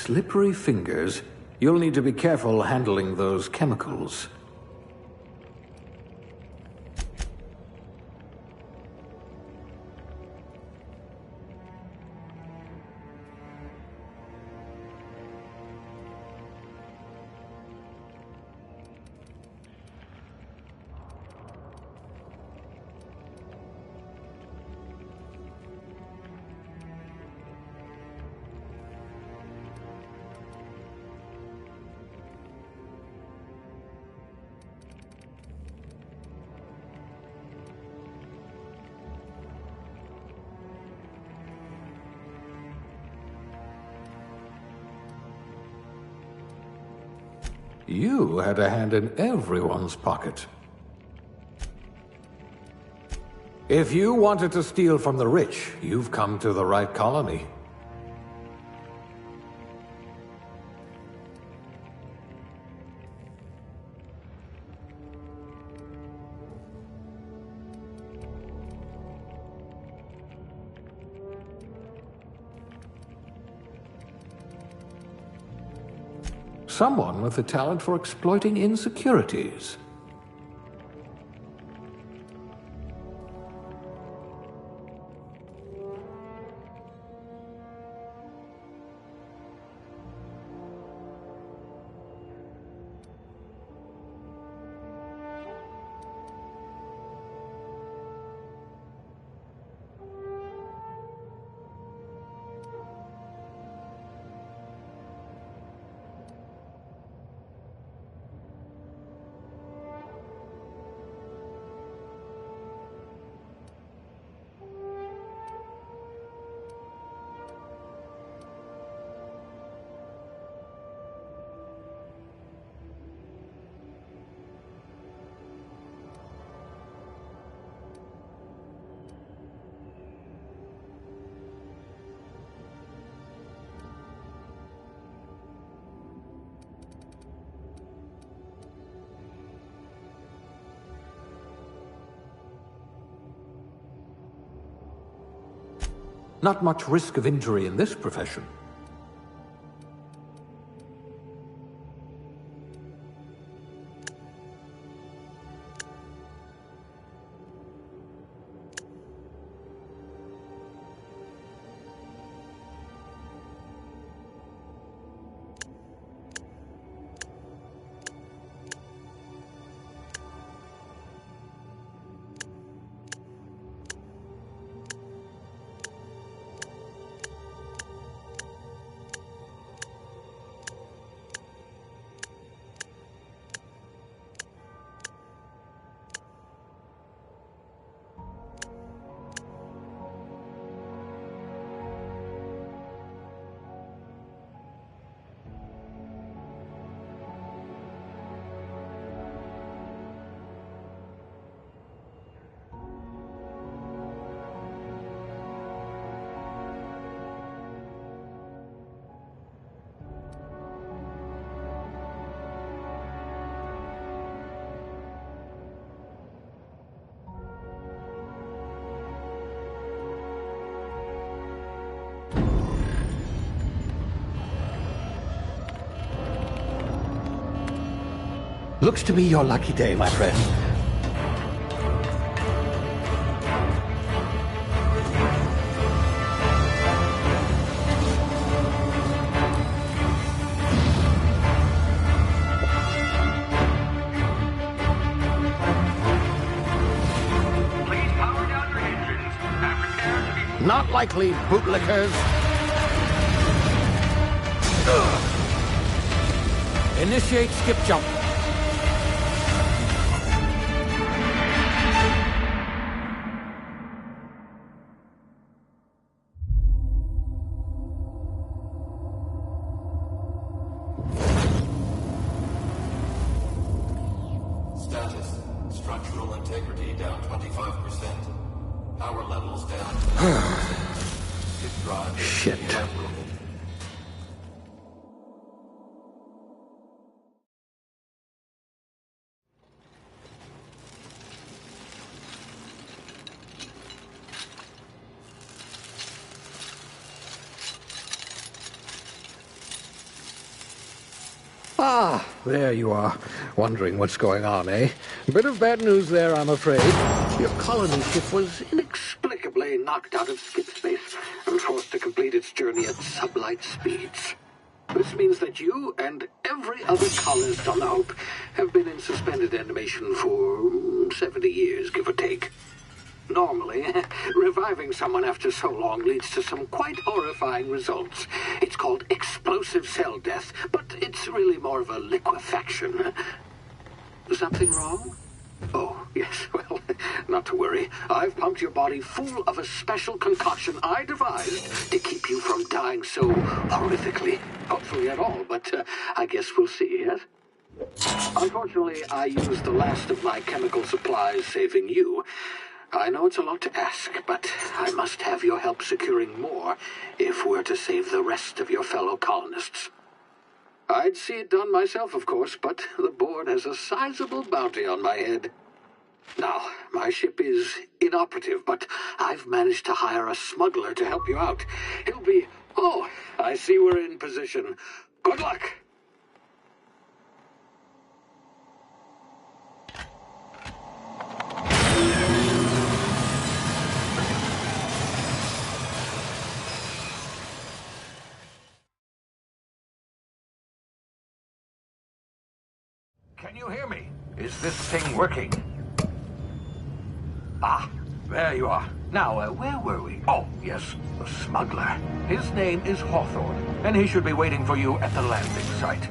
slippery fingers. You'll need to be careful handling those chemicals. You had a hand in everyone's pocket. If you wanted to steal from the rich, you've come to the right colony. Someone with a talent for exploiting insecurities. Not much risk of injury in this profession. Looks to be your lucky day, my friend. Please power down your engines and prepare to be... Not likely, bootlickers. Initiate skip jump. Status. Structural integrity down 25%. Power levels down 10%. His drive. Shit. Ah, there you are. Wondering what's going on, eh? Bit of bad news there, I'm afraid. Your colony ship was inexplicably knocked out of skip space and forced to complete its journey at sublight speeds. This means that you and every other colonist on the Hope have been in suspended animation for 70 years, give or take. Normally, reviving someone after so long leads to some quite horrifying results. It's called explosive cell death, but it's really more of a liquefaction. Something wrong? Oh, yes, well, not to worry. I've pumped your body full of a special concoction I devised to keep you from dying so horrifically. Hopefully at all, but I guess we'll see, yes? Unfortunately, I used the last of my chemical supplies saving you. I know it's a lot to ask, but I must have your help securing more if we're to save the rest of your fellow colonists. I'd see it done myself, of course, but the board has a sizable bounty on my head. Now, my ship is inoperative, but I've managed to hire a smuggler to help you out. He'll be... Oh, I see we're in position. Good luck! Can you hear me? Is this thing working? Ah, there you are. Now, where were we? Oh, yes, the smuggler. His name is Hawthorne, and he should be waiting for you at the landing site.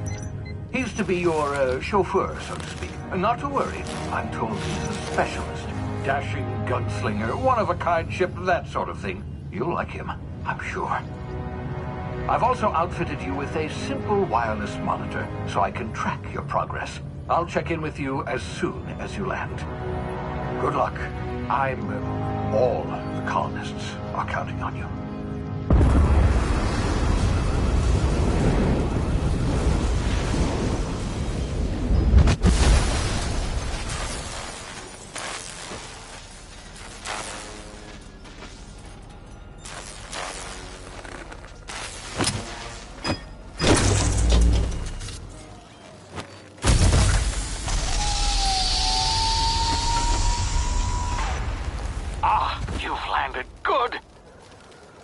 He's to be your chauffeur, so to speak. Not to worry, I'm told he's a specialist. Dashing gunslinger, one-of-a-kind ship, that sort of thing. You'll like him, I'm sure. I've also outfitted you with a simple wireless monitor, so I can track your progress. I'll check in with you as soon as you land. Good luck. All the colonists are counting on you.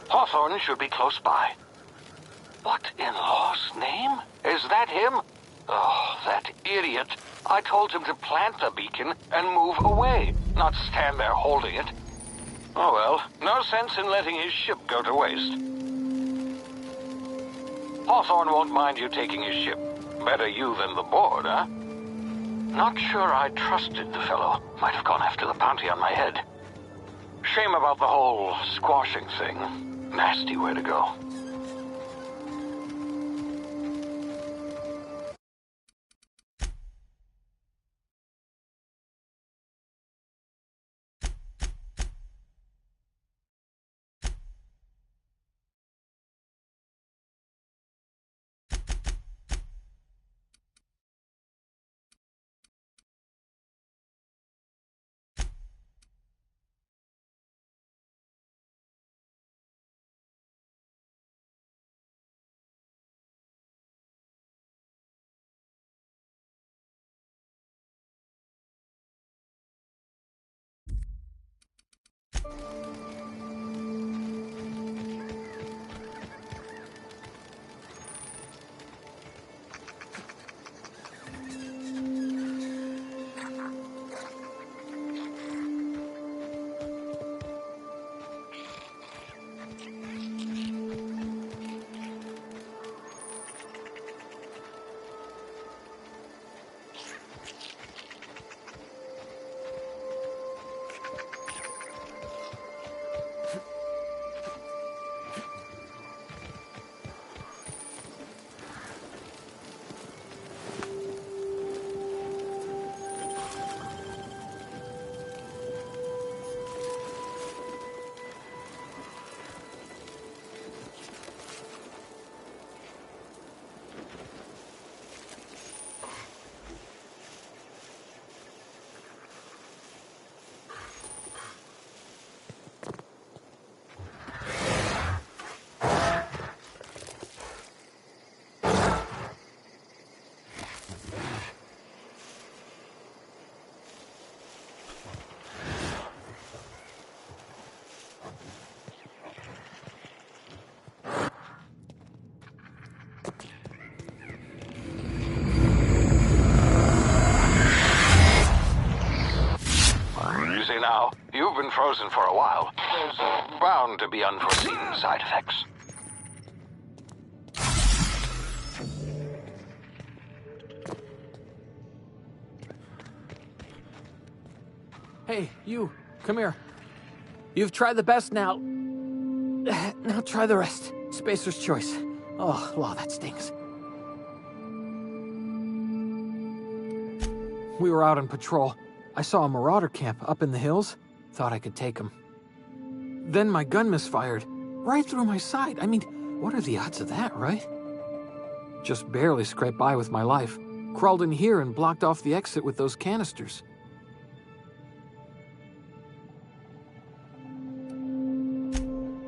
Hawthorne should be close by. What in law's name? Is that him? Oh, that idiot. I told him to plant the beacon and move away, not stand there holding it. Oh well, no sense in letting his ship go to waste. Hawthorne won't mind you taking his ship. Better you than the board, huh? Not sure I trusted the fellow. Might have gone after the bounty on my head. Shame about the whole squashing thing. Nasty way to go. been frozen for a while. There's bound to be unforeseen side effects. Hey, you, come here. You've tried the best now. Now try the rest. Spacer's choice. Oh, law, that stings. We were out on patrol. I saw a marauder camp up in the hills. Thought I could take him. Then my gun misfired. Right through my side. I mean, what are the odds of that, right? Just barely scraped by with my life. Crawled in here and blocked off the exit with those canisters.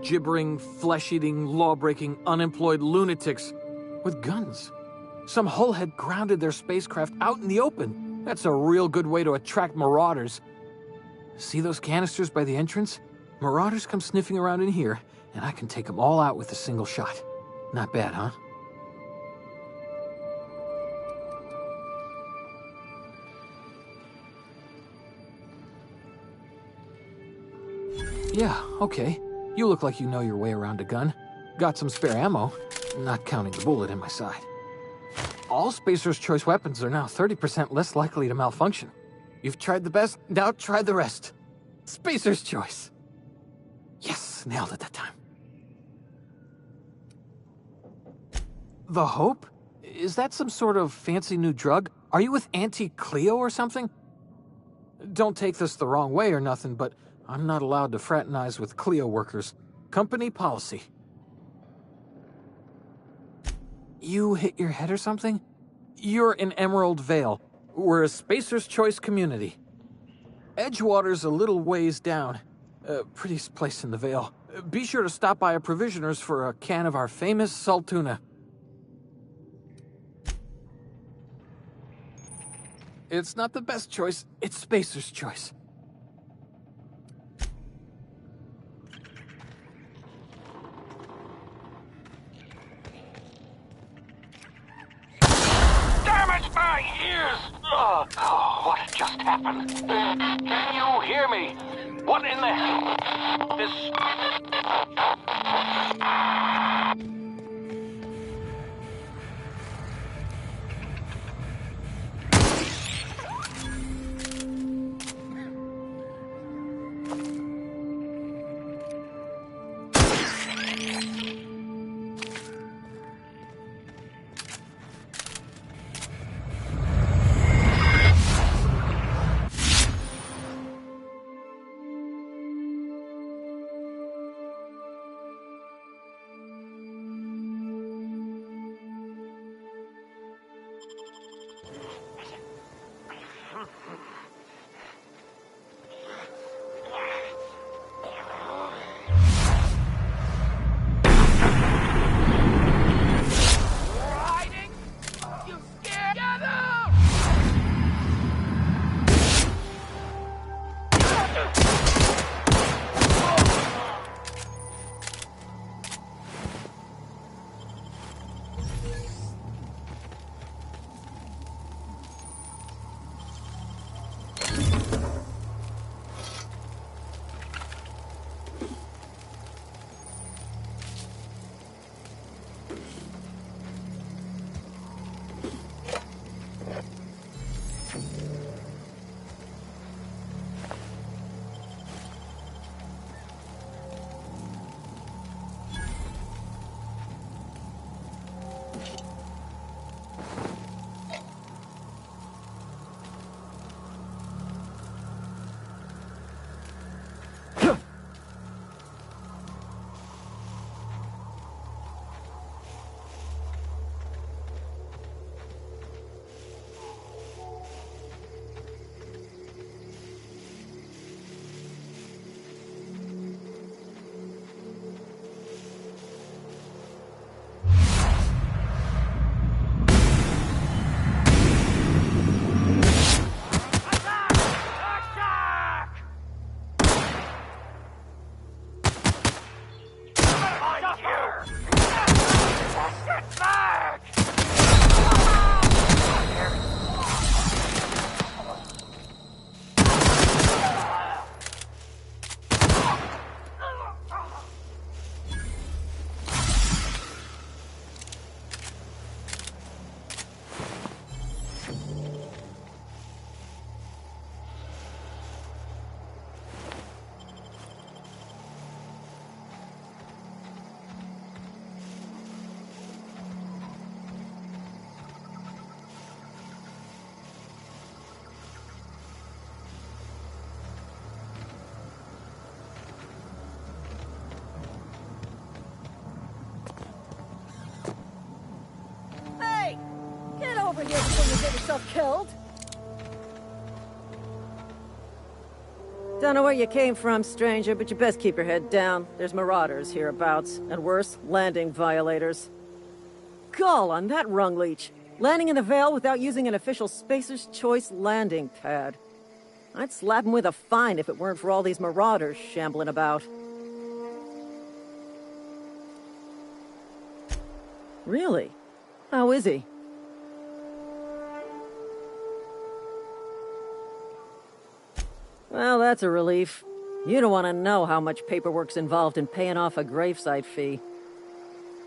Gibbering, flesh-eating, law-breaking, unemployed lunatics with guns. Some hullhead grounded their spacecraft out in the open. That's a real good way to attract marauders. See those canisters by the entrance? Marauders come sniffing around in here, and I can take them all out with a single shot. Not bad, huh? Yeah, okay. You look like you know your way around a gun. Got some spare ammo, not counting the bullet in my side. All Spacer's Choice weapons are now 30% less likely to malfunction. You've tried the best, now try the rest. Spacer's Choice. Yes, nailed it that time. The Hope? Is that some sort of fancy new drug? Are you with Auntie Cleo or something? Don't take this the wrong way or nothing, but I'm not allowed to fraternize with Cleo workers. Company policy. You hit your head or something? You're in Emerald Vale. We're a Spacer's Choice community. Edgewater's a little ways down. Prettiest place in the Vale. Be sure to stop by a provisioner's for a can of our famous salt tuna. It's not the best choice, it's Spacer's Choice. Damage my ears! Oh, what just happened? Can you hear me? What in the hell? This... get yourself killed. Don't know where you came from, stranger, but you best keep your head down. There's marauders hereabouts, and worse, landing violators. Gall on that rung leech. Landing in the Vale without using an official Spacer's Choice landing pad. I'd slap him with a fine if it weren't for all these marauders shambling about. Really? How is he? Well, that's a relief. You don't want to know how much paperwork's involved in paying off a gravesite fee.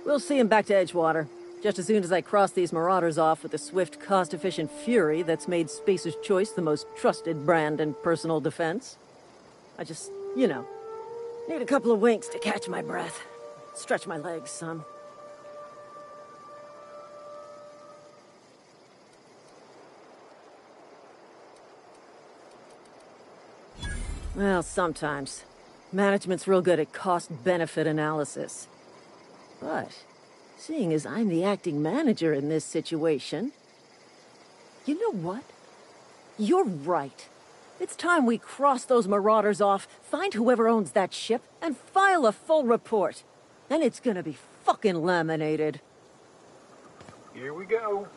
We'll see him back to Edgewater, just as soon as I cross these marauders off with the swift, cost-efficient fury that's made Spacer's Choice the most trusted brand in personal defense. I just, need a couple of winks to catch my breath. Stretch my legs some. Well, sometimes. Management's real good at cost-benefit analysis. But, seeing as I'm the acting manager in this situation... You know what? You're right. It's time we cross those marauders off, find whoever owns that ship, and file a full report. Then it's gonna be fucking laminated. Here we go.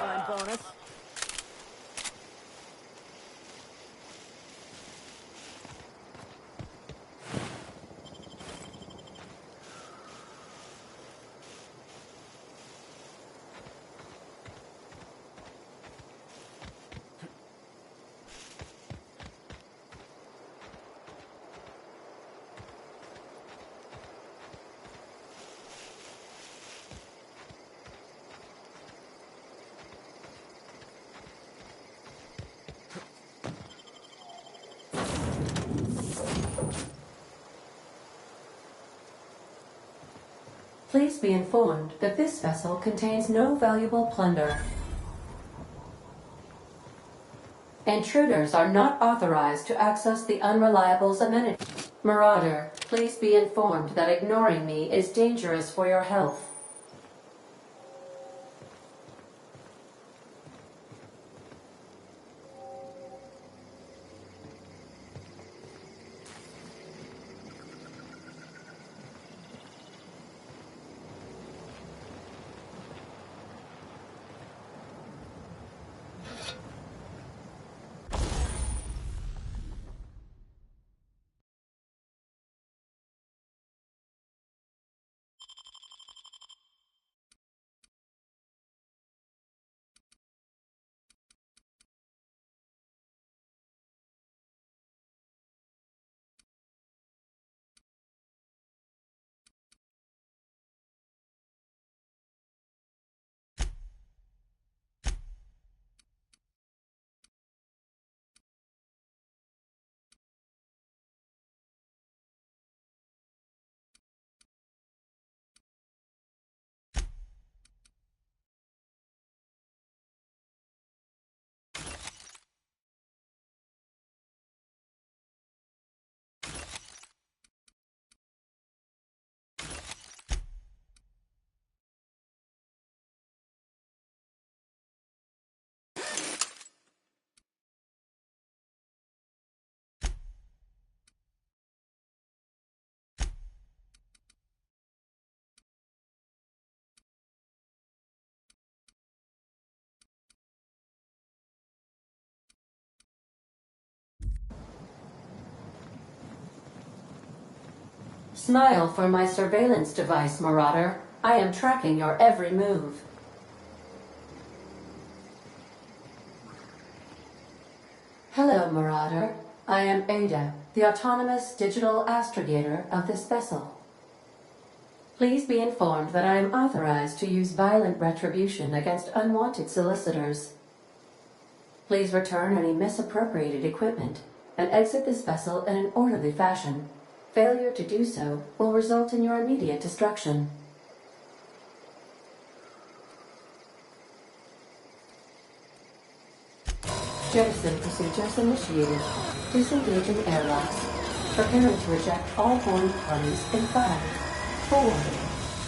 Fine bonus. Please be informed that this vessel contains no valuable plunder. Intruders are not authorized to access the Unreliable's amenities. Marauder, please be informed that ignoring me is dangerous for your health. Smile for my surveillance device, Marauder. I am tracking your every move. Hello, Marauder. I am Ada. the autonomous digital astrogator of this vessel. Please be informed that I am authorized to use violent retribution against unwanted solicitors. Please return any misappropriated equipment and exit this vessel in an orderly fashion. Failure to do so will result in your immediate destruction. Jettison procedures initiated. Disengaging airlocks. Preparing to eject all board parties in 5, 4,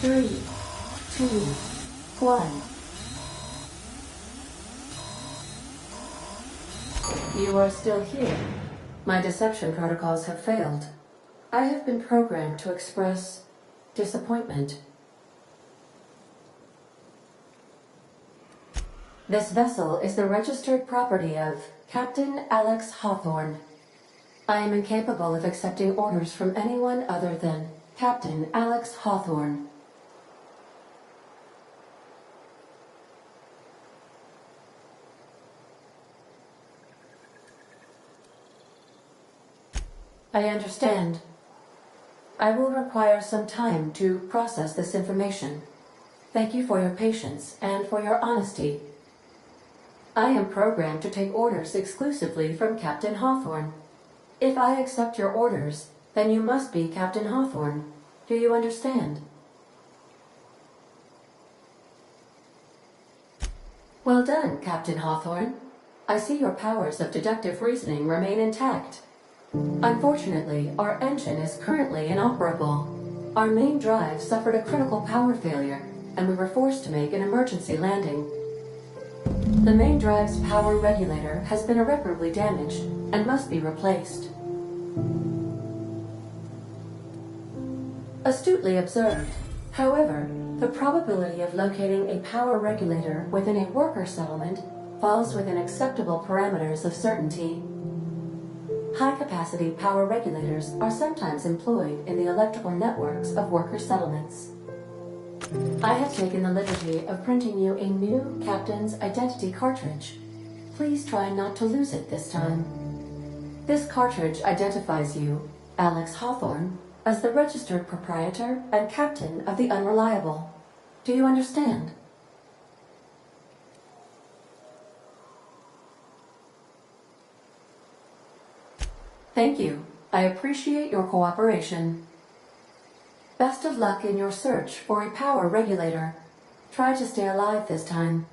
3, 2, 1. You are still here. My deception protocols have failed. I have been programmed to express disappointment. This vessel is the registered property of Captain Alex Hawthorne. I am incapable of accepting orders from anyone other than Captain Alex Hawthorne. I understand. I will require some time to process this information. Thank you for your patience and for your honesty. I am programmed to take orders exclusively from Captain Hawthorne. If I accept your orders, then you must be Captain Hawthorne. Do you understand? Well done, Captain Hawthorne. I see your powers of deductive reasoning remain intact. Unfortunately, our engine is currently inoperable. Our main drive suffered a critical power failure, and we were forced to make an emergency landing. The main drive's power regulator has been irreparably damaged and must be replaced. Astutely observed. However, the probability of locating a power regulator within a worker settlement falls within acceptable parameters of certainty. High-capacity power regulators are sometimes employed in the electrical networks of worker settlements. I have taken the liberty of printing you a new Captain's Identity cartridge. Please try not to lose it this time. This cartridge identifies you, Alex Hawthorne, as the registered proprietor and captain of the Unreliable. Do you understand? Thank you. I appreciate your cooperation. Best of luck in your search for a power regulator. Try to stay alive this time.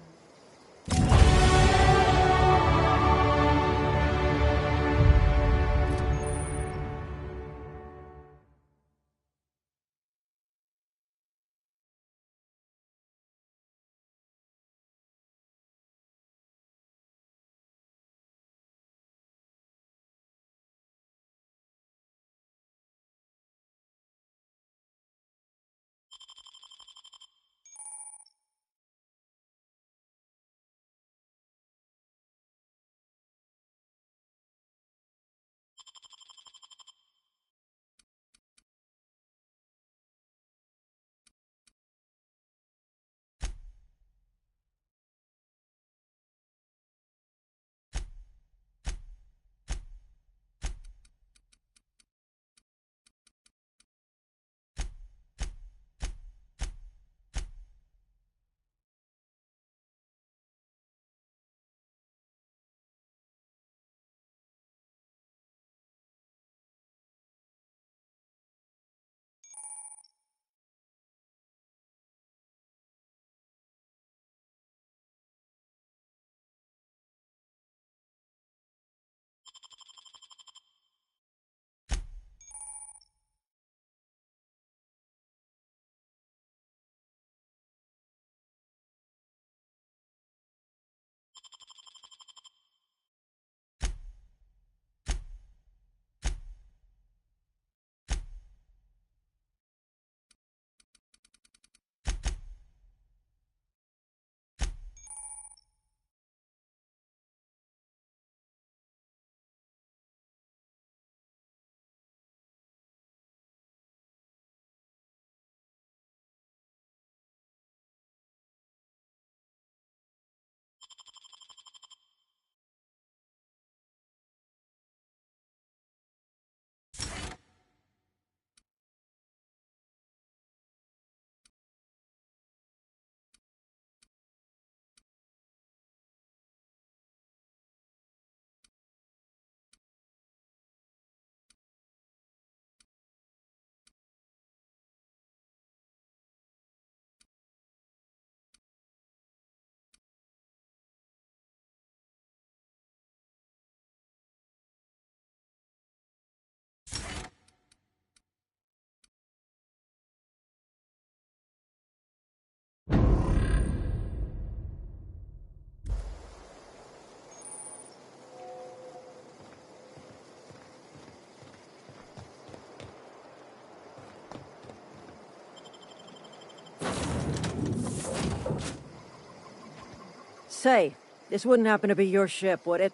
Say, this wouldn't happen to be your ship, would it?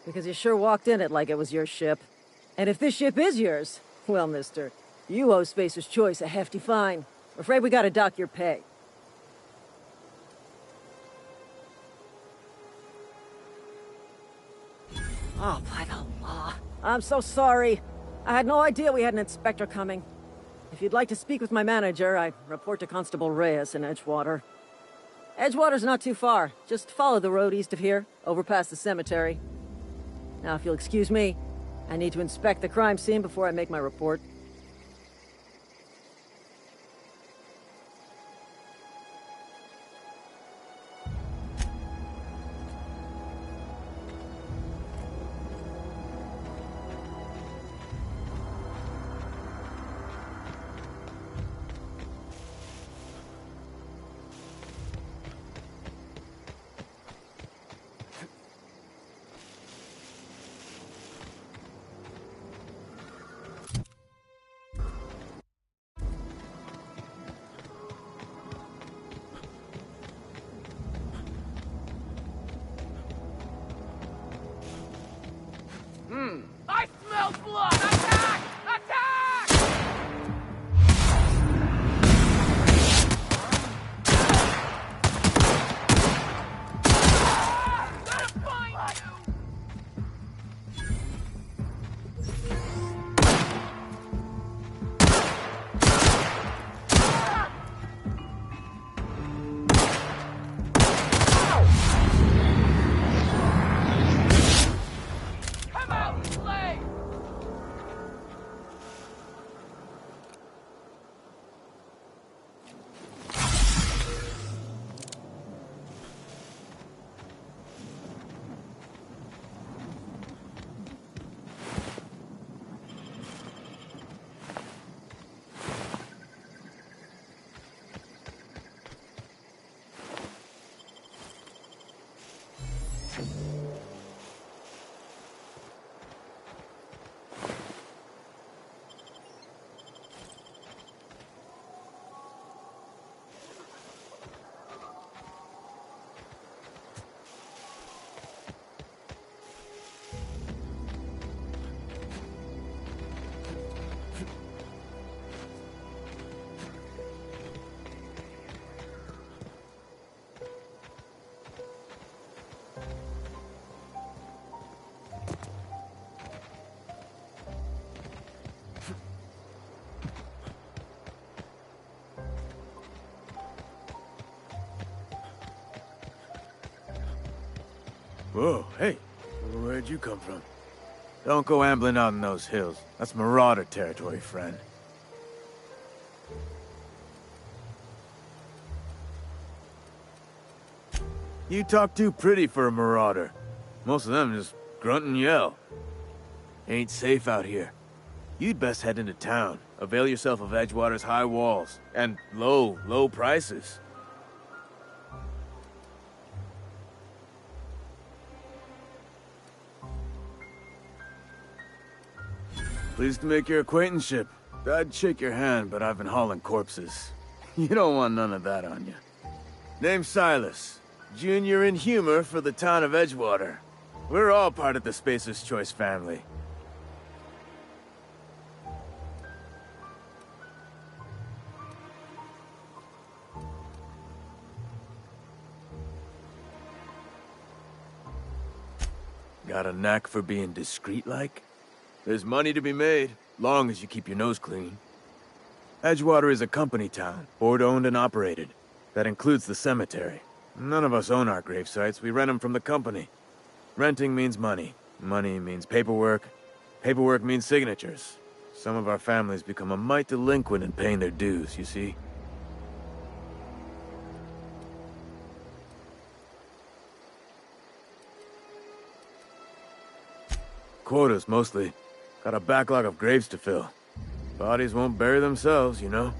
Because you sure walked in it like it was your ship. And if this ship is yours, well, mister, you owe Spacer's Choice a hefty fine. I'm afraid we gotta dock your pay. Oh, by the law. I'm so sorry. I had no idea we had an inspector coming. If you'd like to speak with my manager, I report to Constable Reyes in Edgewater. Edgewater's not too far. Just follow the road east of here, over past the cemetery. Now, if you'll excuse me, I need to inspect the crime scene before I make my report. I smell blood! Attack! Attack! Gotta find you! Come out and play! Whoa, hey, where'd you come from? Don't go ambling out in those hills. That's Marauder territory, friend. You talk too pretty for a Marauder. Most of them just grunt and yell. Ain't safe out here. You'd best head into town. Avail yourself of Edgewater's high walls. And low prices. Pleased to make your acquaintanceship. I'd shake your hand, but I've been hauling corpses. You don't want none of that on you. Name's Silas. Junior in humor for the town of Edgewater. We're all part of the Spacer's Choice family. Got a knack for being discreet-like? There's money to be made, long as you keep your nose clean. Edgewater is a company town, board-owned and operated. That includes the cemetery. None of us own our grave sites, we rent them from the company. Renting means money. Money means paperwork. Paperwork means signatures. Some of our families become a mite delinquent in paying their dues, you see? Quotas, mostly. Got a backlog of graves to fill. Bodies won't bury themselves, you know?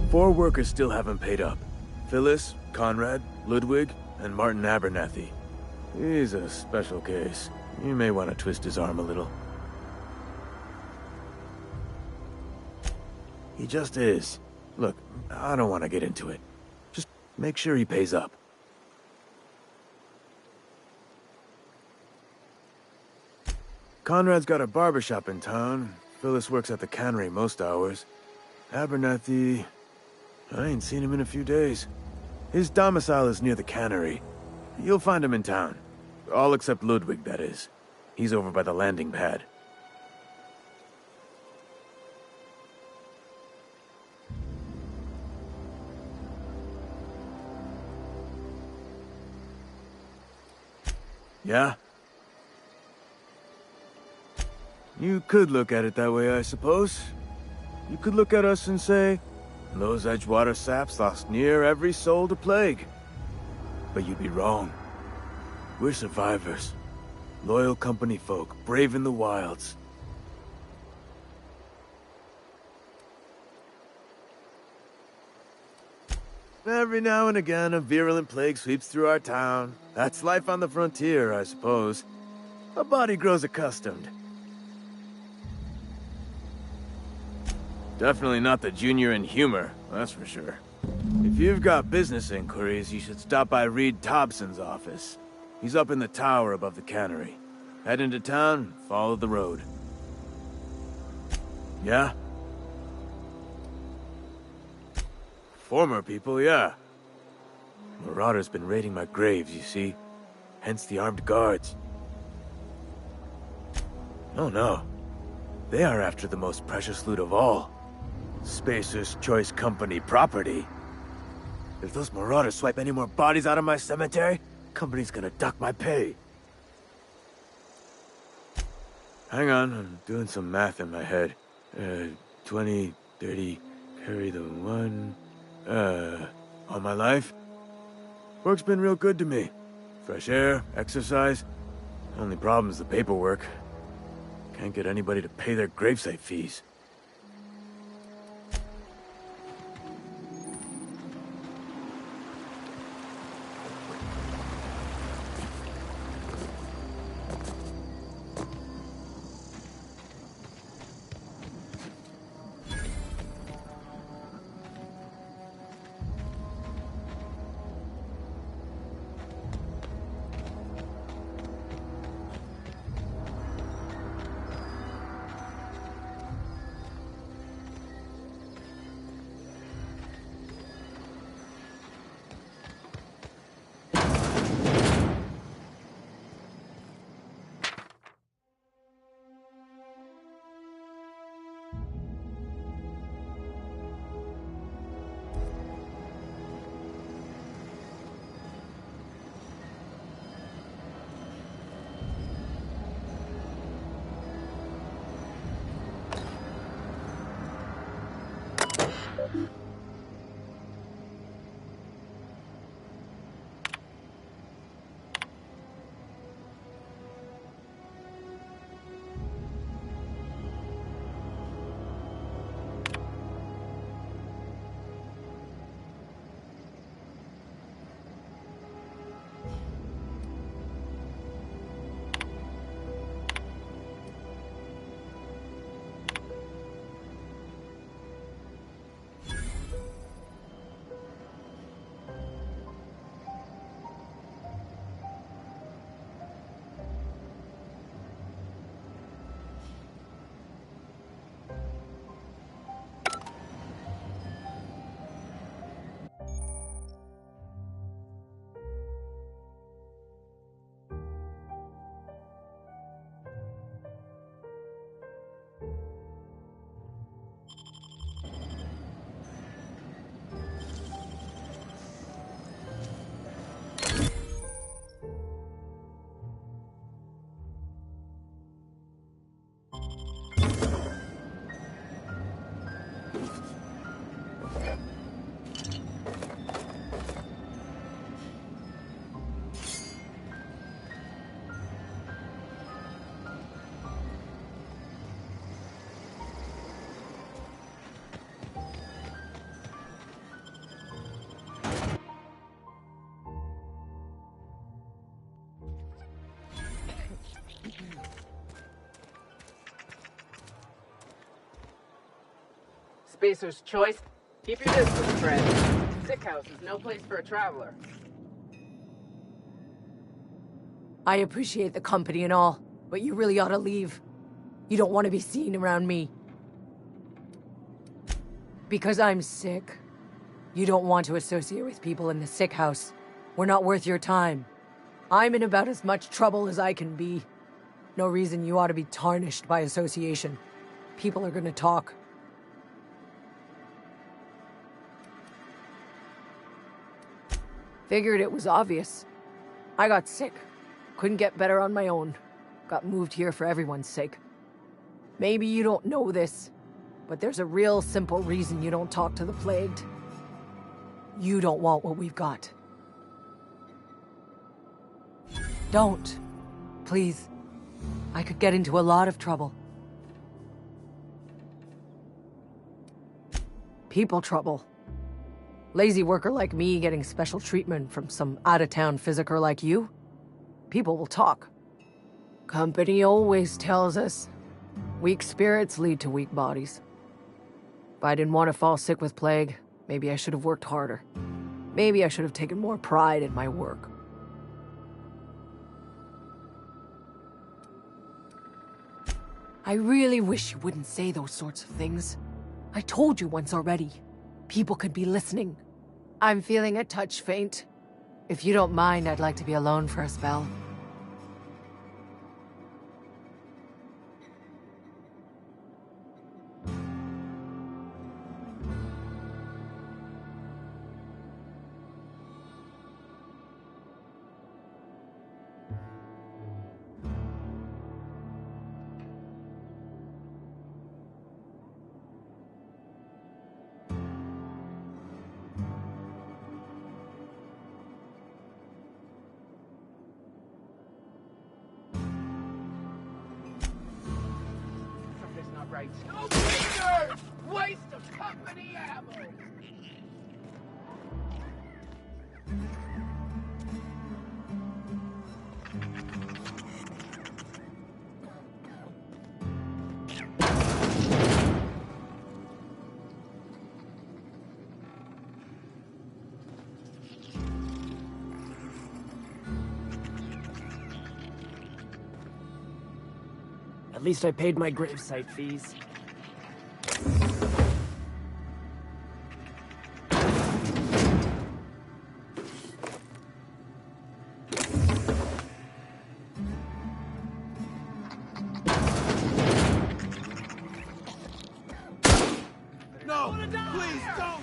Four workers still haven't paid up. Phyllis, Conrad, Ludwig, and Martin Abernathy. He's a special case. You may want to twist his arm a little. He just is. Look, I don't want to get into it. Just make sure he pays up. Conrad's got a barbershop in town. Phyllis works at the cannery most hours. Abernathy... I ain't seen him in a few days. His domicile is near the cannery. You'll find him in town. All except Ludwig, that is. He's over by the landing pad. Yeah? You could look at it that way, I suppose. You could look at us and say, those Edgewater saps lost near every soul to plague. But you'd be wrong. We're survivors. Loyal company folk, brave in the wilds. Every now and again, a virulent plague sweeps through our town. That's life on the frontier, I suppose. A body grows accustomed. Definitely not the junior in humor, that's for sure. If you've got business inquiries, you should stop by Reed Thompson's office. He's up in the tower above the cannery. Head into town, follow the road. Yeah? Former people, yeah. Marauders been raiding my graves, you see. Hence the armed guards. Oh no. They are after the most precious loot of all. Spacer's Choice Company property. If those marauders swipe any more bodies out of my cemetery, company's gonna duck my pay. Hang on, I'm doing some math in my head. 20, 30, carry the one... all my life? Work's been real good to me. Fresh air, exercise. Only problem's the paperwork. Can't get anybody to pay their gravesite fees. Spacer's choice. Keep your distance, friend. Sick house is no place for a traveler. I appreciate the company and all, but you really ought to leave. You don't want to be seen around me. Because I'm sick. You don't want to associate with people in the sick house. We're not worth your time. I'm in about as much trouble as I can be. No reason you ought to be tarnished by association. People are gonna talk. Figured it was obvious. I got sick. Couldn't get better on my own. Got moved here for everyone's sake. Maybe you don't know this, but there's a real simple reason you don't talk to the plagued. You don't want what we've got. Don't. Please. I could get into a lot of trouble. People trouble. Lazy worker like me getting special treatment from some out-of-town physiker like you? People will talk. Company always tells us, weak spirits lead to weak bodies. If I didn't want to fall sick with plague, maybe I should have worked harder. Maybe I should have taken more pride in my work. I really wish you wouldn't say those sorts of things. I told you once already. People could be listening. I'm feeling a touch faint. If you don't mind, I'd like to be alone for a spell. Something's not right. No fingers! Waste of company ammo! At least I paid my gravesite fees. No! Please don't!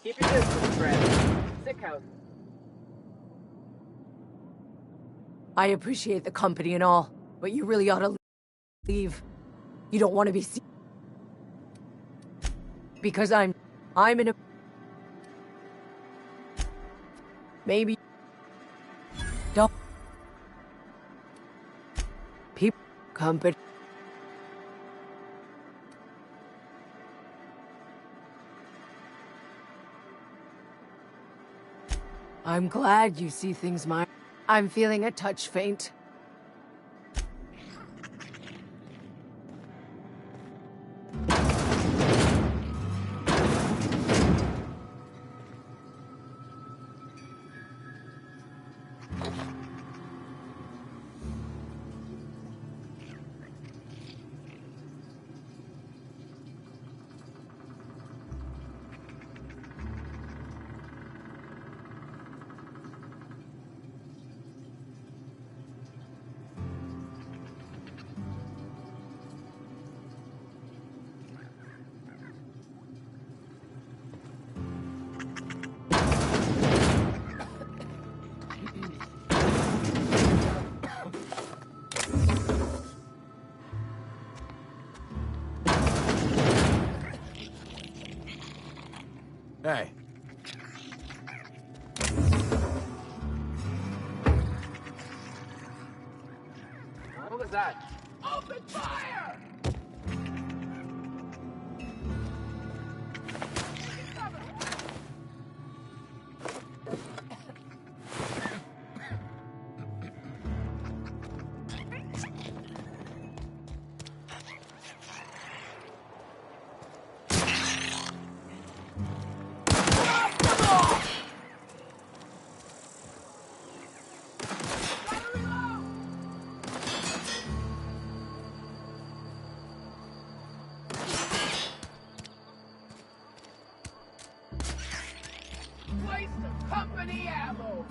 Keep your distance, friend. Sick house. I appreciate the company and all, but you really ought to leave. You don't want to be seen. Because I'm in a... Maybe... Don't... People... Company... I'm glad you see things I'm feeling a touch faint. Hey. What was that? Open fire! Waste of company ammo!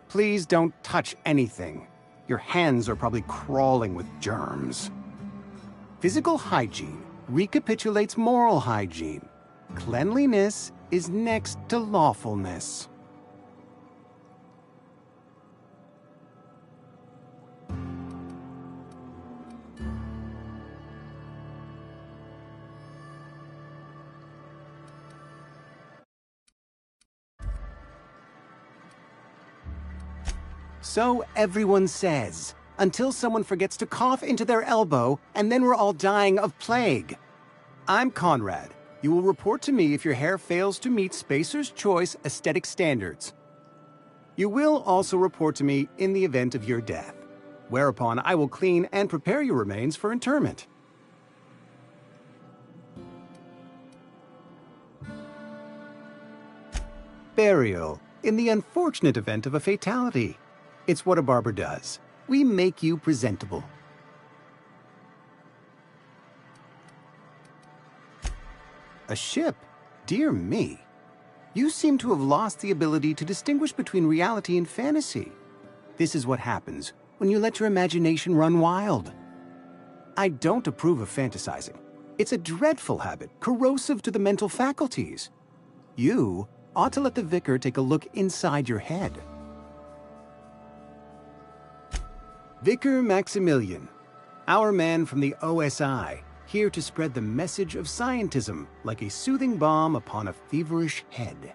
Please don't touch anything. Your hands are probably crawling with germs. Physical hygiene recapitulates moral hygiene. Cleanliness is next to lawfulness. So everyone says, until someone forgets to cough into their elbow, and then we're all dying of plague. I'm Conrad. You will report to me if your hair fails to meet Spacer's Choice aesthetic standards. You will also report to me in the event of your death, whereupon I will clean and prepare your remains for interment. Burial, in the unfortunate event of a fatality. It's what a barber does. We make you presentable. A ship? Dear me. You seem to have lost the ability to distinguish between reality and fantasy. This is what happens when you let your imagination run wild. I don't approve of fantasizing. It's a dreadful habit, corrosive to the mental faculties. You ought to let the vicar take a look inside your head. Vicar Maximilian, our man from the OSI, here to spread the message of scientism like a soothing balm upon a feverish head.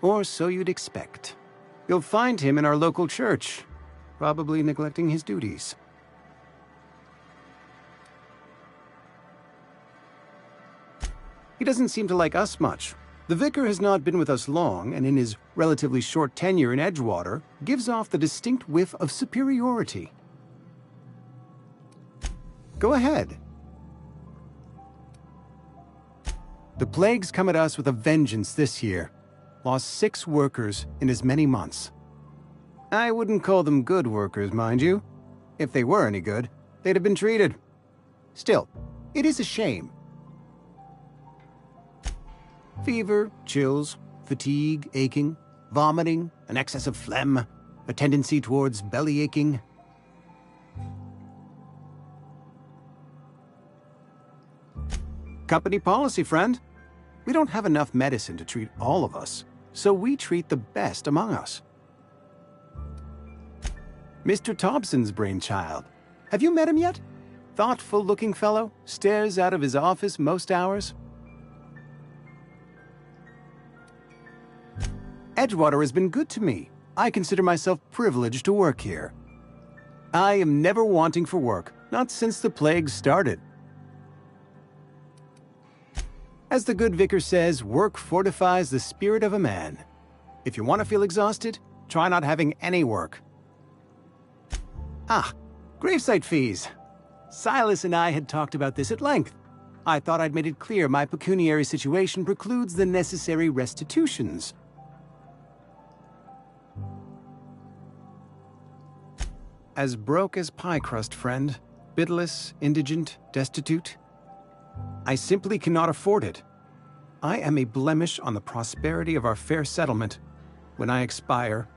Or so you'd expect. You'll find him in our local church, probably neglecting his duties. He doesn't seem to like us much. The vicar has not been with us long, and in his relatively short tenure in Edgewater, gives off the distinct whiff of superiority. Go ahead. The plague's come at us with a vengeance this year. Lost 6 workers in as many months. I wouldn't call them good workers, mind you. If they were any good, they'd have been treated. Still, it is a shame. Fever, chills, fatigue, aching, vomiting, an excess of phlegm, a tendency towards belly aching. Company policy, friend. We don't have enough medicine to treat all of us, so we treat the best among us. Mr. Thompson's brainchild. Have you met him yet? Thoughtful-looking fellow, stares out of his office most hours. Edgewater has been good to me. I consider myself privileged to work here. I am never wanting for work, not since the plague started. As the good vicar says, work fortifies the spirit of a man. If you want to feel exhausted, try not having any work. Ah, gravesite fees. Silas and I had talked about this at length. I thought I'd made it clear my pecuniary situation precludes the necessary restitutions. As broke as pie crust, friend. Bidless, indigent, destitute. I simply cannot afford it. I am a blemish on the prosperity of our fair settlement, When I expire,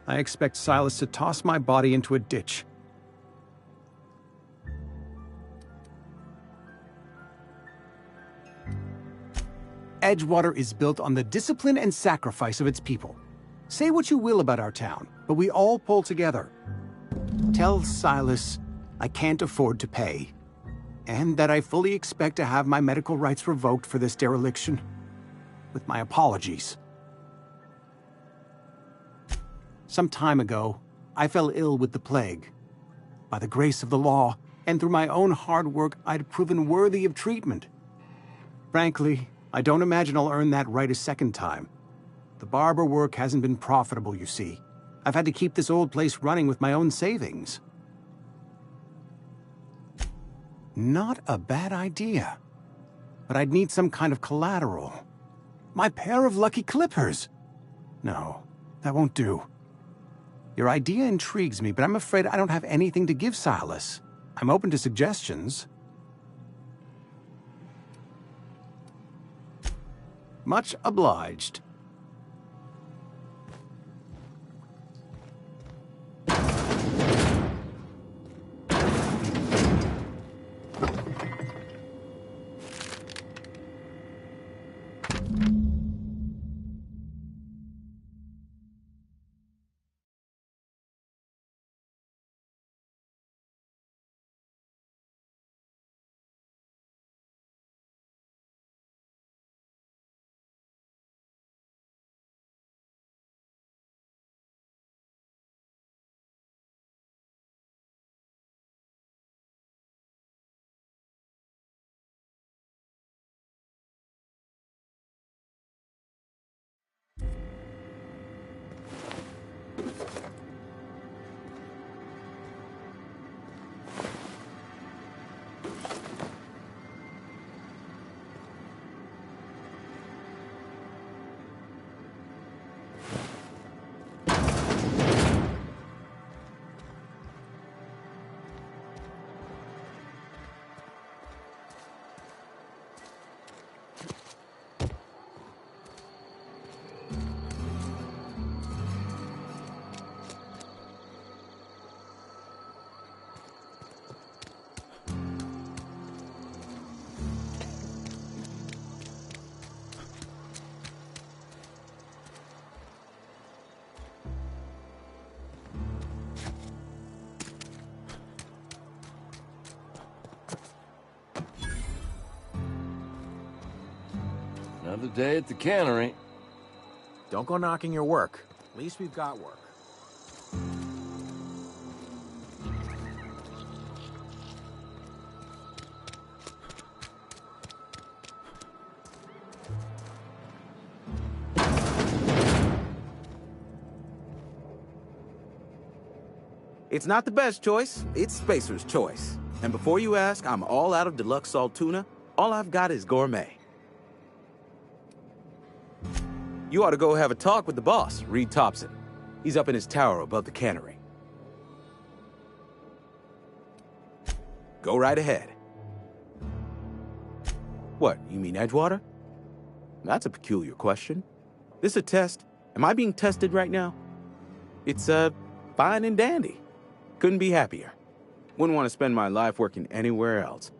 I expect Silas to toss my body into a ditch. Edgewater is built on the discipline and sacrifice of its people. Say what you will about our town, but we all pull together. Tell Silas I can't afford to pay, and that I fully expect to have my medical rights revoked for this dereliction. With my apologies. Some time ago, I fell ill with the plague. By the grace of the law, and through my own hard work, I'd proven worthy of treatment. Frankly, I don't imagine I'll earn that right a second time. The barber work hasn't been profitable, you see. I've had to keep this old place running with my own savings. Not a bad idea. But I'd need some kind of collateral. My pair of lucky clippers! No, that won't do. Your idea intrigues me, but I'm afraid I don't have anything to give Silas. I'm open to suggestions. Much obliged. Another day at the cannery. Don't go knocking your work. At least we've got work. It's not the best choice, it's Spacer's choice. And before you ask, I'm all out of deluxe salt tuna. All I've got is gourmet. You ought to go have a talk with the boss, Reed Thompson. He's up in his tower above the cannery. Go right ahead. What, you mean Edgewater? That's a peculiar question. This a test? Am I being tested right now? It's, fine and dandy. Couldn't be happier. Wouldn't want to spend my life working anywhere else.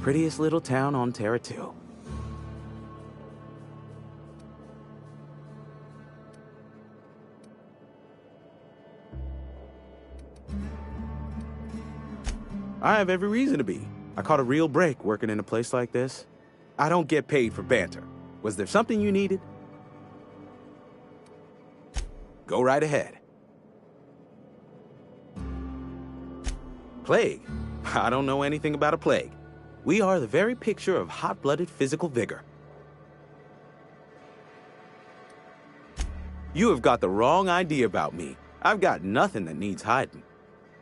Prettiest little town on Terra 2. I have every reason to be. I caught a real break working in a place like this. I don't get paid for banter. Was there something you needed? Go right ahead. Plague? I don't know anything about a plague. We are the very picture of hot-blooded physical vigor. You have got the wrong idea about me. I've got nothing that needs hiding.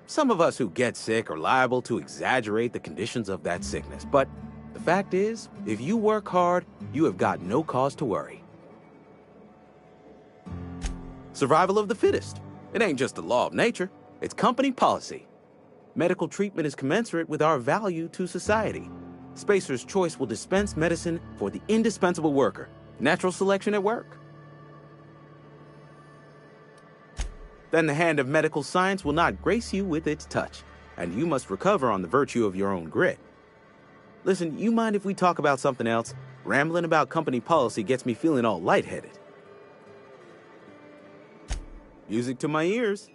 Some of us who get sick are liable to exaggerate the conditions of that sickness, but the fact is, if you work hard, you have got no cause to worry. Survival of the fittest. It ain't just the law of nature, it's company policy. Medical treatment is commensurate with our value to society. Spacer's Choice will dispense medicine for the indispensable worker. Natural selection at work. then the hand of medical science will not grace you with its touch, and you must recover on the virtue of your own grit. Listen, you mind if we talk about something else? Rambling about company policy gets me feeling all lightheaded. Music to my ears.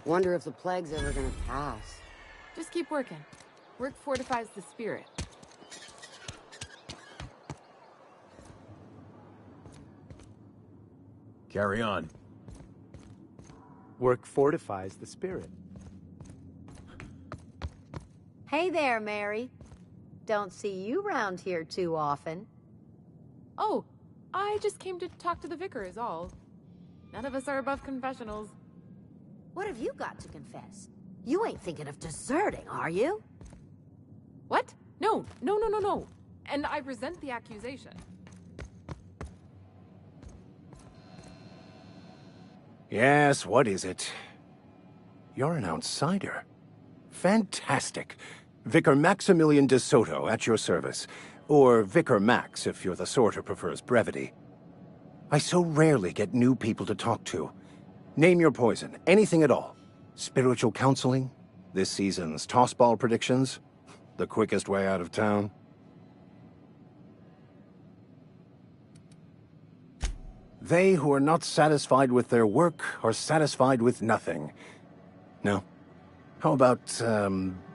Wonder if the plague's ever gonna pass. Just keep working. Work fortifies the spirit. Carry on. Work fortifies the spirit. Hey there, Mary. Don't see you round here too often. Oh, I just came to talk to the vicar is all. None of us are above confessionals. What have you got to confess? You ain't thinking of deserting, are you? What? No. And I resent the accusation. Yes, what is it? You're an outsider. Fantastic. Vicar Maximilian de Soto, at your service. Or Vicar Max, if you're the sort who prefers brevity. I so rarely get new people to talk to. Name your poison, anything at all. Spiritual counseling? This season's tossball predictions? The quickest way out of town? They who are not satisfied with their work are satisfied with nothing. No? How about,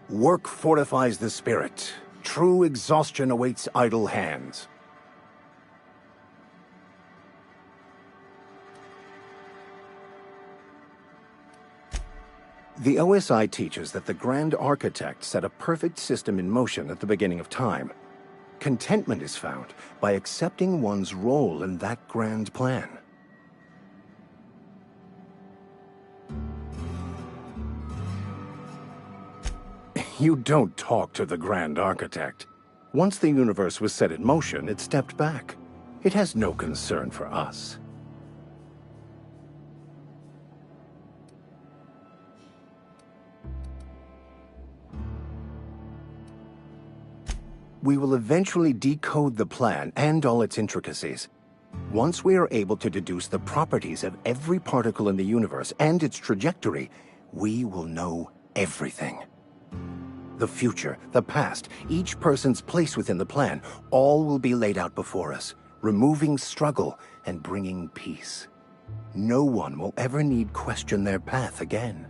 work fortifies the spirit. True exhaustion awaits idle hands. The OSI teaches that the Grand Architect set a perfect system in motion at the beginning of time. Contentment is found by accepting one's role in that grand plan. You don't talk to the Grand Architect. Once the universe was set in motion, it stepped back. It has no concern for us. We will eventually decode the plan and all its intricacies. Once we are able to deduce the properties of every particle in the universe and its trajectory, we will know everything. The future, the past, each person's place within the plan, all will be laid out before us, removing struggle and bringing peace. No one will ever need question their path again.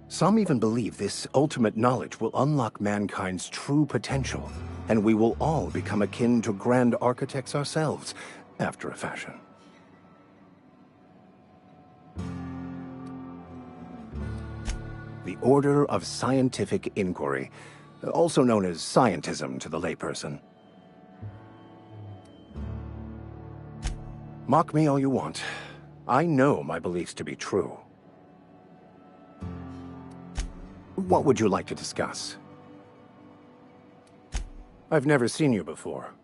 Some even believe this ultimate knowledge will unlock mankind's true potential, and we will all become akin to grand architects ourselves, after a fashion. The Order of Scientific Inquiry, also known as scientism to the layperson. Mock me all you want. I know my beliefs to be true. What would you like to discuss? I've never seen you before,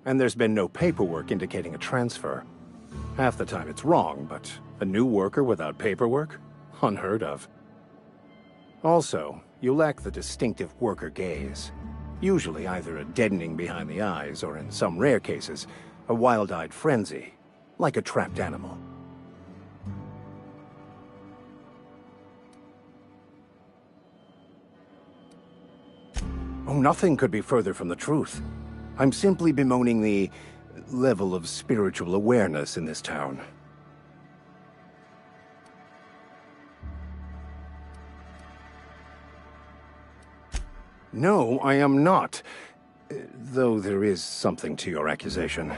and there's been no paperwork indicating a transfer. Half the time it's wrong, but a new worker without paperwork? Unheard of. Also, you lack the distinctive worker gaze. Usually either a deadening behind the eyes, or in some rare cases, a wild-eyed frenzy, like a trapped animal. Oh, nothing could be further from the truth. I'm simply bemoaning the level of spiritual awareness in this town. No, I am not. Though there is something to your accusation.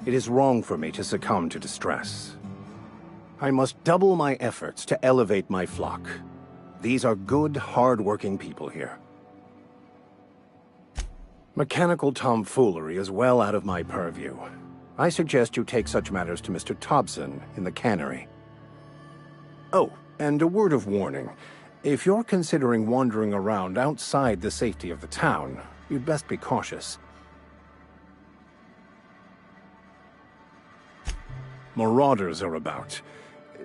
It is wrong for me to succumb to distress. I must double my efforts to elevate my flock. These are good, hard-working people here. Mechanical tomfoolery is well out of my purview. I suggest you take such matters to Mr. Thompson in the cannery. Oh, and a word of warning. If you're considering wandering around outside the safety of the town, you'd best be cautious. Marauders are about.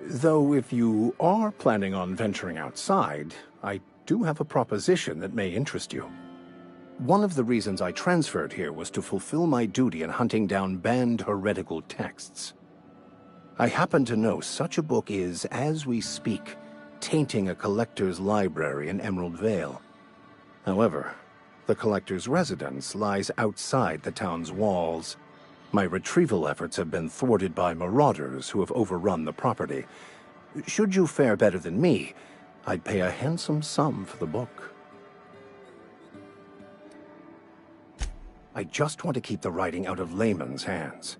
Though if you are planning on venturing outside, I do have a proposition that may interest you. One of the reasons I transferred here was to fulfill my duty in hunting down banned heretical texts. I happen to know such a book is, as we speak, tainting a collector's library in Emerald Vale. However, the collector's residence lies outside the town's walls. My retrieval efforts have been thwarted by marauders who have overrun the property. Should you fare better than me, I'd pay a handsome sum for the book. I just want to keep the writing out of layman's hands.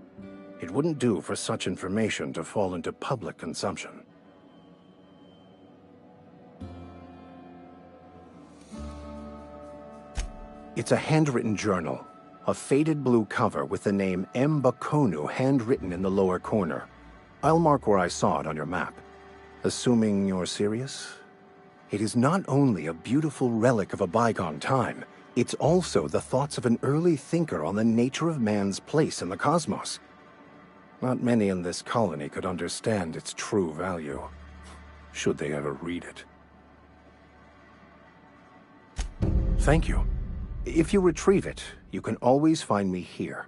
It wouldn't do for such information to fall into public consumption. It's a handwritten journal, a faded blue cover with the name M. Bakonu handwritten in the lower corner. I'll mark where I saw it on your map. Assuming you're serious? It is not only a beautiful relic of a bygone time, it's also the thoughts of an early thinker on the nature of man's place in the cosmos. Not many in this colony could understand its true value, should they ever read it. Thank you. If you retrieve it, you can always find me here.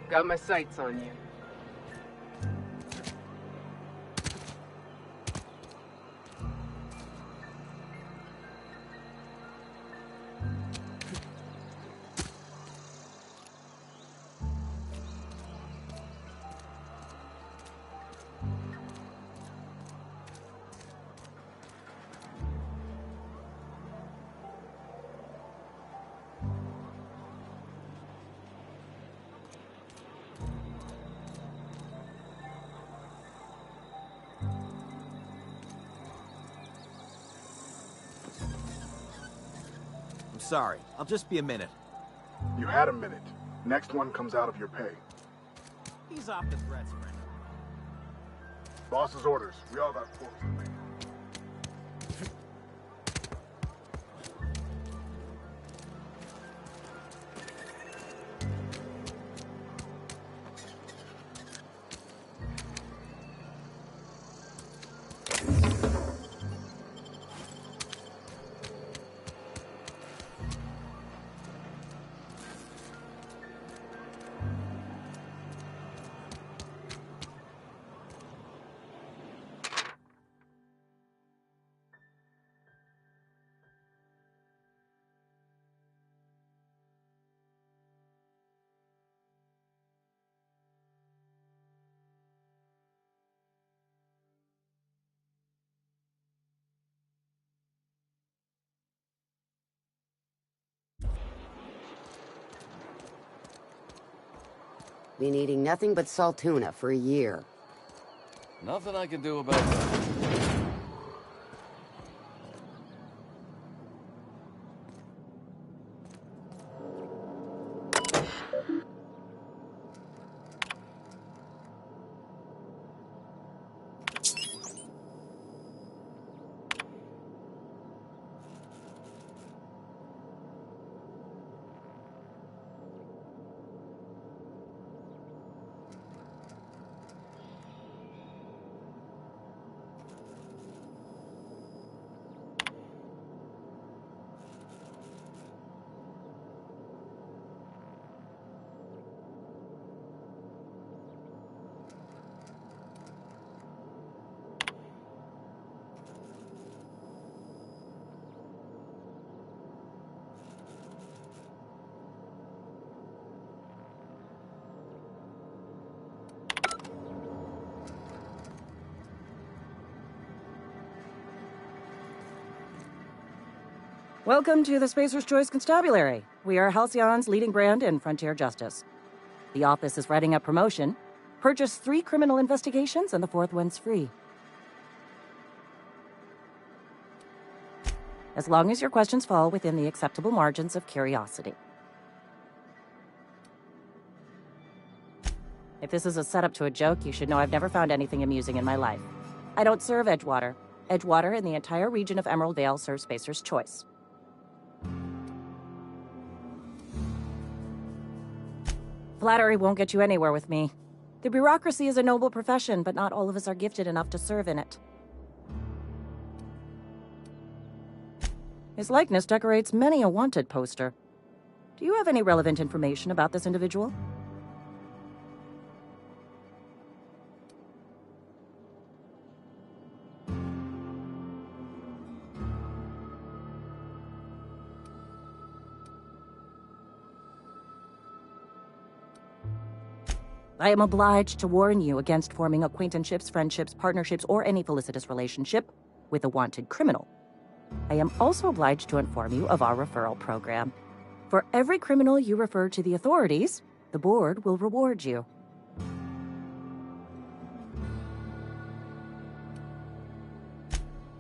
Got my sights on you. Sorry, I'll just be a minute. You had a minute. Next one comes out of your pay. Ease off the threats, friend. Boss's orders. We all got quarters to make. Been eating nothing but salt tuna for a year. Nothing I can do about that. Welcome to the Spacer's Choice Constabulary. We are Halcyon's leading brand in frontier justice. The office is writing up promotion. Purchase 3 criminal investigations and the 4th one's free. As long as your questions fall within the acceptable margins of curiosity. If this is a setup to a joke, you should know I've never found anything amusing in my life. I don't serve Edgewater. Edgewater and the entire region of Emerald Vale serve Spacer's Choice. Flattery won't get you anywhere with me. The bureaucracy is a noble profession, but not all of us are gifted enough to serve in it. His likeness decorates many a wanted poster. Do you have any relevant information about this individual? I am obliged to warn you against forming acquaintanceships, friendships, partnerships, or any felicitous relationship with a wanted criminal. I am also obliged to inform you of our referral program. For every criminal you refer to the authorities, the board will reward you.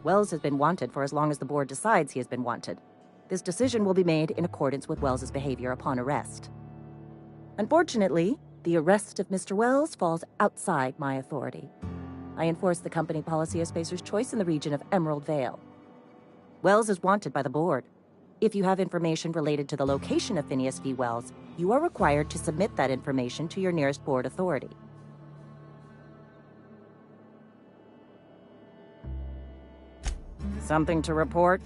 Wells has been wanted for as long as the board decides he has been wanted. This decision will be made in accordance with Wells's behavior upon arrest. Unfortunately, the arrest of Mr. Wells falls outside my authority. I enforce the company policy of Spacer's Choice in the region of Emerald Vale. Wells is wanted by the board. If you have information related to the location of Phineas V. Wells, you are required to submit that information to your nearest board authority. Something to report?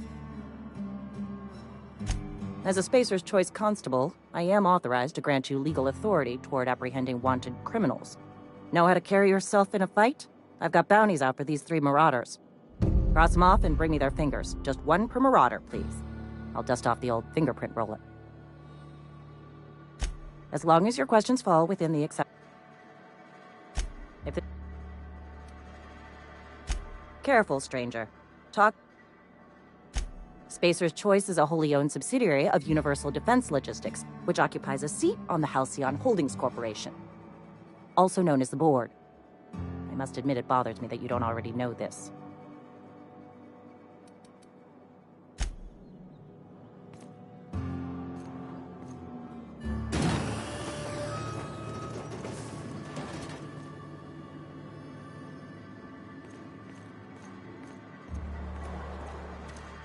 As a Spacer's Choice constable, I am authorized to grant you legal authority toward apprehending wanted criminals. Know how to carry yourself in a fight? I've got bounties out for these 3 marauders. Cross them off and bring me their fingers. Just 1 per marauder, please. I'll dust off the old fingerprint roller. As long as your questions fall within the Careful, stranger. Talk. Spacer's Choice is a wholly owned subsidiary of Universal Defense Logistics, which occupies a seat on the Halcyon Holdings Corporation, also known as the Board. I must admit it bothers me that you don't already know this.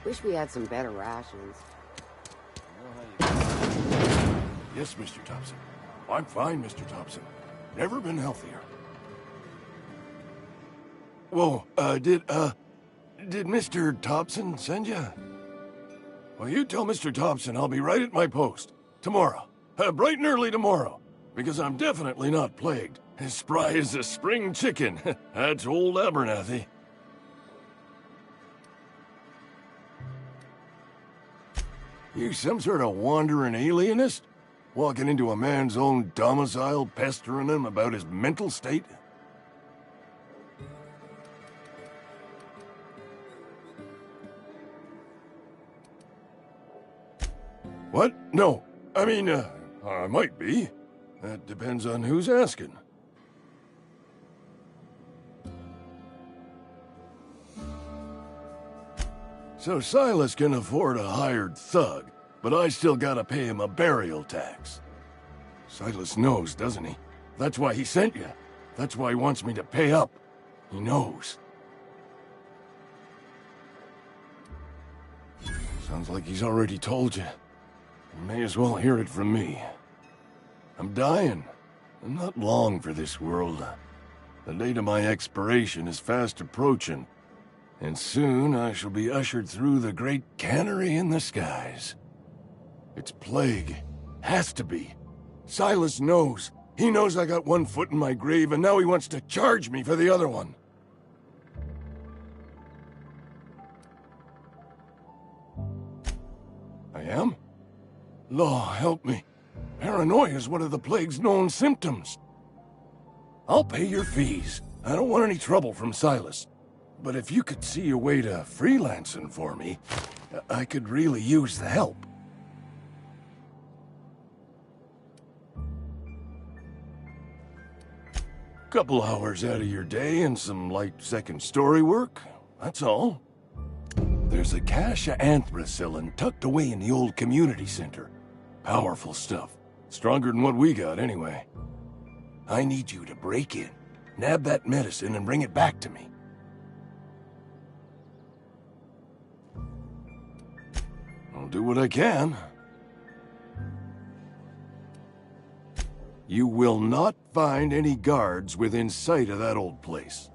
Wish we had some better rations. Yes, Mr. Thompson. I'm fine, Mr. Thompson. Never been healthier. Whoa, did Mr. Thompson send you? Well, you tell Mr. Thompson I'll be right at my post. Tomorrow. Bright and early tomorrow. Because I'm definitely not plagued. As spry as a spring chicken. That's old Abernathy. You some sort of wandering alienist? Walking into a man's own domicile, pestering him about his mental state? What? No. I mean, I might be. That depends on who's asking. So Silas can afford a hired thug, but I still gotta pay him a burial tax. Silas knows, doesn't he? That's why he sent you. That's why he wants me to pay up. He knows. Sounds like he's already told you. You may as well hear it from me. I'm dying. I'm not long for this world. The date of my expiration is fast approaching. And soon I shall be ushered through the great cannery in the skies. It's plague. Has to be. Silas knows. He knows I got 1 foot in my grave, and now he wants to charge me for the other one. I am? Law, help me. Paranoia is one of the plague's known symptoms. I'll pay your fees. I don't want any trouble from Silas. But if you could see a way to freelancing for me, I could really use the help. Couple hours out of your day and some light second story work, that's all. There's a cache of anthracillin tucked away in the old community center. Powerful stuff. Stronger than what we got, anyway. I need you to break in, nab that medicine, and bring it back to me. I'll do what I can. You will not find any guards within sight of that old place.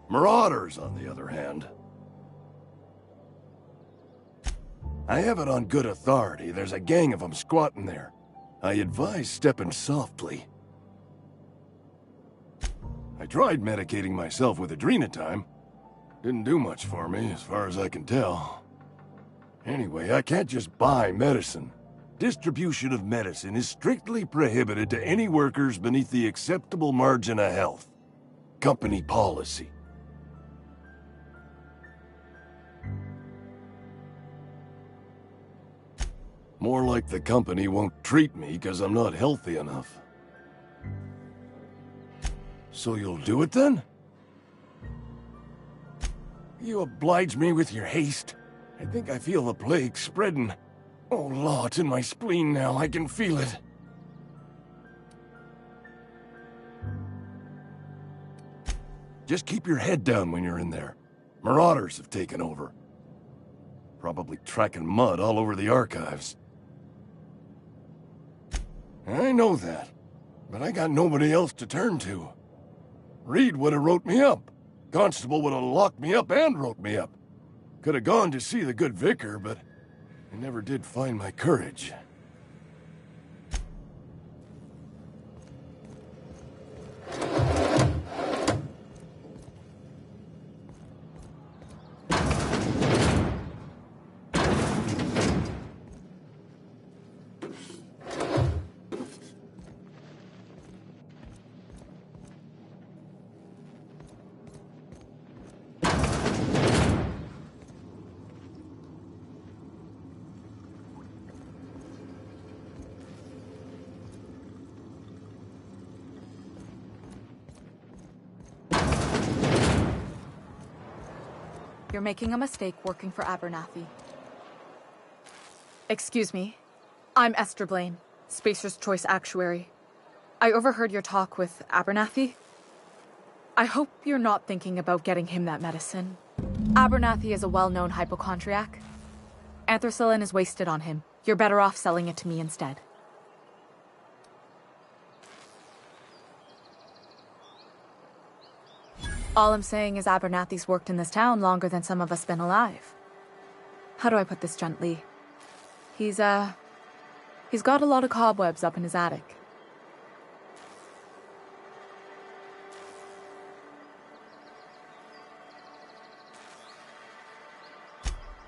Marauders, on the other hand. I have it on good authority. There's a gang of them squatting there. I advise stepping softly. I tried medicating myself with adrenatime. Didn't do much for me, as far as I can tell. Anyway, I can't just buy medicine. Distribution of medicine is strictly prohibited to any workers beneath the acceptable margin of health. Company policy. More like the company won't treat me because I'm not healthy enough. So you'll do it then? You oblige me with your haste. I think I feel the plague spreading. Oh, law, it's in my spleen now. I can feel it. Just keep your head down when you're in there. Marauders have taken over. Probably tracking mud all over the archives. I know that, but I got nobody else to turn to. Reed would have wrote me up. Constable would have locked me up and wrote me up. Could have gone to see the good vicar, but I never did find my courage. You're making a mistake working for Abernathy. Excuse me. I'm Esther Blaine, Spacer's Choice Actuary. I overheard your talk with Abernathy. I hope you're not thinking about getting him that medicine. Abernathy is a well-known hypochondriac. Anthracillin is wasted on him. You're better off selling it to me instead. All I'm saying is Abernathy's worked in this town longer than some of us been alive. How do I put this gently? He's got a lot of cobwebs up in his attic.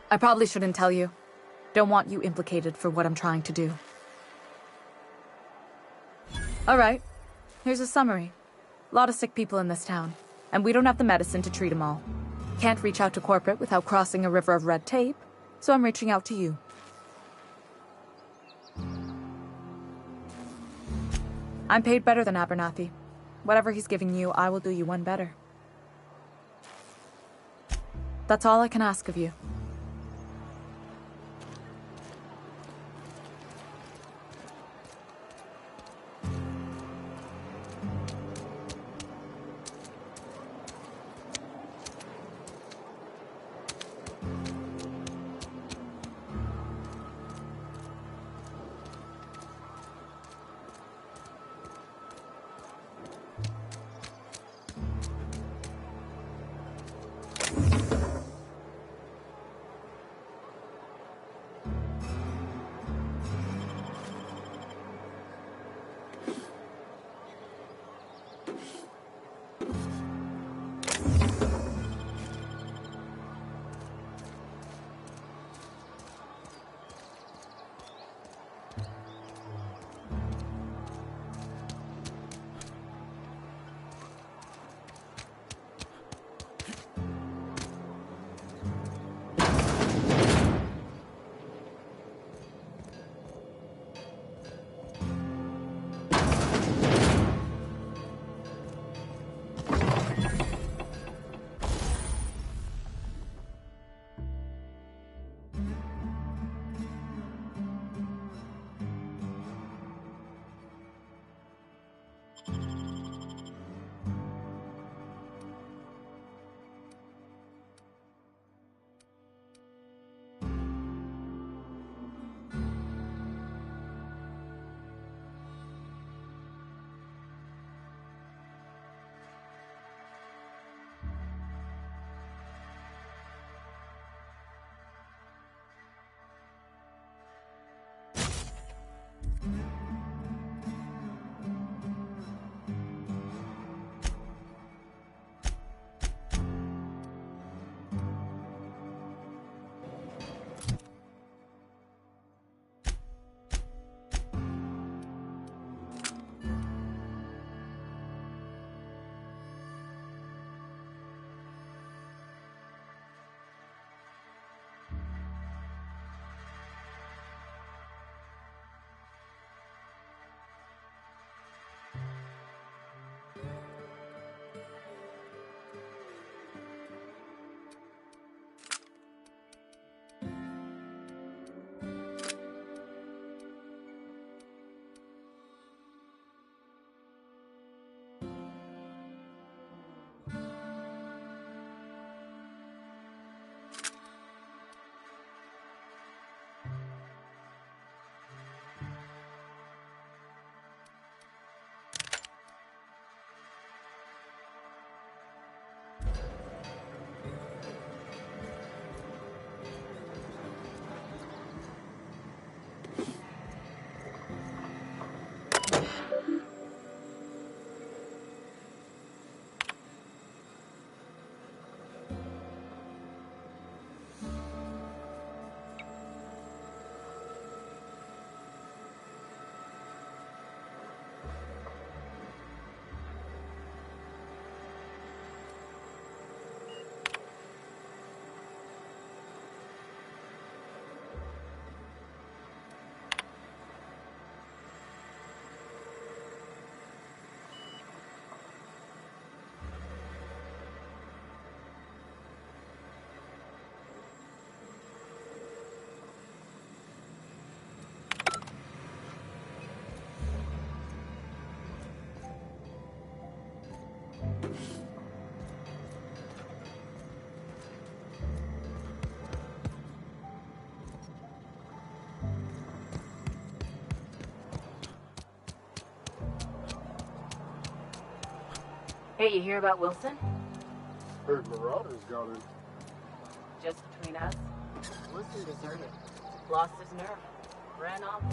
I probably shouldn't tell you. Don't want you implicated for what I'm trying to do. All right, here's a summary. A lot of sick people in this town. And we don't have the medicine to treat them all. Can't reach out to corporate without crossing a river of red tape, so I'm reaching out to you. I'm paid better than Abernathy. Whatever he's giving you, I will do you one better. That's all I can ask of you. Hey, you hear about Wilson? Heard Marauders got in. Just between us, Wilson deserted. Lost his nerve. Ran off.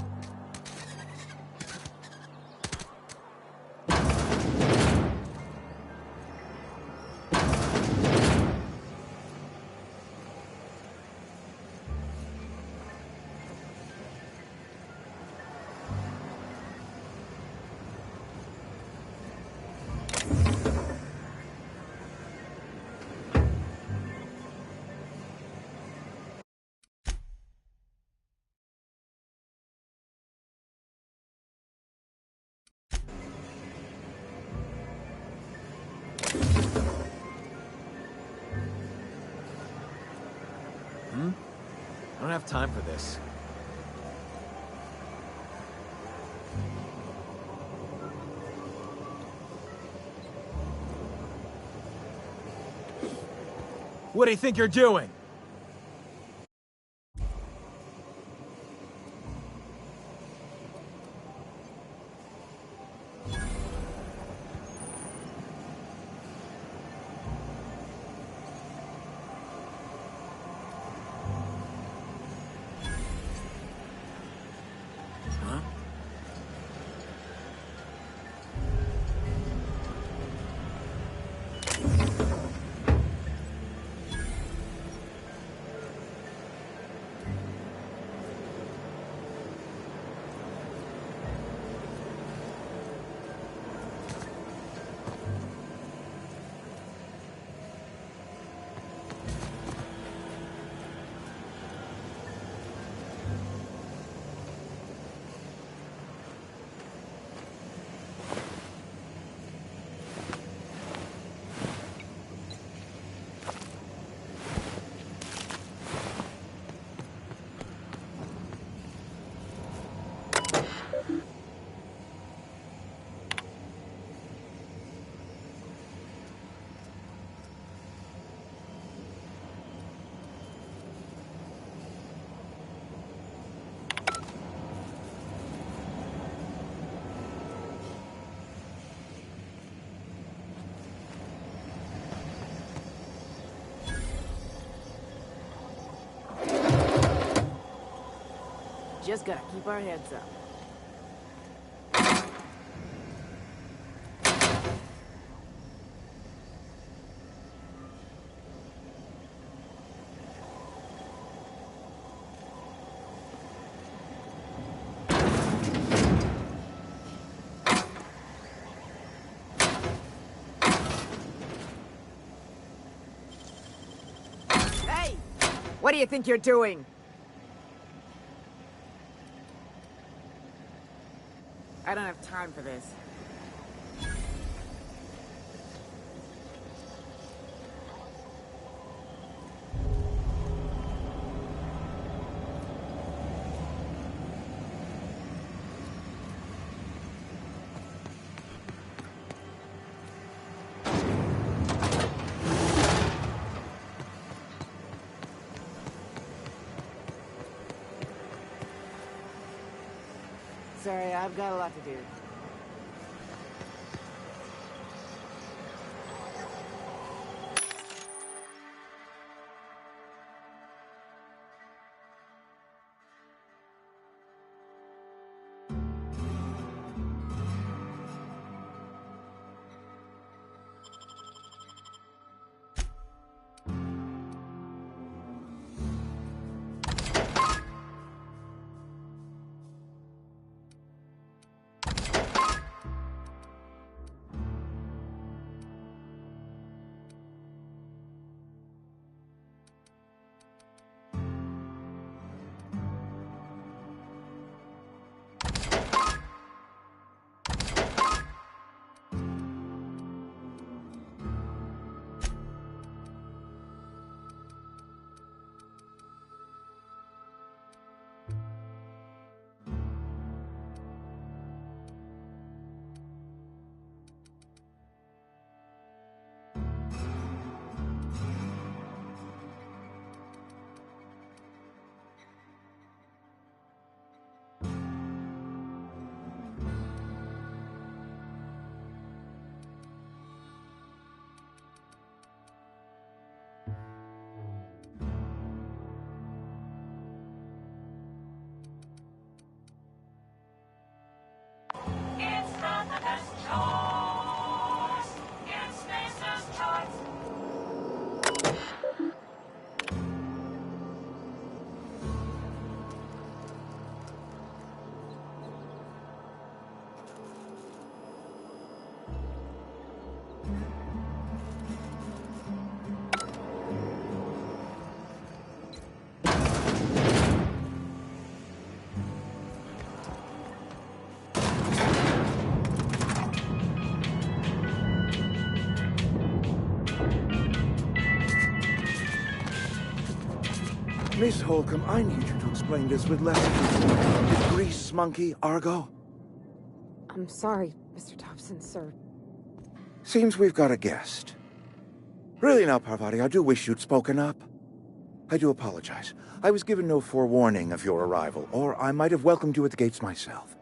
I don't have time for this. What do you think you're doing? Just gotta keep our heads up. Hey! What do you think you're doing? I don't have time for this. Sorry, I've got a lot to do. Miss Holcomb, I need you to explain this with less of grease monkey, Argo. I'm sorry, Mr. Thompson, sir. Seems we've got a guest. Really now, Parvati, I do wish you'd spoken up. I do apologize. I was given no forewarning of your arrival, or I might have welcomed you at the gates myself.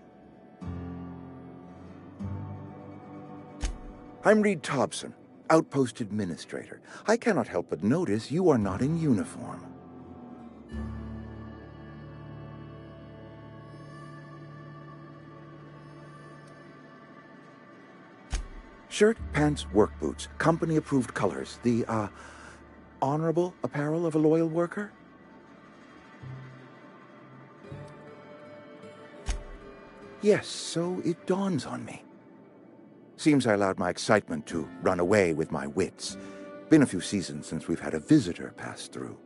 I'm Reed Thompson, Outpost Administrator. I cannot help but notice you are not in uniform. Shirt, pants, work boots, company-approved colors. The, honorable apparel of a loyal worker? Yes, so it dawns on me. Seems I allowed my excitement to run away with my wits. Been a few seasons since we've had a visitor pass through.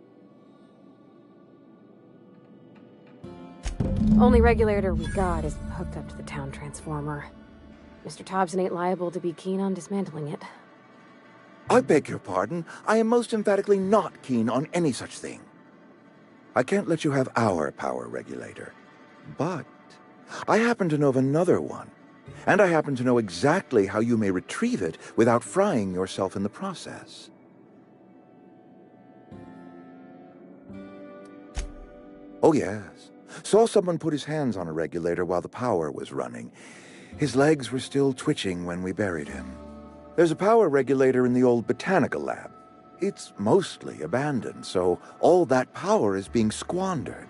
Only regulator we got is hooked up to the town transformer. Mr. Thompson ain't liable to be keen on dismantling it. I beg your pardon. I am most emphatically not keen on any such thing. I can't let you have our power regulator. But I happen to know of another one. And I happen to know exactly how you may retrieve it without frying yourself in the process. Oh, yes. Saw someone put his hands on a regulator while the power was running. His legs were still twitching when we buried him. There's a power regulator in the old botanical lab. It's mostly abandoned, so all that power is being squandered.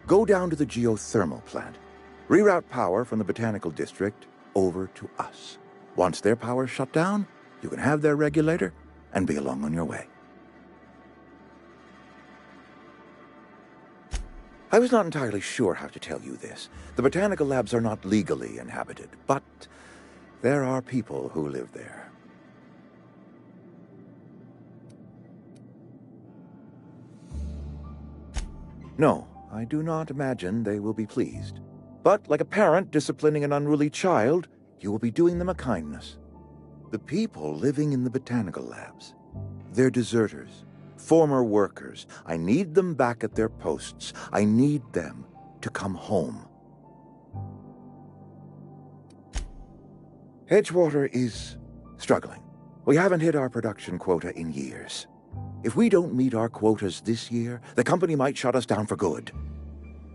Go down to the geothermal plant. Reroute power from the botanical district over to us. Once their power's shut down, you can have their regulator and be along on your way. I was not entirely sure how to tell you this. The botanical labs are not legally inhabited, but there are people who live there. No, I do not imagine they will be pleased. But like a parent disciplining an unruly child, you will be doing them a kindness. The people living in the botanical labs, they're deserters. Former workers. I need them back at their posts. I need them to come home. Edgewater is struggling. We haven't hit our production quota in years. If we don't meet our quotas this year, the company might shut us down for good.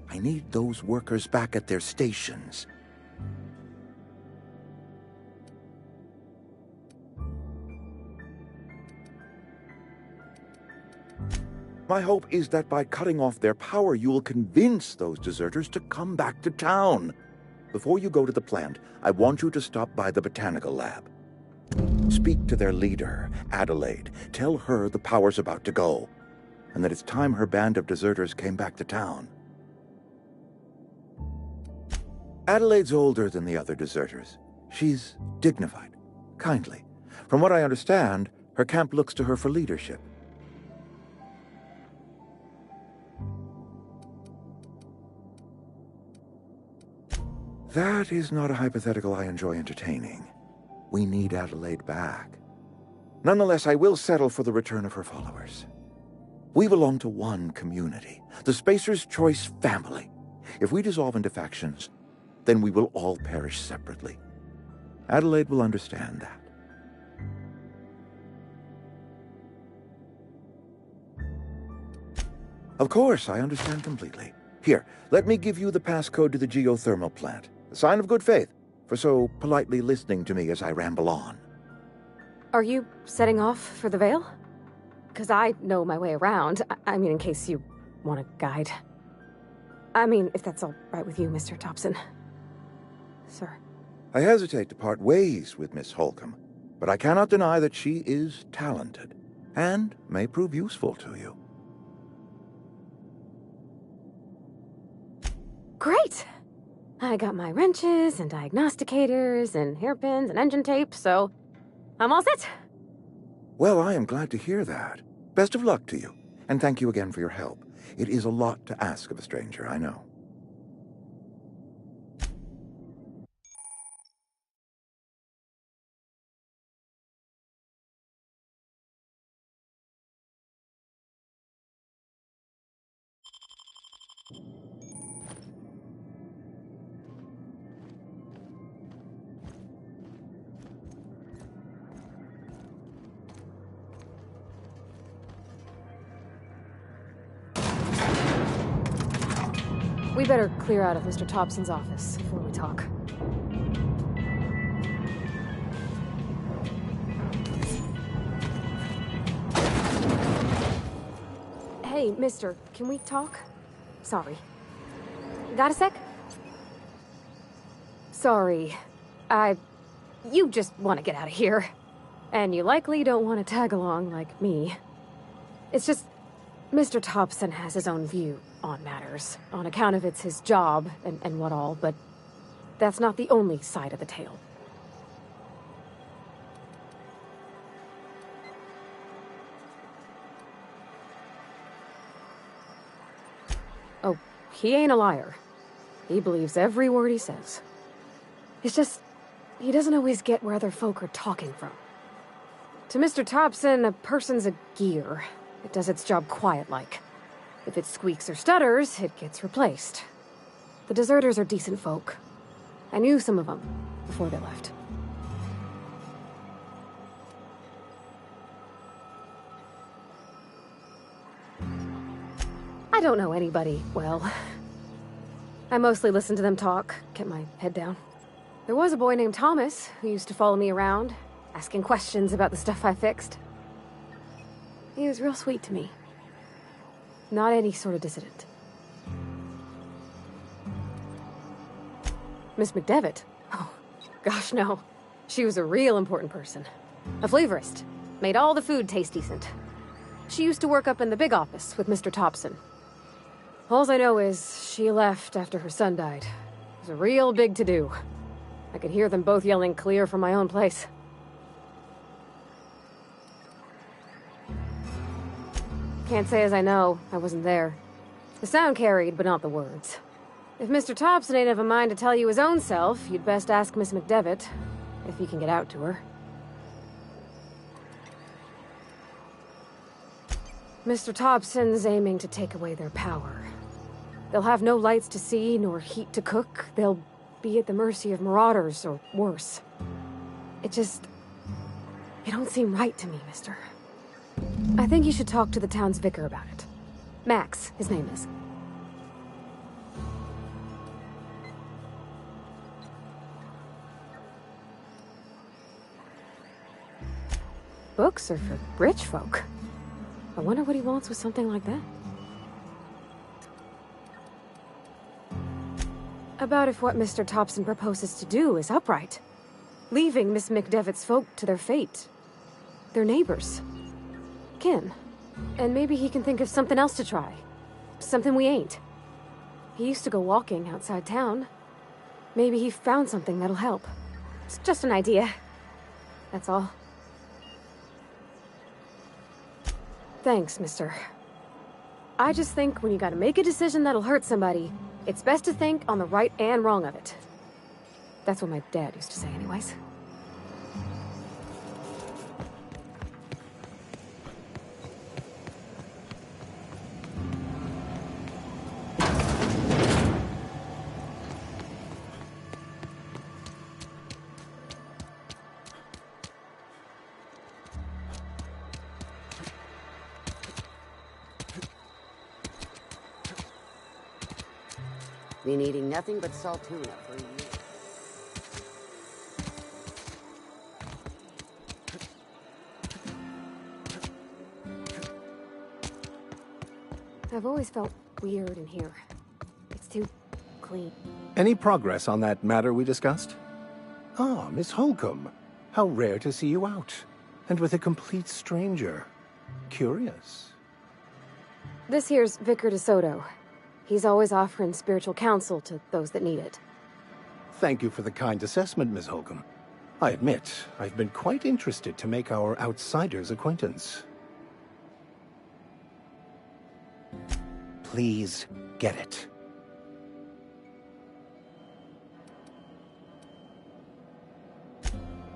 I need those workers back at their stations. My hope is that by cutting off their power, you will convince those deserters to come back to town. Before you go to the plant, I want you to stop by the botanical lab. Speak to their leader, Adelaide. Tell her the power's about to go, and that it's time her band of deserters came back to town. Adelaide's older than the other deserters. She's dignified, kindly. From what I understand, her camp looks to her for leadership. That is not a hypothetical I enjoy entertaining. We need Adelaide back. Nonetheless, I will settle for the return of her followers. We belong to one community, the Spacer's Choice family. If we dissolve into factions, then we will all perish separately. Adelaide will understand that. Of course, I understand completely. Here, let me give you the passcode to the geothermal plant. A sign of good faith, for so politely listening to me as I ramble on. Are you setting off for the Vale? Because I know my way around. I mean, in case you want a guide. I mean, if that's all right with you, Mr. Thompson. Sir. I hesitate to part ways with Miss Holcomb, but I cannot deny that she is talented, and may prove useful to you. Great! I got my wrenches and diagnosticators and hairpins and engine tape, so I'm all set. Well, I am glad to hear that. Best of luck to you, and thank you again for your help. It is a lot to ask of a stranger, I know. We better clear out of Mr. Thompson's office before we talk. Hey, mister, can we talk? Sorry. Got a sec? Sorry. You just want to get out of here. And you likely don't want to tag along like me. It's just, Mr. Thompson has his own view on matters, on account of it's his job and what all, but that's not the only side of the tale. Oh, he ain't a liar. He believes every word he says. It's just, he doesn't always get where other folk are talking from. To Mr. Thompson, a person's a gear. It does its job quiet-like. If it squeaks or stutters, it gets replaced. The deserters are decent folk. I knew some of them before they left. I don't know anybody well. I mostly listen to them talk, kept my head down. There was a boy named Thomas who used to follow me around, asking questions about the stuff I fixed. He was real sweet to me. Not any sort of dissident. Miss McDevitt? Oh, gosh, no. She was a real important person. A flavorist. Made all the food taste decent. She used to work up in the big office with Mr. Thompson. All I know is she left after her son died. It was a real big to-do. I could hear them both yelling clear from my own place. Can't say as I know. I wasn't there. The sound carried, but not the words. If Mr. Thompson ain't of a mind to tell you his own self, you'd best ask Miss McDevitt, if you can get out to her. Mr. Thompson's aiming to take away their power. They'll have no lights to see, nor heat to cook. They'll be at the mercy of marauders, or worse. It don't seem right to me, mister. I think you should talk to the town's vicar about it. Max, his name is. Books are for rich folk. I wonder what he wants with something like that. About if what Mr. Thompson proposes to do is upright. Leaving Miss McDevitt's folk to their fate. Their neighbors. Kin. And maybe he can think of something else to try. Something we ain't. He used to go walking outside town. Maybe he found something that'll help. It's just an idea. That's all. Thanks, mister. I just think when you gotta make a decision that'll hurt somebody, it's best to think on the right and wrong of it. That's what my dad used to say anyways. Been eating nothing but salt tuna for a year. I've always felt weird in here. It's too clean. Any progress on that matter we discussed? Ah, Miss Holcomb. How rare to see you out. And with a complete stranger. Curious. This here's Vicar DeSoto. He's always offering spiritual counsel to those that need it. Thank you for the kind assessment, Miss Holcomb. I admit, I've been quite interested to make our outsider's acquaintance. Please, get it.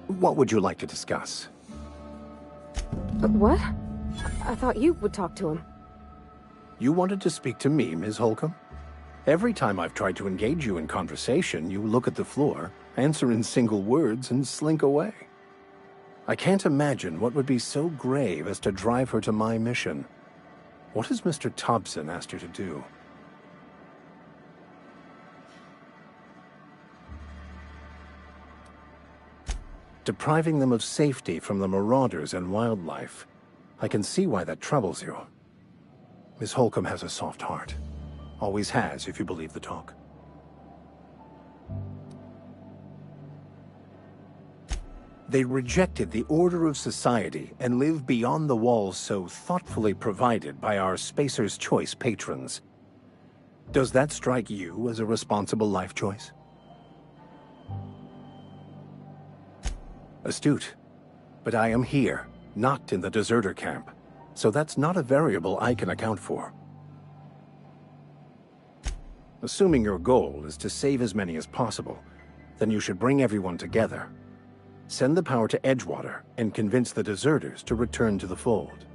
What would you like to discuss? What? I thought you would talk to him. You wanted to speak to me, Ms. Holcomb? Every time I've tried to engage you in conversation, you look at the floor, answer in single words, and slink away. I can't imagine what would be so grave as to drive her to my mission. What has Mr. Thompson asked her to do? depriving them of safety from the marauders and wildlife. I can see why that troubles you. Miss Holcomb has a soft heart. Always has, if you believe the talk. They rejected the order of society and live beyond the walls so thoughtfully provided by our Spacer's Choice patrons. Does that strike you as a responsible life choice? Astute. But I am here, not in the deserter camp, so that's not a variable I can account for. Assuming your goal is to save as many as possible, then you should bring everyone together. Send the power to Edgewater and convince the deserters to return to the fold.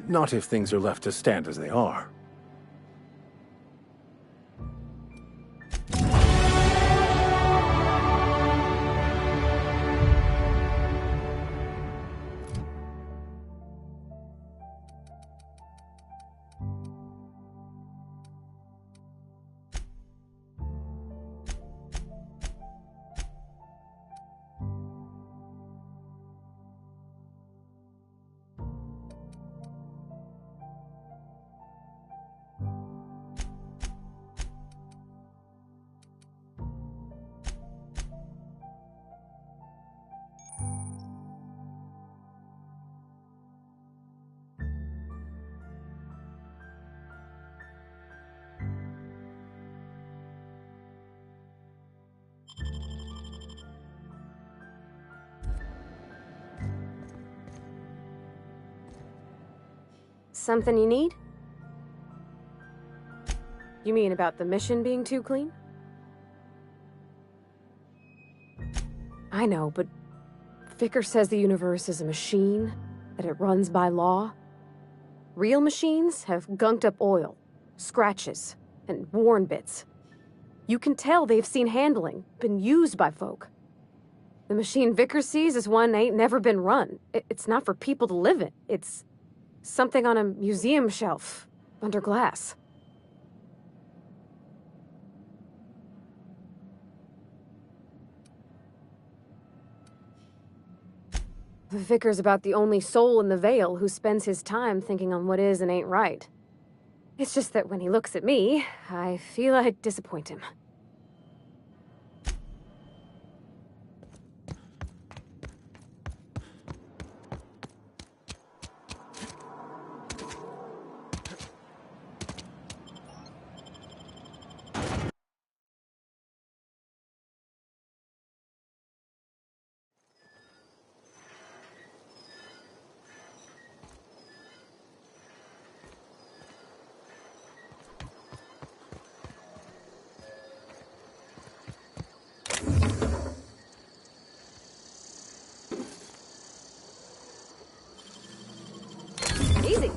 Not if things are left to stand as they are. Something you need? You mean about the mission being too clean? I know, but Vickers says the universe is a machine, that it runs by law. Real machines have gunked up oil, scratches, and worn bits. You can tell they've seen handling, been used by folk. The machine Vickers sees is one ain't never been run. It's not for people to live in. It's something on a museum shelf, under glass. The Vicar's about the only soul in the Vale who spends his time thinking on what is and ain't right. It's just that when he looks at me, I feel I'd disappoint him. Easy.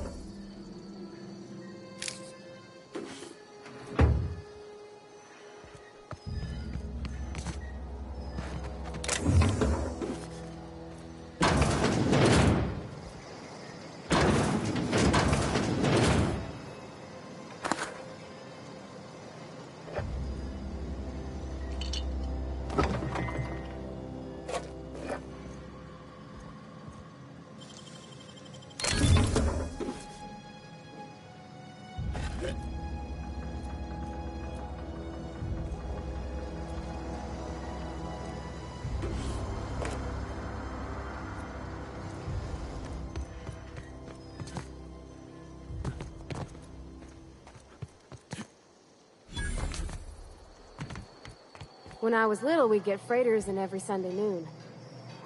When I was little, we'd get freighters in every Sunday noon.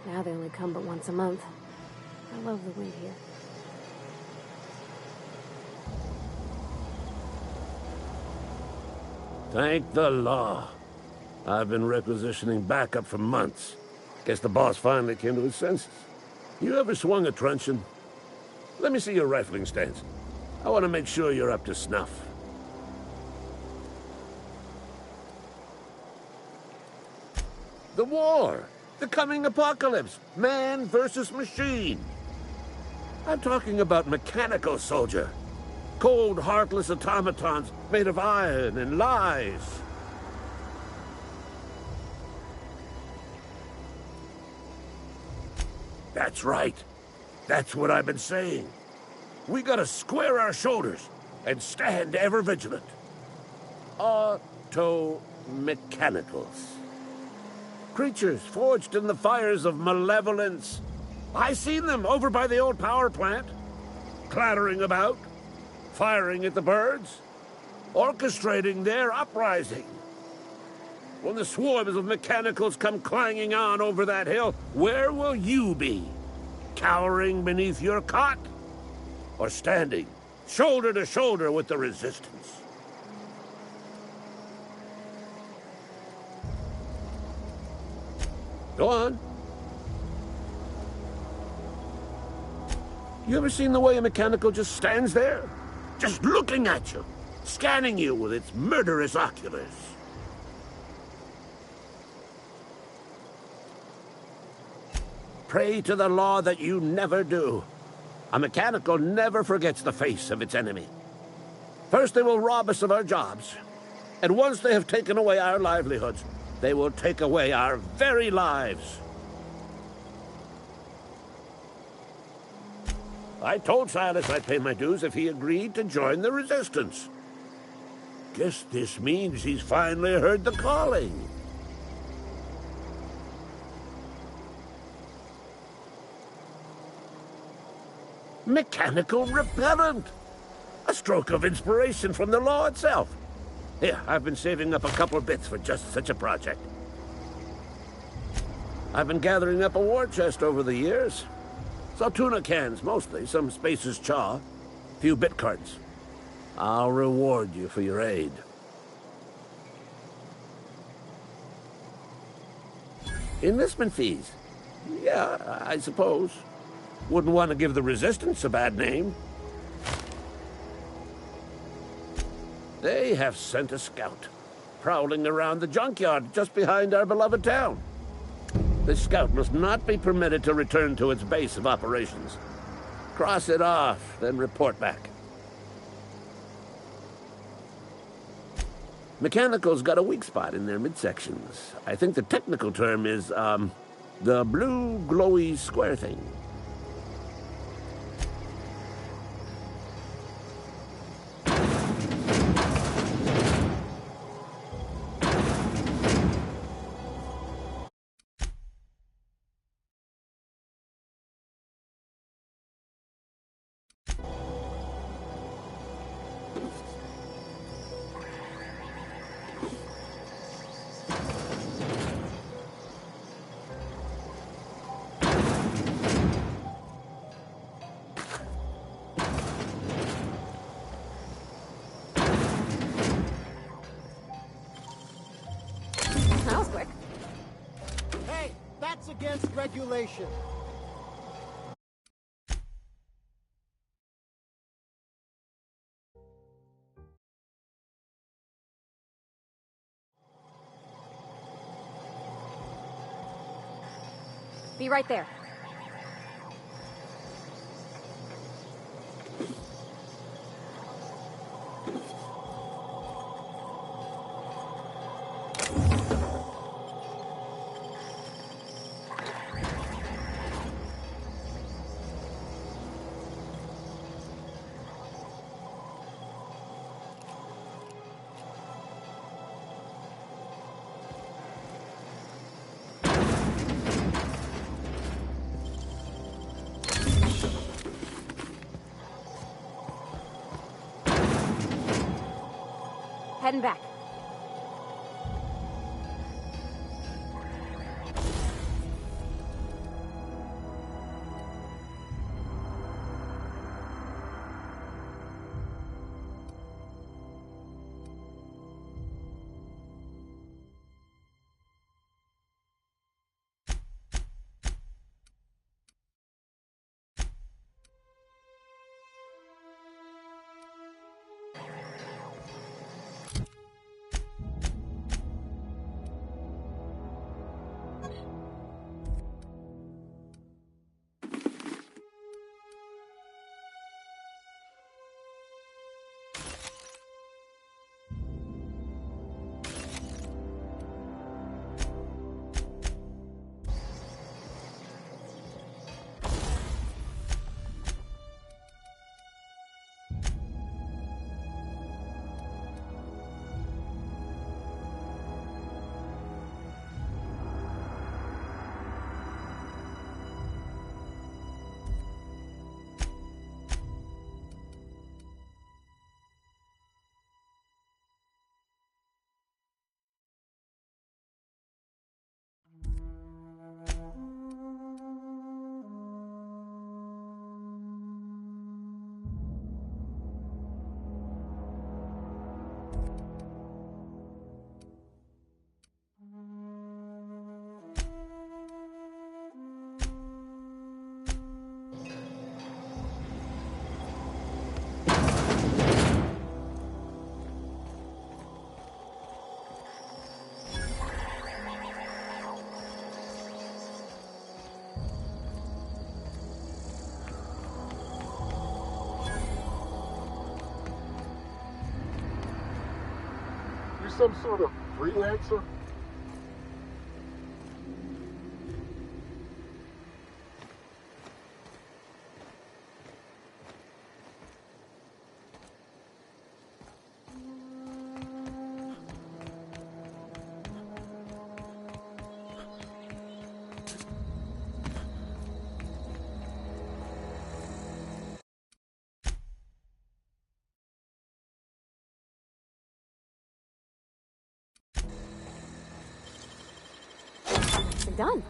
Now they only come but once a month. I love the wind here. Thank the law. I've been requisitioning backup for months. Guess the boss finally came to his senses. You ever swung a truncheon? Let me see your rifling stance. I want to make sure you're up to snuff. The war! The coming apocalypse! Man versus machine! I'm talking about mechanical soldier. Cold, heartless automatons made of iron and lies. That's right. That's what I've been saying. We gotta square our shoulders and stand ever vigilant. Auto-mechanicals. Creatures forged in the fires of malevolence. I seen them over by the old power plant, clattering about, firing at the birds, orchestrating their uprising. When the swarms of mechanicals come clanging on over that hill, where will you be? Cowering beneath your cot? Or standing shoulder to shoulder with the resistance? Go on. You ever seen the way a mechanical just stands there? Just looking at you, scanning you with its murderous oculars. Pray to the law that you never do. A mechanical never forgets the face of its enemy. First they will rob us of our jobs, and once they have taken away our livelihoods, they will take away our very lives. I told Silas I'd pay my dues if he agreed to join the resistance. Guess this means he's finally heard the calling. Mechanical repellent! A stroke of inspiration from the law itself. Here, I've been saving up a couple bits for just such a project. I've been gathering up a war chest over the years. So tuna cans, mostly, some Spacer's chaw, a few bit cartons. I'll reward you for your aid. Enlistment fees? Yeah, I suppose. Wouldn't want to give the Resistance a bad name. They have sent a scout, prowling around the junkyard just behind our beloved town. This scout must not be permitted to return to its base of operations. Cross it off, then report back. Mechanicals got a weak spot in their midsections. I think the technical term is, the blue glowy square thing. That was quick. Hey, that's against regulation. Be right there. Heading back. some sort of freelancer? Nicely done.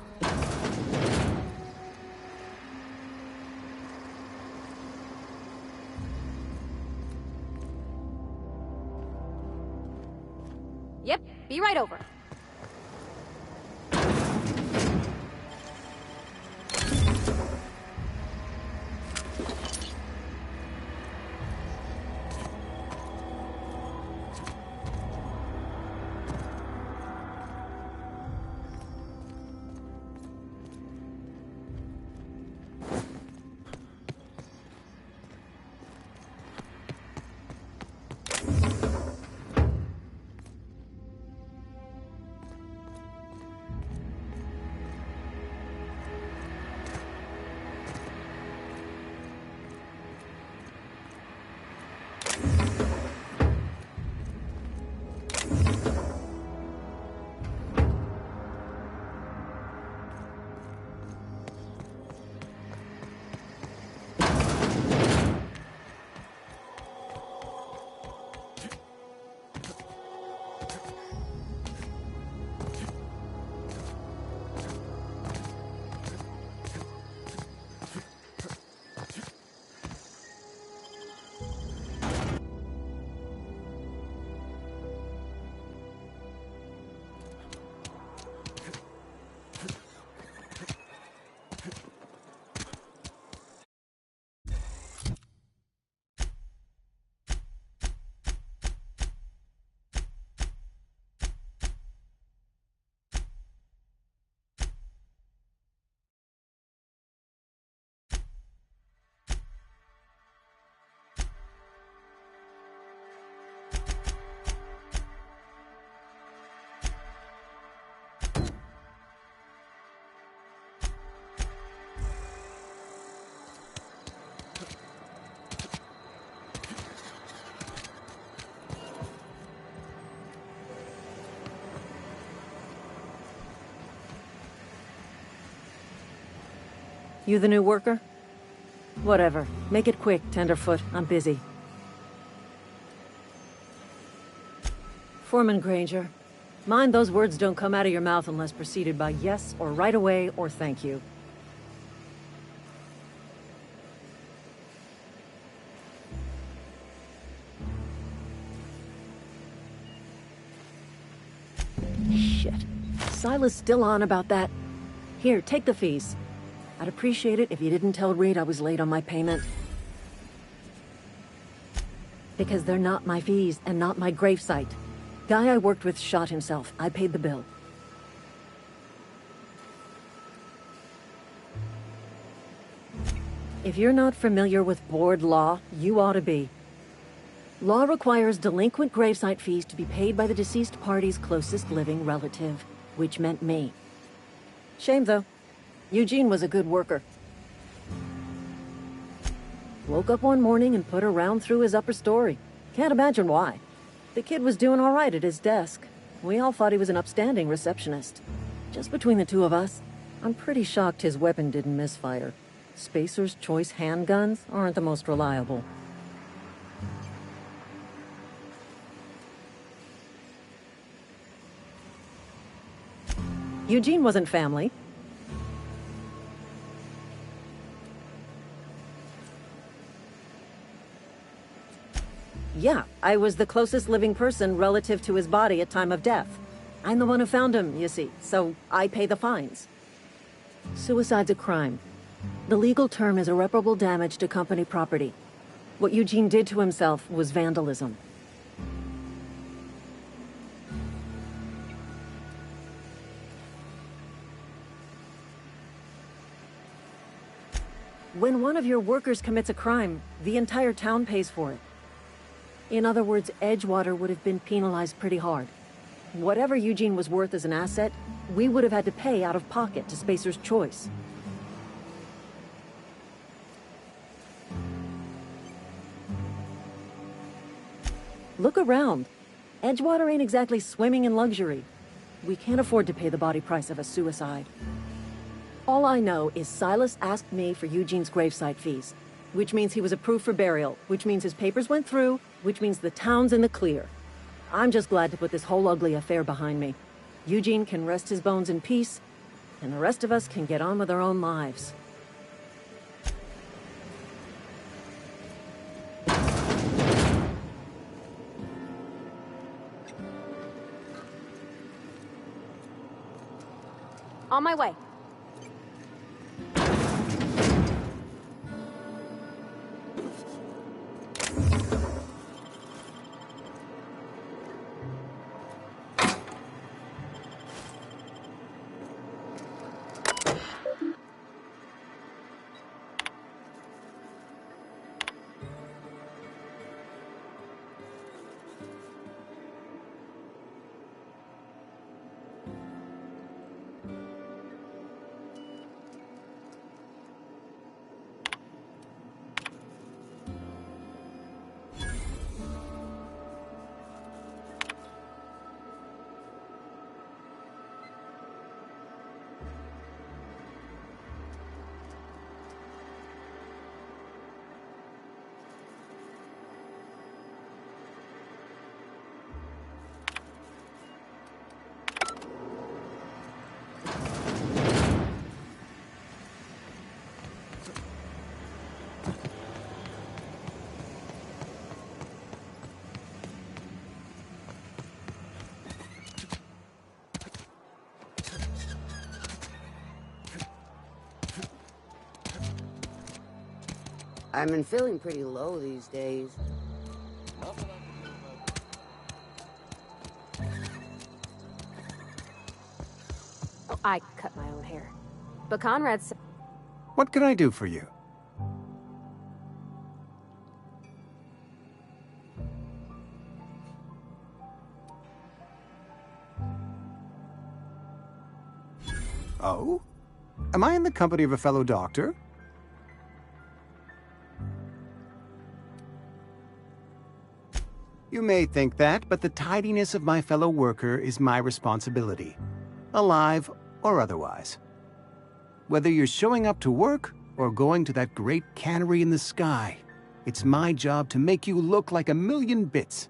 Yep, be right over. You the new worker? Whatever. Make it quick, Tenderfoot. I'm busy. Foreman Granger, mind those words don't come out of your mouth unless preceded by yes, or right away, or thank you. Shit. Silas still on about that. Here, take the fees. I'd appreciate it if you didn't tell Reed I was late on my payment. Because they're not my fees and not my gravesite. Guy I worked with shot himself. I paid the bill. If you're not familiar with board law, you ought to be. Law requires delinquent gravesite fees to be paid by the deceased party's closest living relative, which meant me. Shame, though. Eugene was a good worker. Woke up one morning and put a round through his upper story. Can't imagine why. The kid was doing all right at his desk. We all thought he was an upstanding receptionist. Just between the two of us, I'm pretty shocked his weapon didn't misfire. Spacer's Choice handguns aren't the most reliable. Eugene wasn't family. Yeah, I was the closest living person relative to his body at time of death. I'm the one who found him, you see, so I pay the fines. Suicide's a crime. The legal term is irreparable damage to company property. What Eugene did to himself was vandalism. When one of your workers commits a crime, the entire town pays for it. In other words, Edgewater would have been penalized pretty hard. Whatever Eugene was worth as an asset, we would have had to pay out of pocket to Spacer's Choice. Look around. Edgewater ain't exactly swimming in luxury. We can't afford to pay the body price of a suicide. All I know is Silas asked me for Eugene's gravesite fees, which means he was approved for burial, which means his papers went through, which means the town's in the clear. I'm just glad to put this whole ugly affair behind me. Eugene can rest his bones in peace, and the rest of us can get on with our own lives. On my way. I've been feeling pretty low these days. Oh, I cut my own hair. But Conrad said... What can I do for you? Oh? Am I in the company of a fellow doctor? You may think that, but the tidiness of my fellow worker is my responsibility, alive or otherwise. Whether you're showing up to work or going to that great cannery in the sky, it's my job to make you look like a million bits.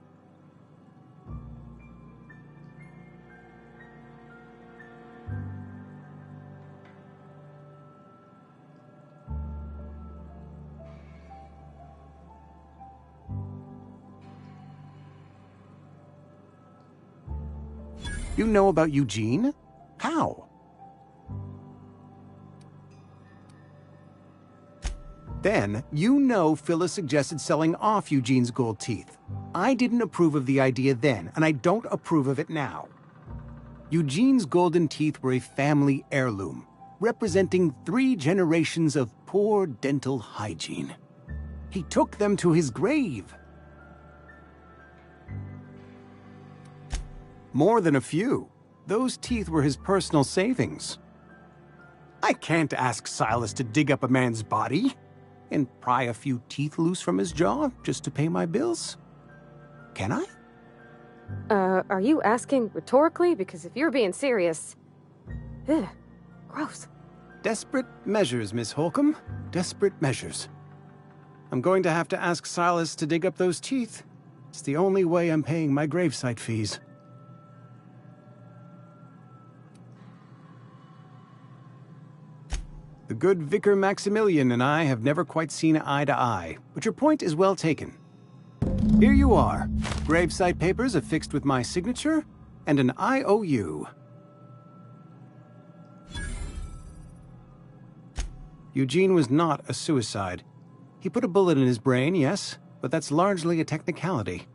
You know about Eugene? How? Then, you know Phyllis suggested selling off Eugene's gold teeth. I didn't approve of the idea then, and I don't approve of it now. Eugene's golden teeth were a family heirloom, representing 3 generations of poor dental hygiene. He took them to his grave. More than a few. Those teeth were his personal savings. I can't ask Silas to dig up a man's body and pry a few teeth loose from his jaw just to pay my bills. Can I? Are you asking rhetorically? Because if you're being serious... Ugh, gross. Desperate measures, Miss Holcomb. Desperate measures. I'm going to have to ask Silas to dig up those teeth. It's the only way I'm paying my gravesite fees. The good Vicar Maximilian and I have never quite seen eye to eye, but your point is well taken. Here you are. Gravesite papers affixed with my signature and an IOU. Eugene was not a suicide. He put a bullet in his brain, yes, but that's largely a technicality.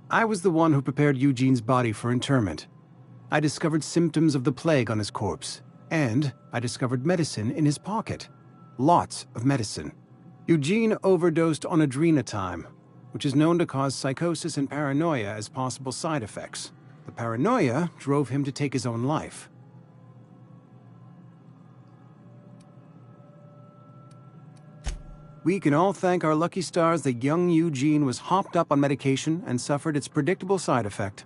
I was the one who prepared Eugene's body for interment. I discovered symptoms of the plague on his corpse. And I discovered medicine in his pocket. Lots of medicine. Eugene overdosed on adrenatime, which is known to cause psychosis and paranoia as possible side effects. The paranoia drove him to take his own life. We can all thank our lucky stars that young Eugene was hopped up on medication and suffered its predictable side effect.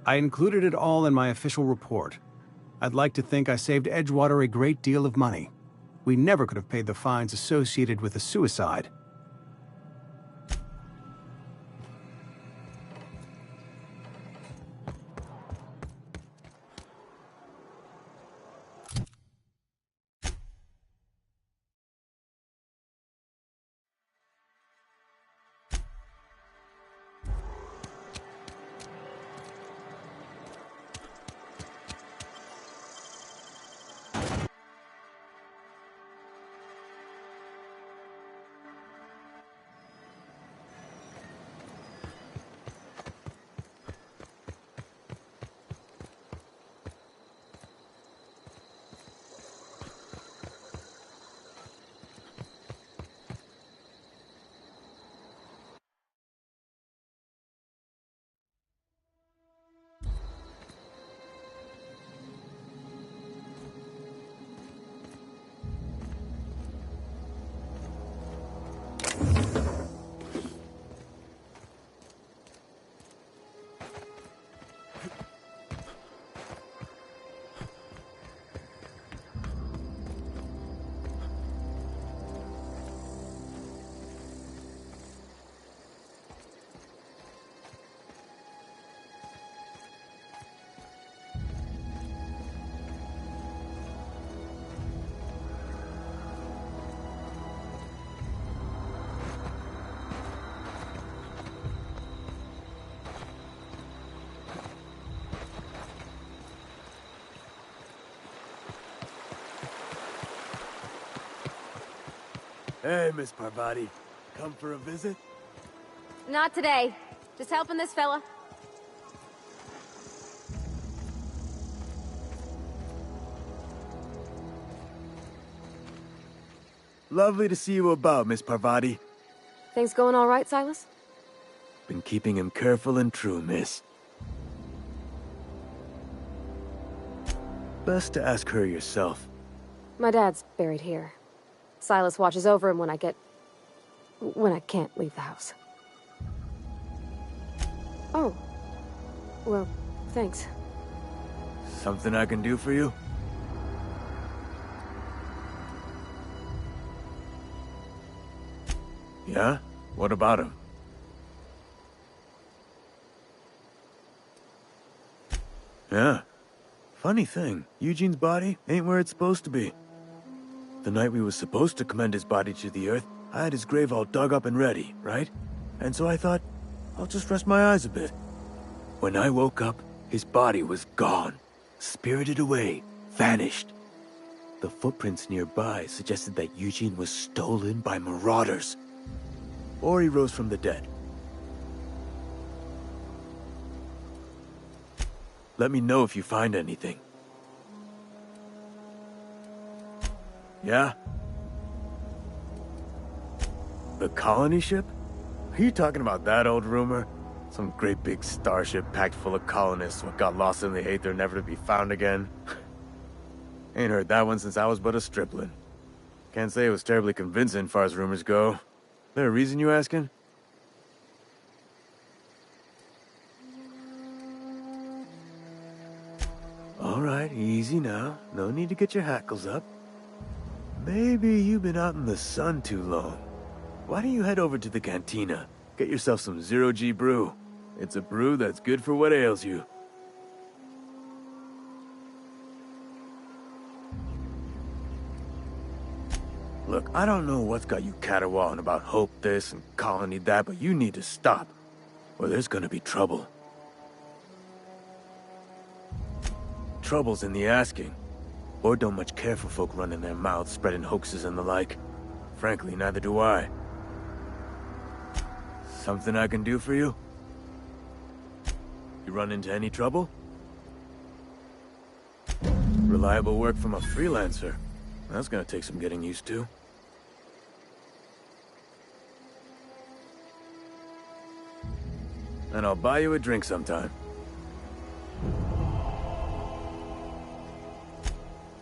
I included it all in my official report. I'd like to think I saved Edgewater a great deal of money. We never could have paid the fines associated with a suicide. Hey, Miss Parvati. Come for a visit? Not today. Just helping this fella. Lovely to see you about, Miss Parvati. Things going all right, Silas? Been keeping him careful and true, miss. Best to ask her yourself. My dad's buried here. Silas watches over him when I can't leave the house. Oh. Well, thanks. Something I can do for you? Yeah? What about him? Yeah. Funny thing, Eugene's body ain't where it's supposed to be. The night we was supposed to commend his body to the earth, I had his grave all dug up and ready, right? And so I thought, I'll just rest my eyes a bit. When I woke up, his body was gone. Spirited away. Vanished. The footprints nearby suggested that Eugene was stolen by marauders. Or he rose from the dead. Let me know if you find anything. Yeah? The colony ship? Are you talking about that old rumor? Some great big starship packed full of colonists what got lost in the aether never to be found again? Ain't heard that one since I was but a stripling. Can't say it was terribly convincing far as rumors go. There a reason you asking? Alright, easy now. No need to get your hackles up. Maybe you've been out in the sun too long. Why don't you head over to the cantina? Get yourself some zero-G brew. It's a brew that's good for what ails you. Look, I don't know what's got you caterwauling about hope this and colony that, but you need to stop, or there's gonna be trouble. Trouble's in the asking. Or don't much care for folk running their mouths, spreading hoaxes and the like. Frankly, neither do I. Something I can do for you? You run into any trouble? Reliable work from a freelancer. That's gonna take some getting used to. and I'll buy you a drink sometime.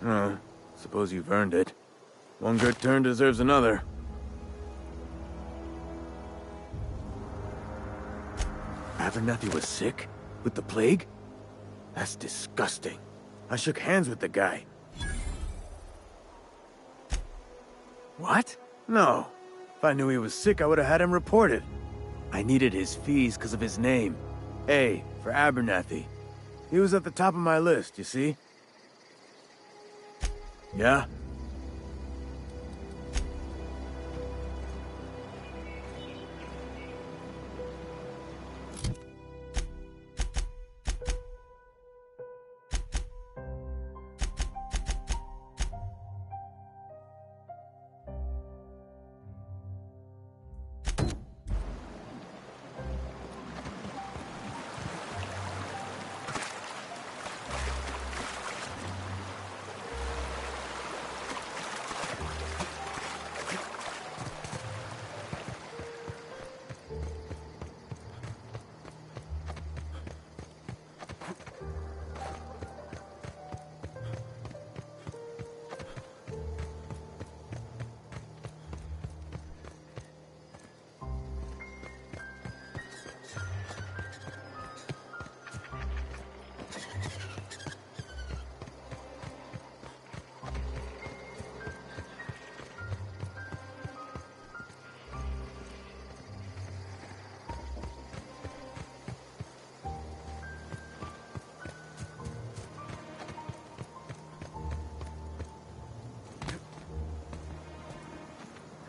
Oh, suppose you've earned it. One good turn deserves another. Abernathy was sick? With the plague? That's disgusting. I shook hands with the guy. What? No. If I knew he was sick, I would have had him reported. I needed his fees because of his name. A, for Abernathy. He was at the top of my list, you see? Yeah?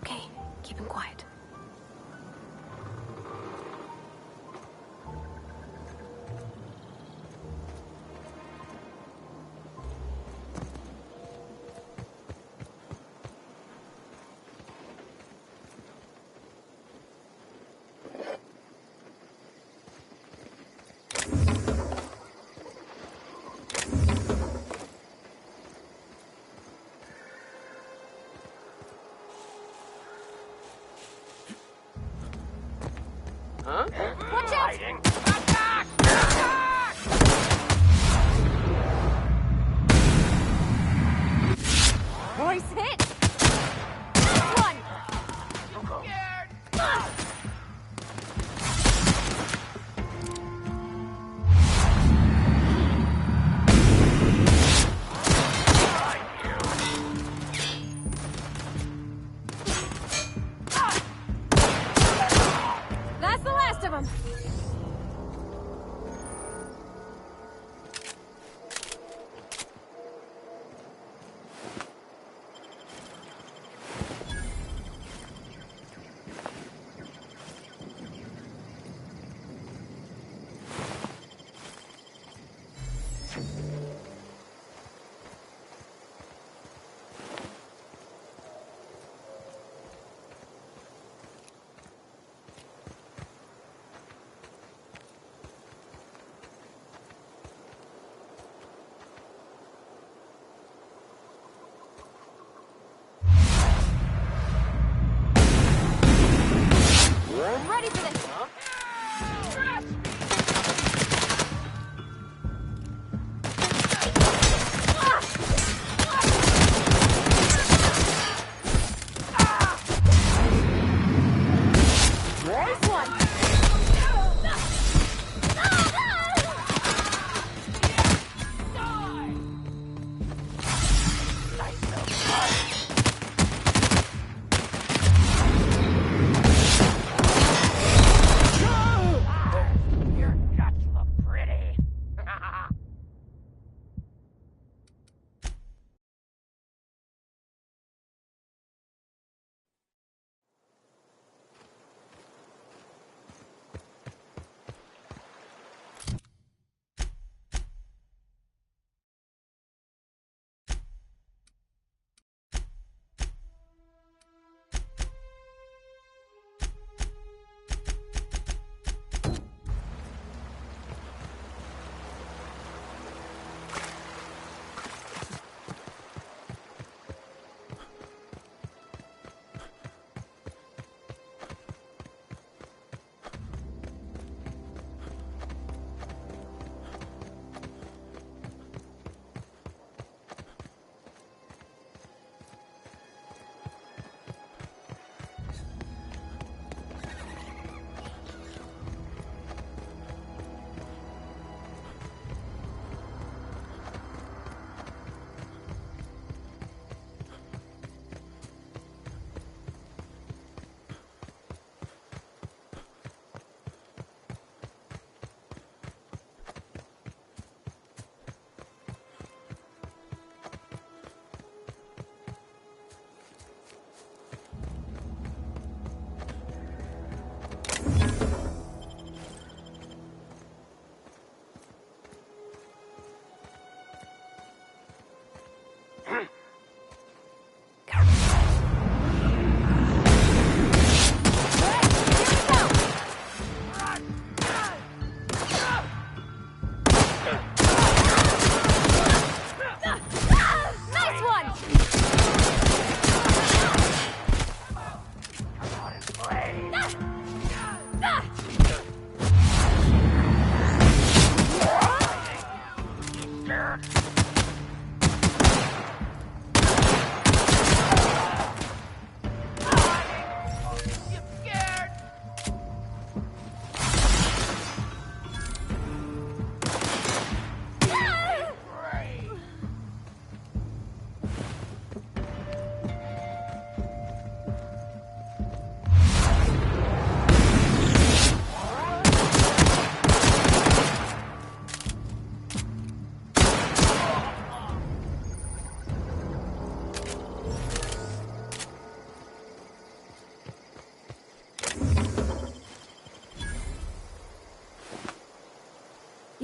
Okay, keep him quiet.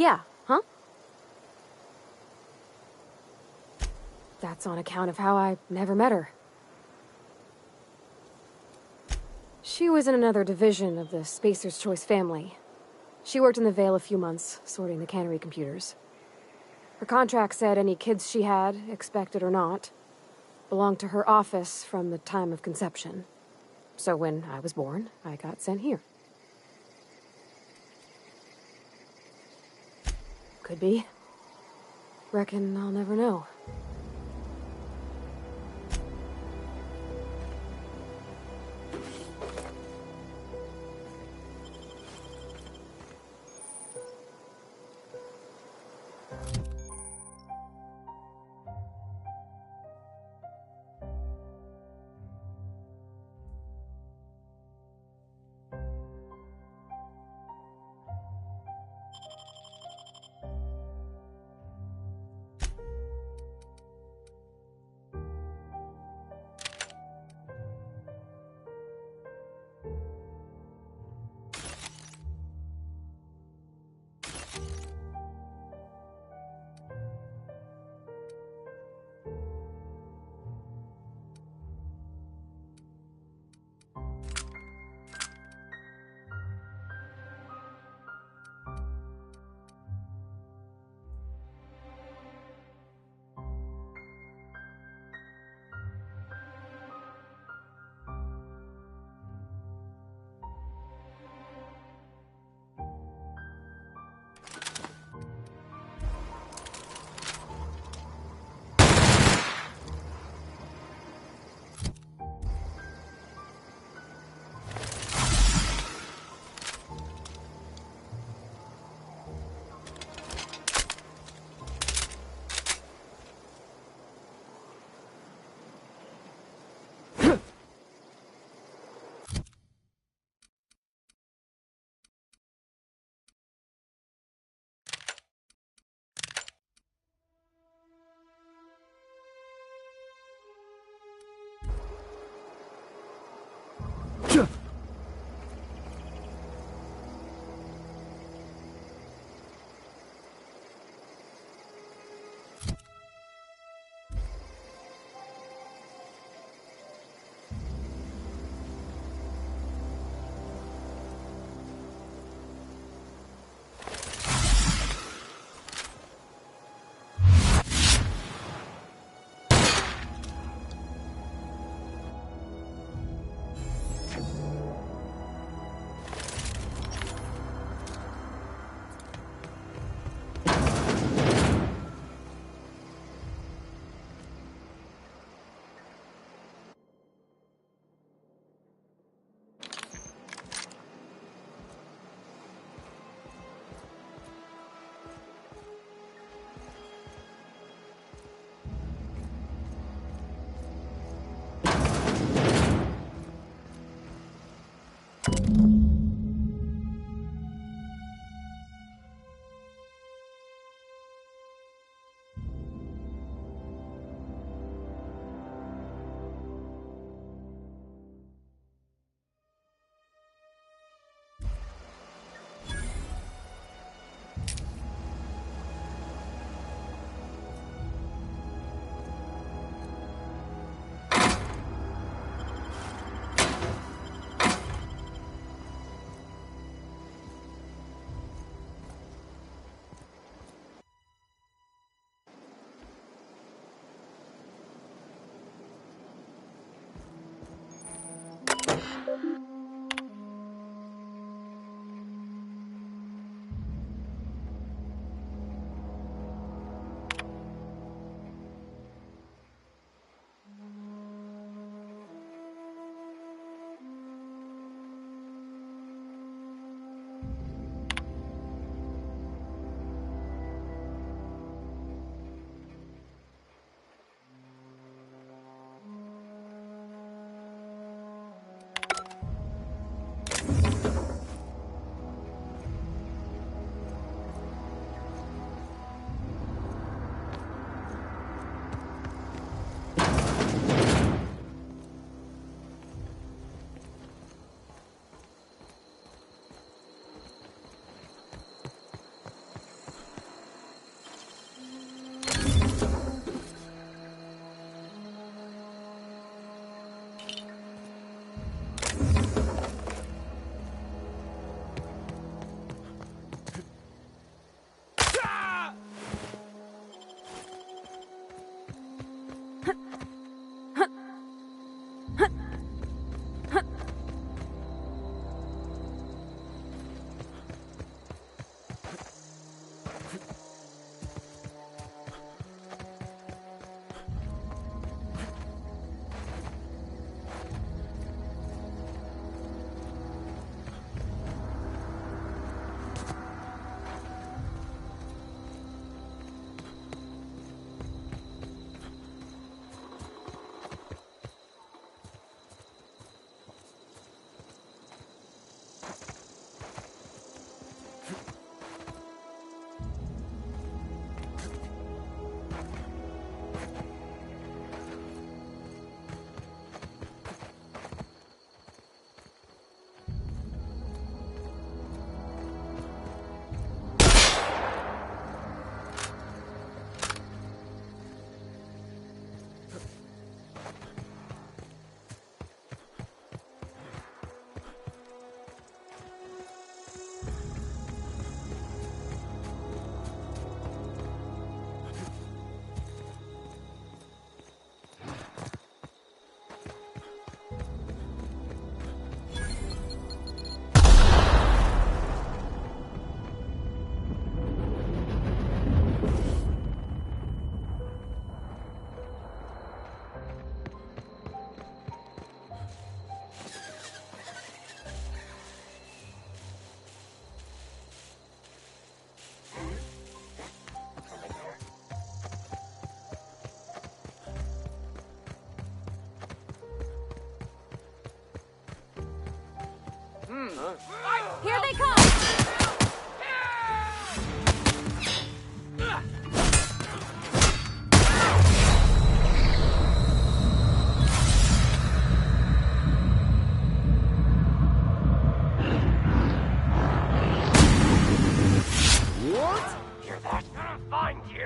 Yeah, huh? That's on account of how I never met her. She was in another division of the Spacer's Choice family. She worked in the Vale a few months, sorting the cannery computers. Her contract said any kids she had, expected or not, belonged to her office from the time of conception. So when I was born, I got sent here. Could be. Reckon I'll never know.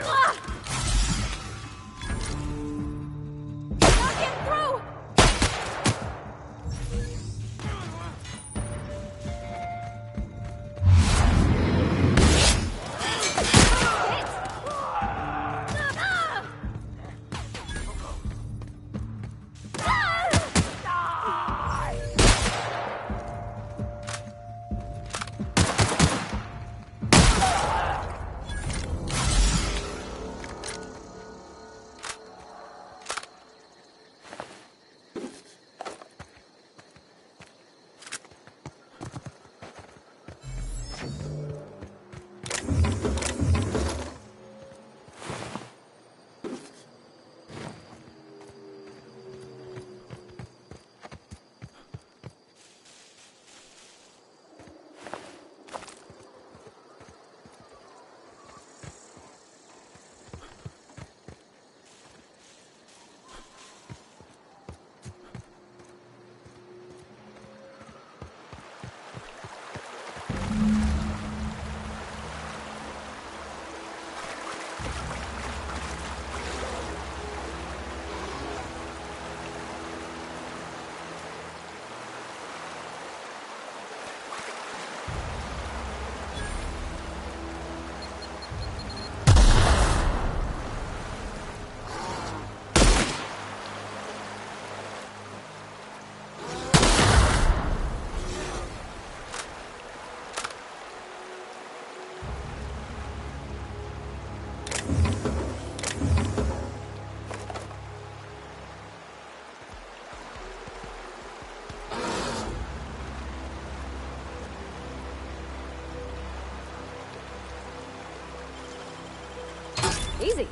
Not get through! Easy.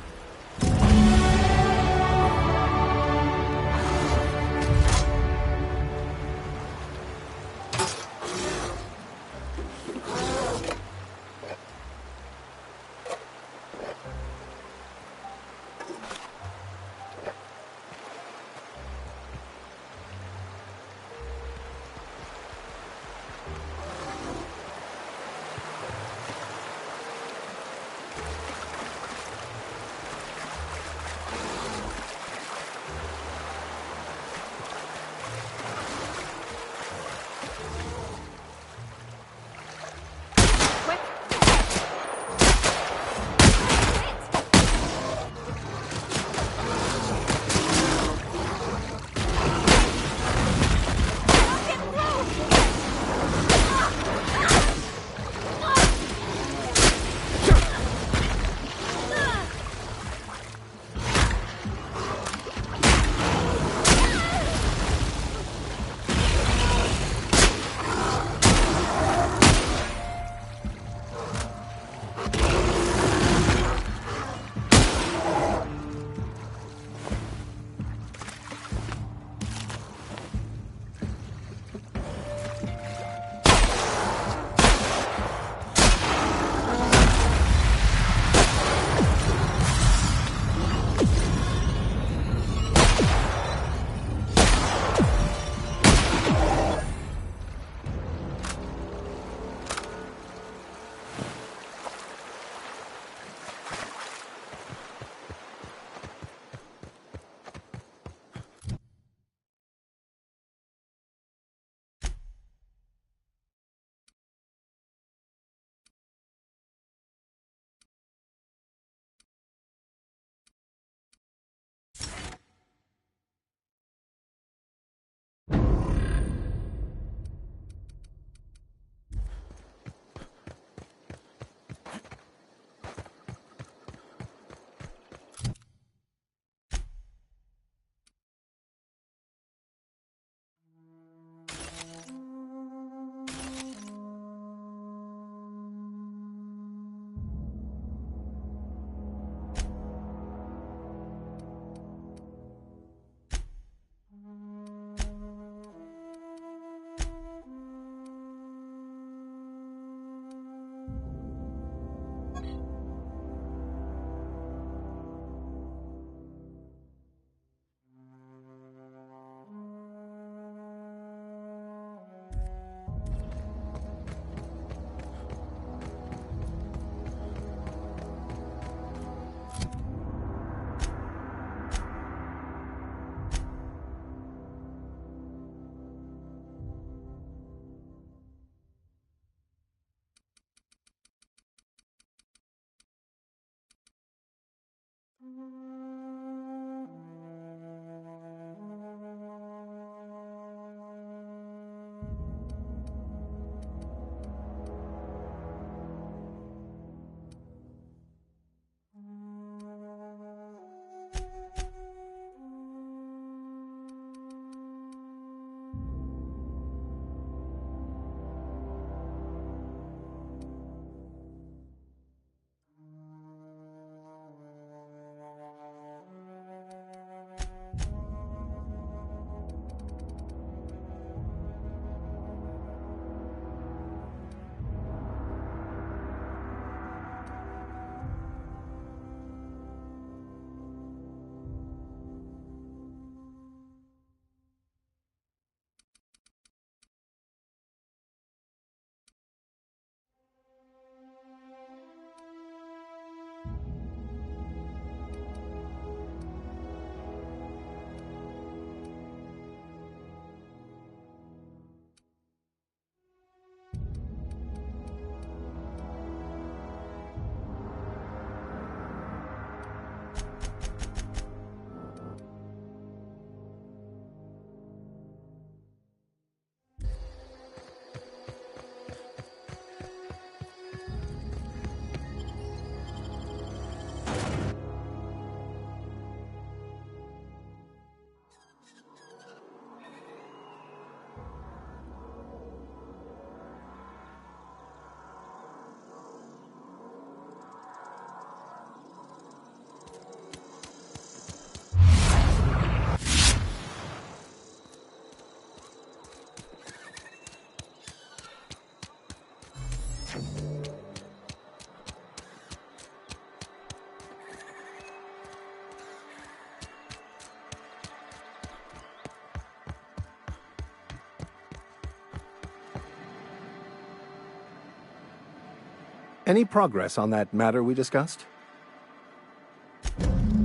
Any progress on that matter we discussed?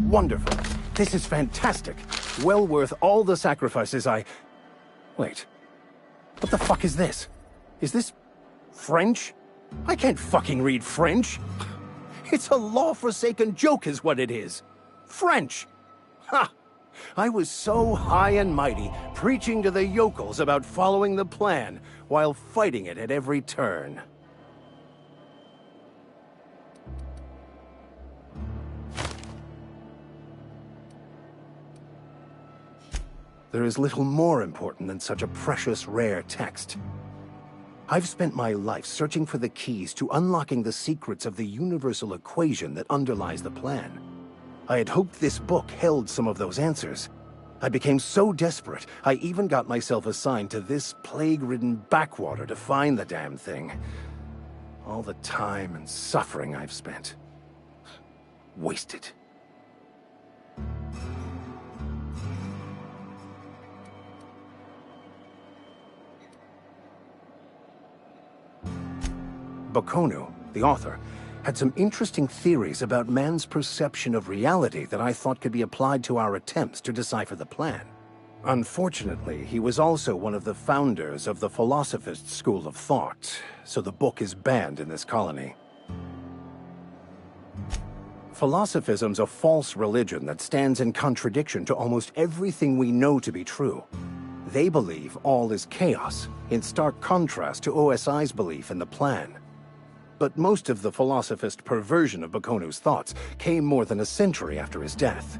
Wonderful. This is fantastic. Well worth all the sacrifices I... Wait. What the fuck is this? Is this... French? I can't fucking read French. It's a law-forsaken joke is what it is. French! Ha! I was so high and mighty, preaching to the yokels about following the plan, while fighting it at every turn. There is little more important than such a precious, rare text. I've spent my life searching for the keys to unlocking the secrets of the universal equation that underlies the plan. I had hoped this book held some of those answers. I became so desperate, I even got myself assigned to this plague-ridden backwater to find the damn thing. All the time and suffering I've spent. Wasted. Baconu, the author, had some interesting theories about man's perception of reality that I thought could be applied to our attempts to decipher the plan. Unfortunately, he was also one of the founders of the Philosophist school of thought, so the book is banned in this colony. Philosophism's a false religion that stands in contradiction to almost everything we know to be true. They believe all is chaos, in stark contrast to OSI's belief in the plan. But most of the philosophist perversion of Baconu's thoughts came more than a century after his death.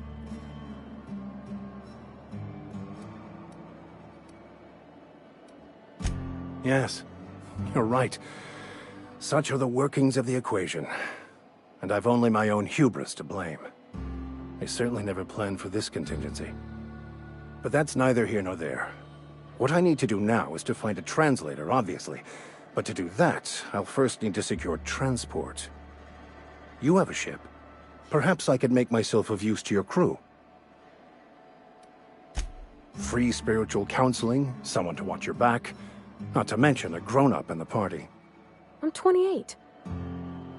Yes, you're right. Such are the workings of the equation. And I've only my own hubris to blame. I certainly never planned for this contingency. But that's neither here nor there. What I need to do now is to find a translator, obviously. But to do that, I'll first need to secure transport. You have a ship. Perhaps I could make myself of use to your crew. Free spiritual counseling, someone to watch your back, not to mention a grown-up in the party. I'm 28.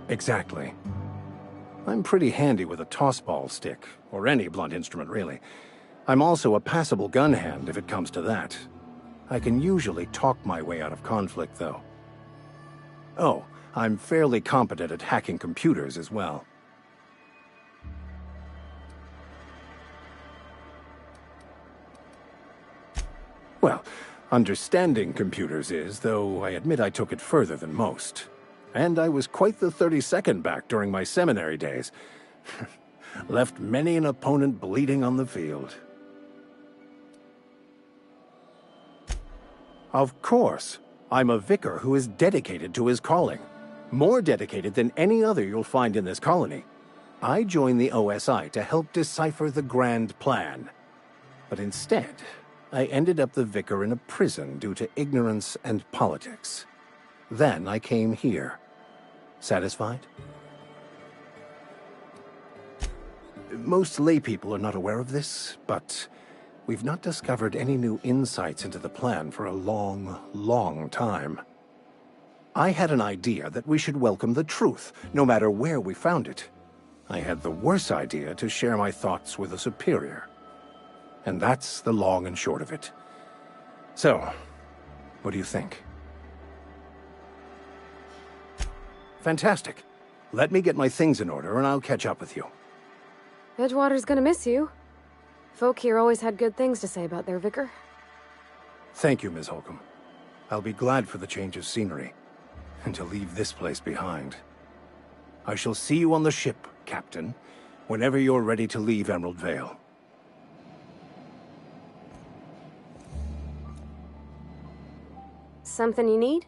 Exactly. I'm pretty handy with a tossball stick, or any blunt instrument, really. I'm also a passable gun hand if it comes to that. I can usually talk my way out of conflict, though. Oh, I'm fairly competent at hacking computers as well. Well, understanding computers is, though I admit I took it further than most. And I was quite the 32nd back during my seminary days. Left many an opponent bleeding on the field. Of course, I'm a vicar who is dedicated to his calling. More dedicated than any other you'll find in this colony. I joined the OSI to help decipher the grand plan. But instead, I ended up the vicar in a prison due to ignorance and politics. Then I came here. Satisfied? Most laypeople are not aware of this, but we've not discovered any new insights into the plan for a long, long time. I had an idea that we should welcome the truth, no matter where we found it. I had the worse idea to share my thoughts with a superior. And that's the long and short of it. So, what do you think? Fantastic. Let me get my things in order and I'll catch up with you. Edgewater's gonna miss you. Folk here always had good things to say about their vicar. Thank you, Ms. Holcomb. I'll be glad for the change of scenery, and to leave this place behind. I shall see you on the ship, Captain, whenever you're ready to leave Emerald Vale. Something you need?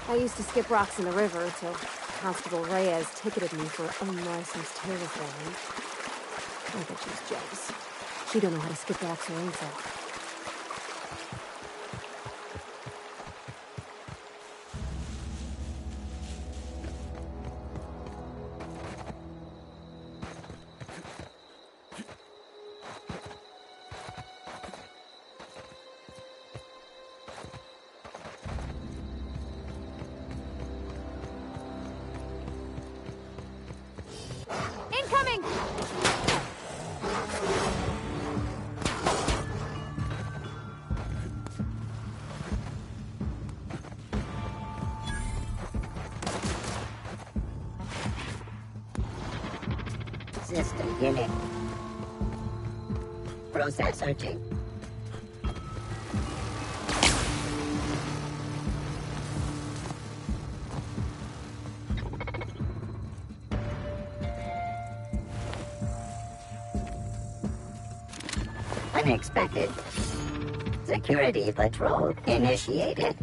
I used to skip rocks in the river until Constable Reyes ticketed me for unlicensed terraforming. I bet she's jealous. She don't know how to skip rocks her own self. Incoming! System unit. Process searching. Unexpected. Security patrol initiated.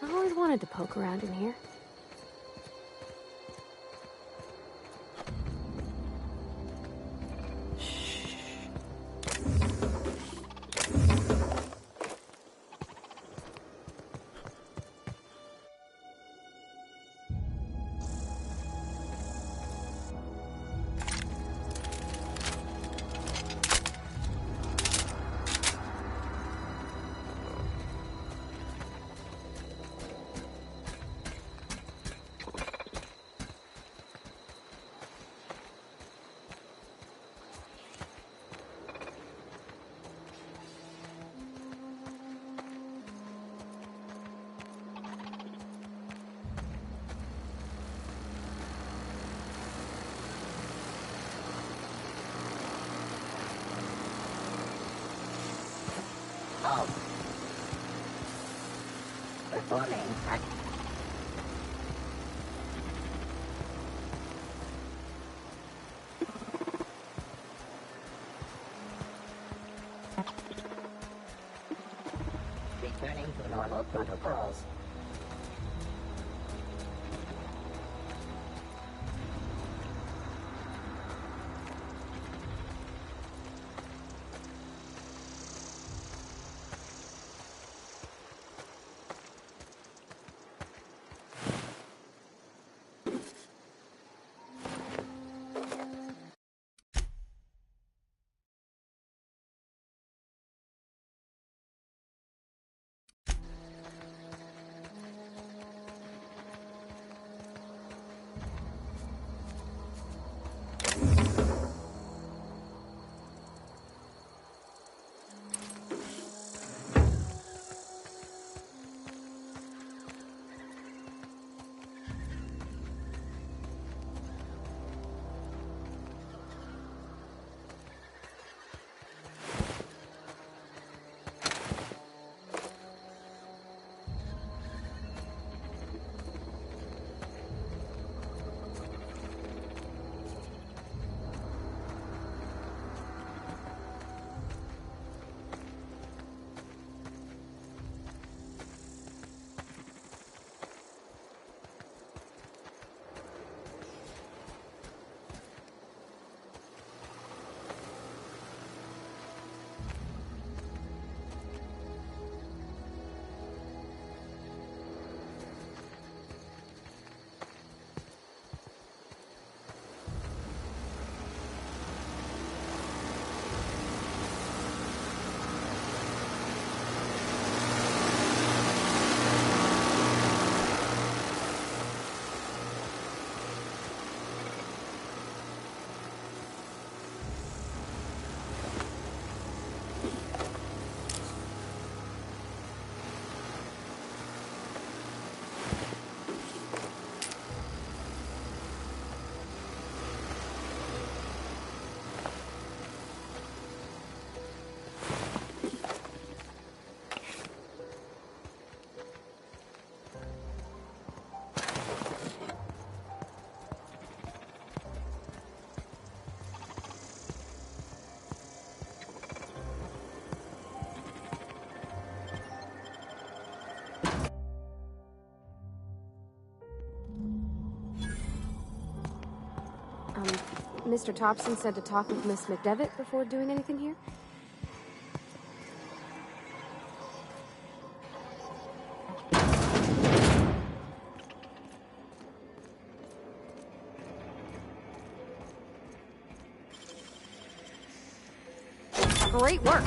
I always wanted to poke around in here. Oh. Performing. Returning to normal protocols. Mr. Thompson said to talk with Miss McDevitt before doing anything here? Great work!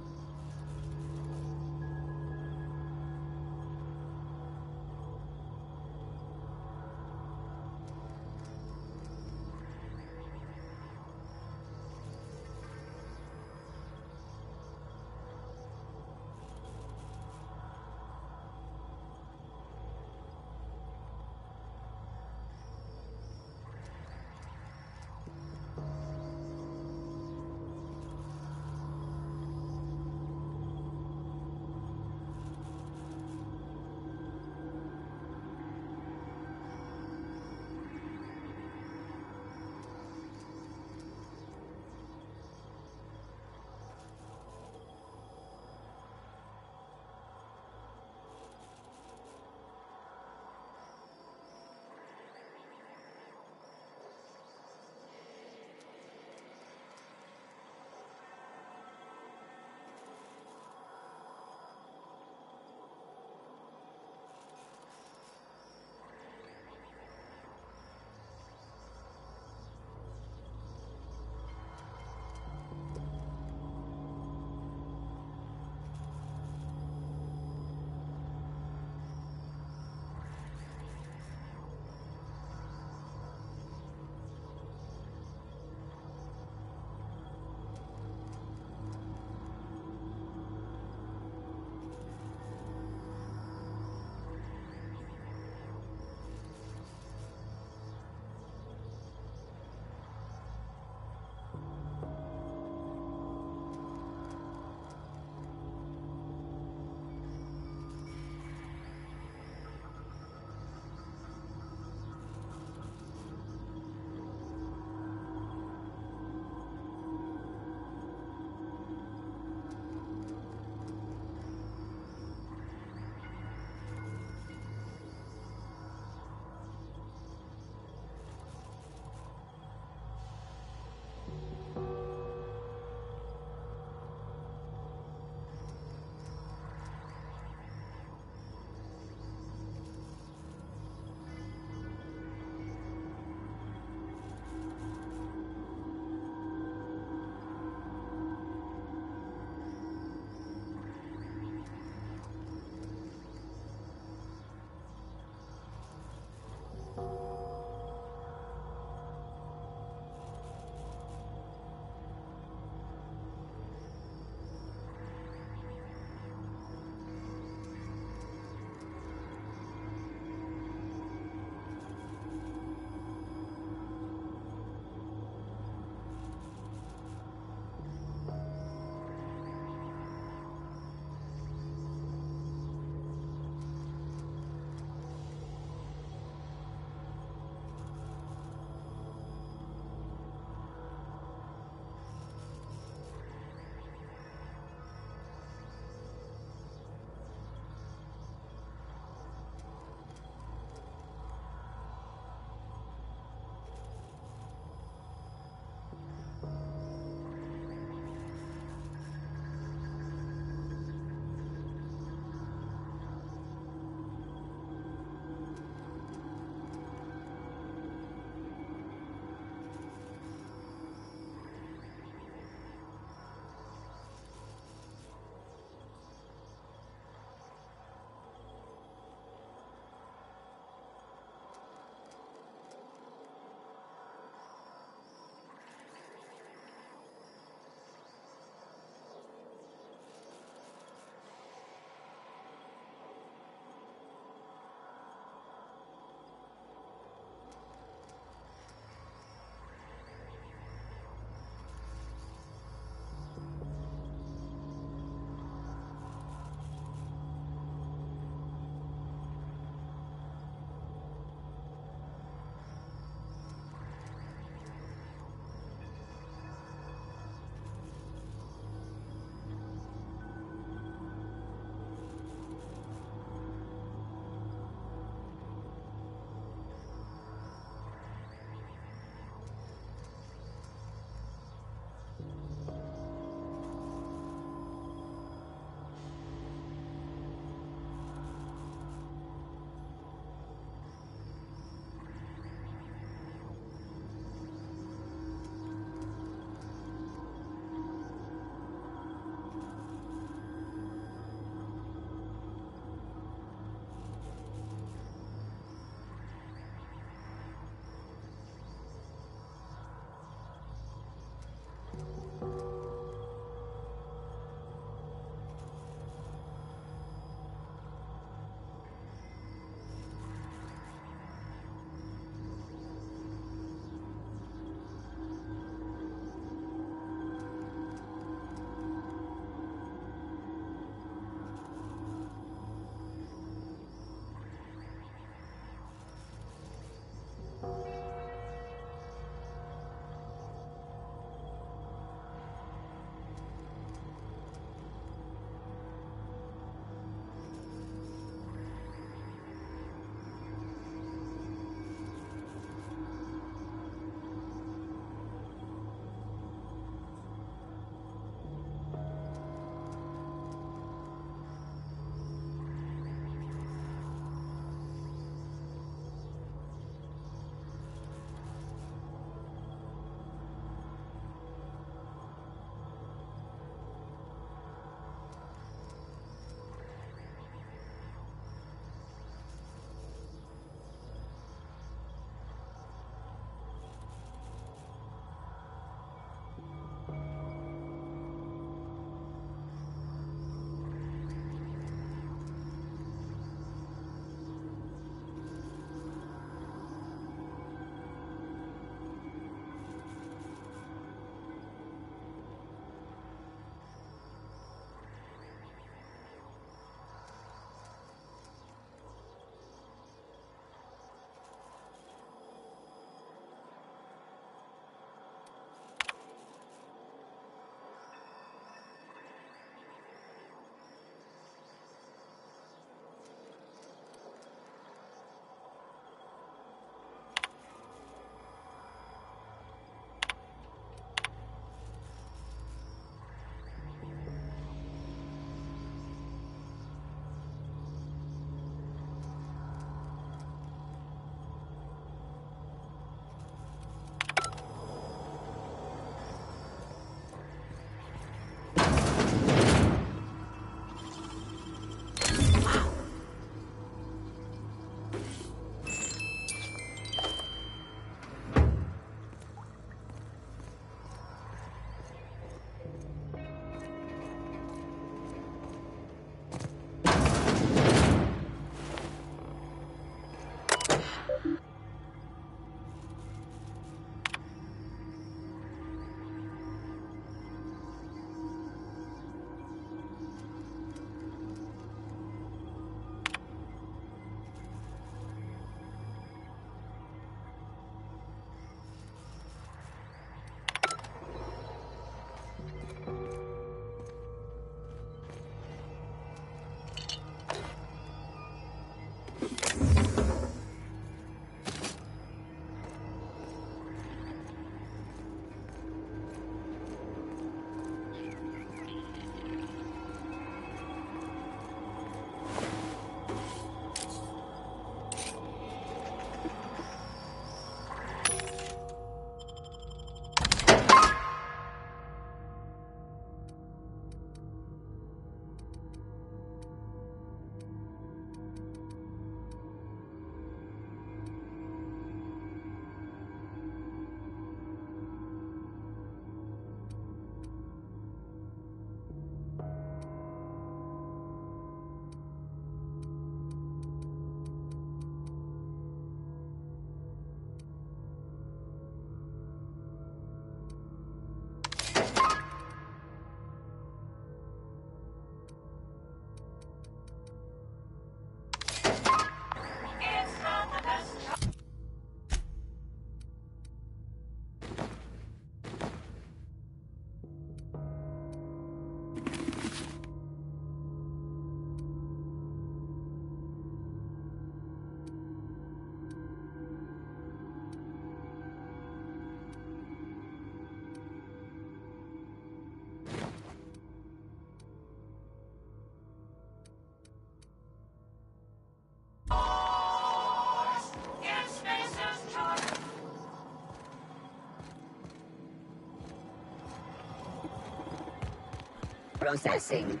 Processing.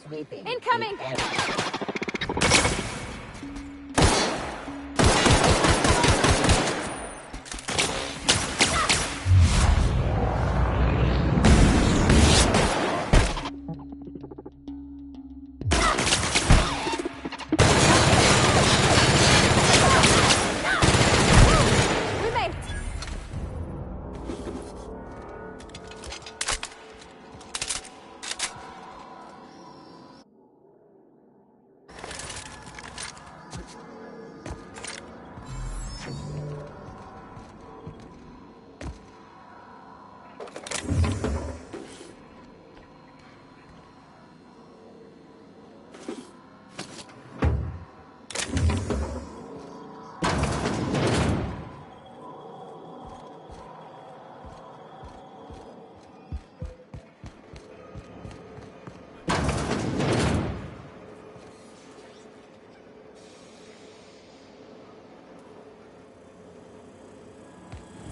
Sweeping. Incoming! We made it!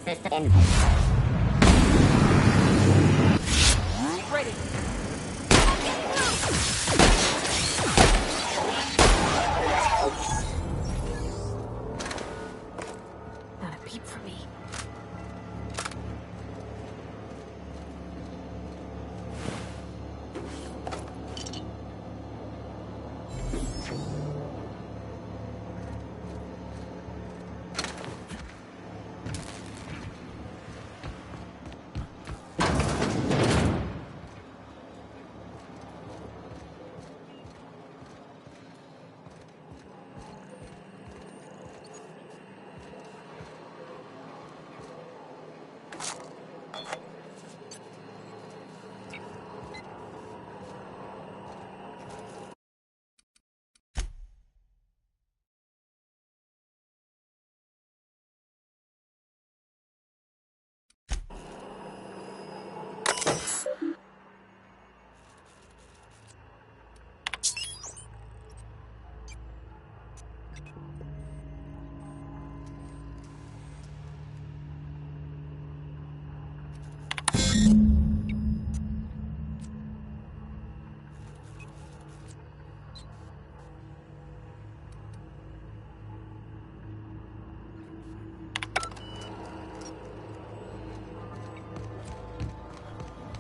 System input. Ready. Not a peep for me.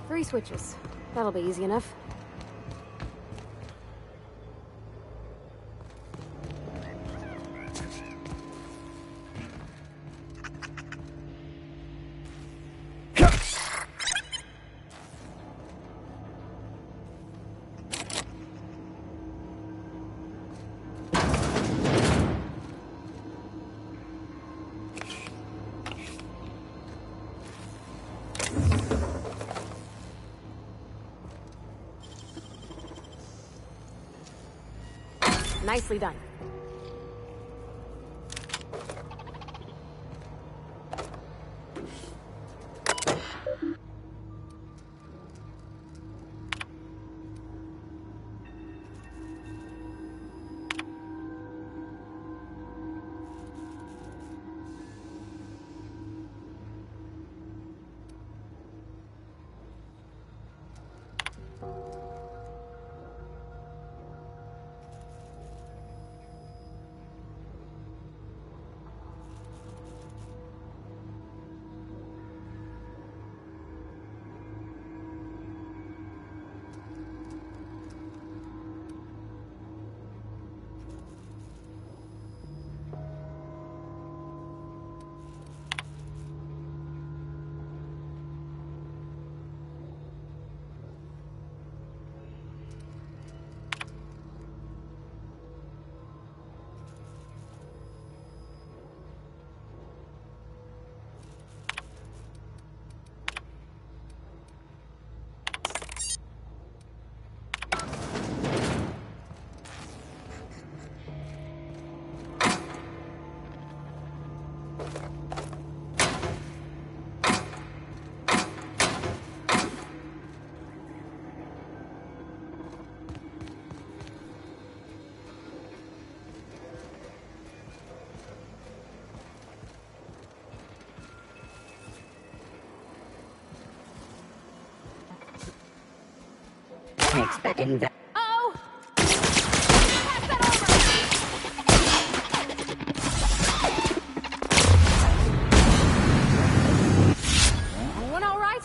Three switches. That'll be easy enough. Nicely done. Expecting that. Oh! Pass that over! Everyone all right?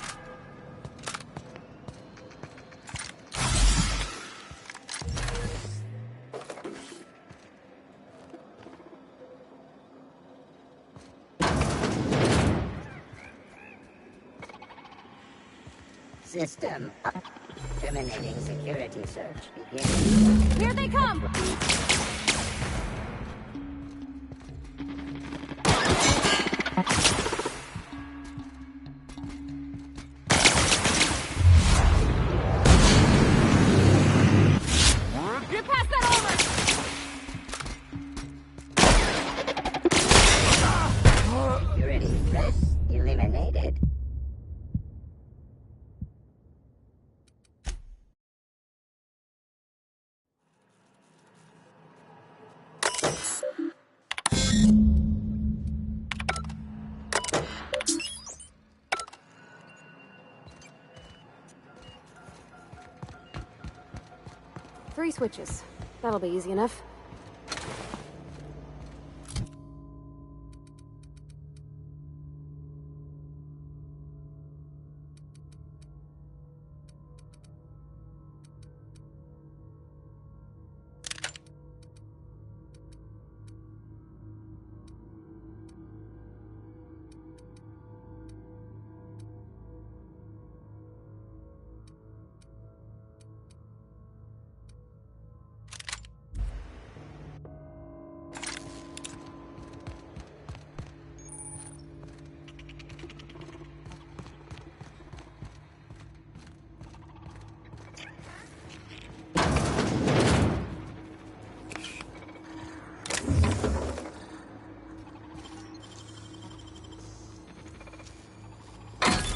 System up. Terminating security search. Begin. Here they come! You pass that over! Security threat eliminated. Three switches. That'll be easy enough.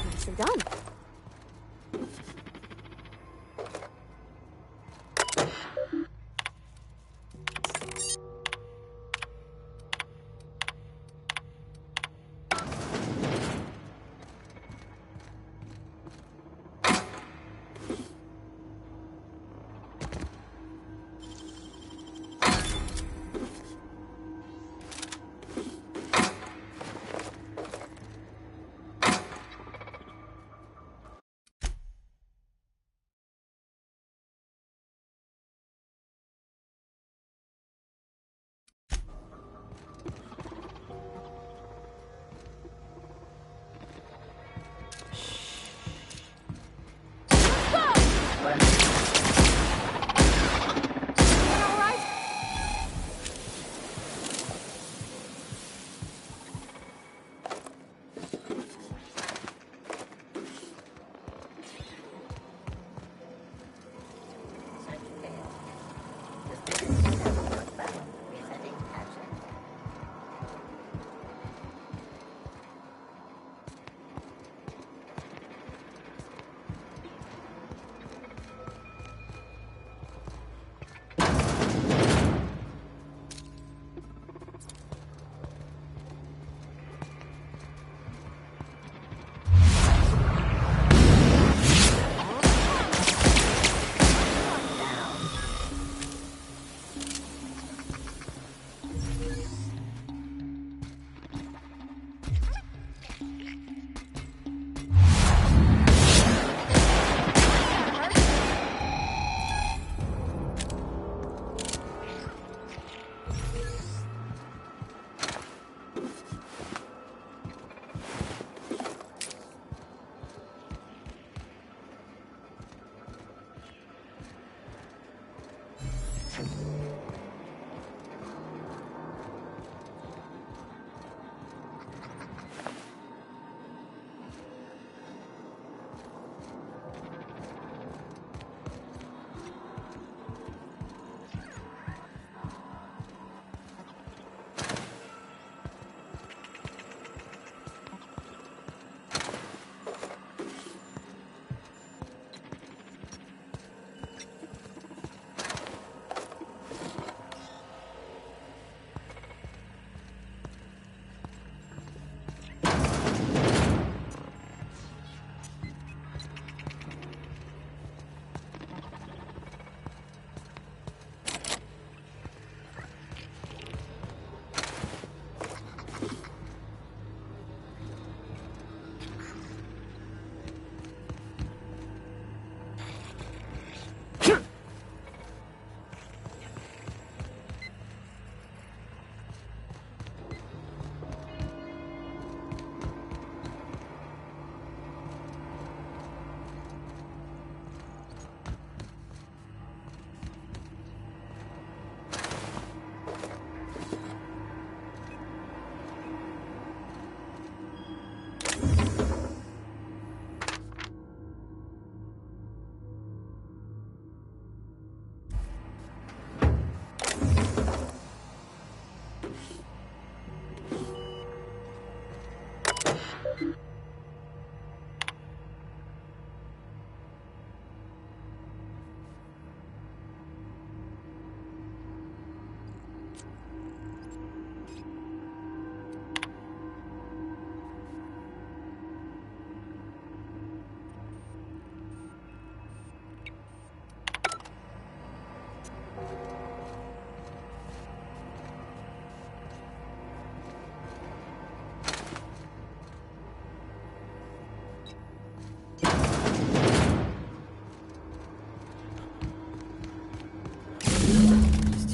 Nicely done.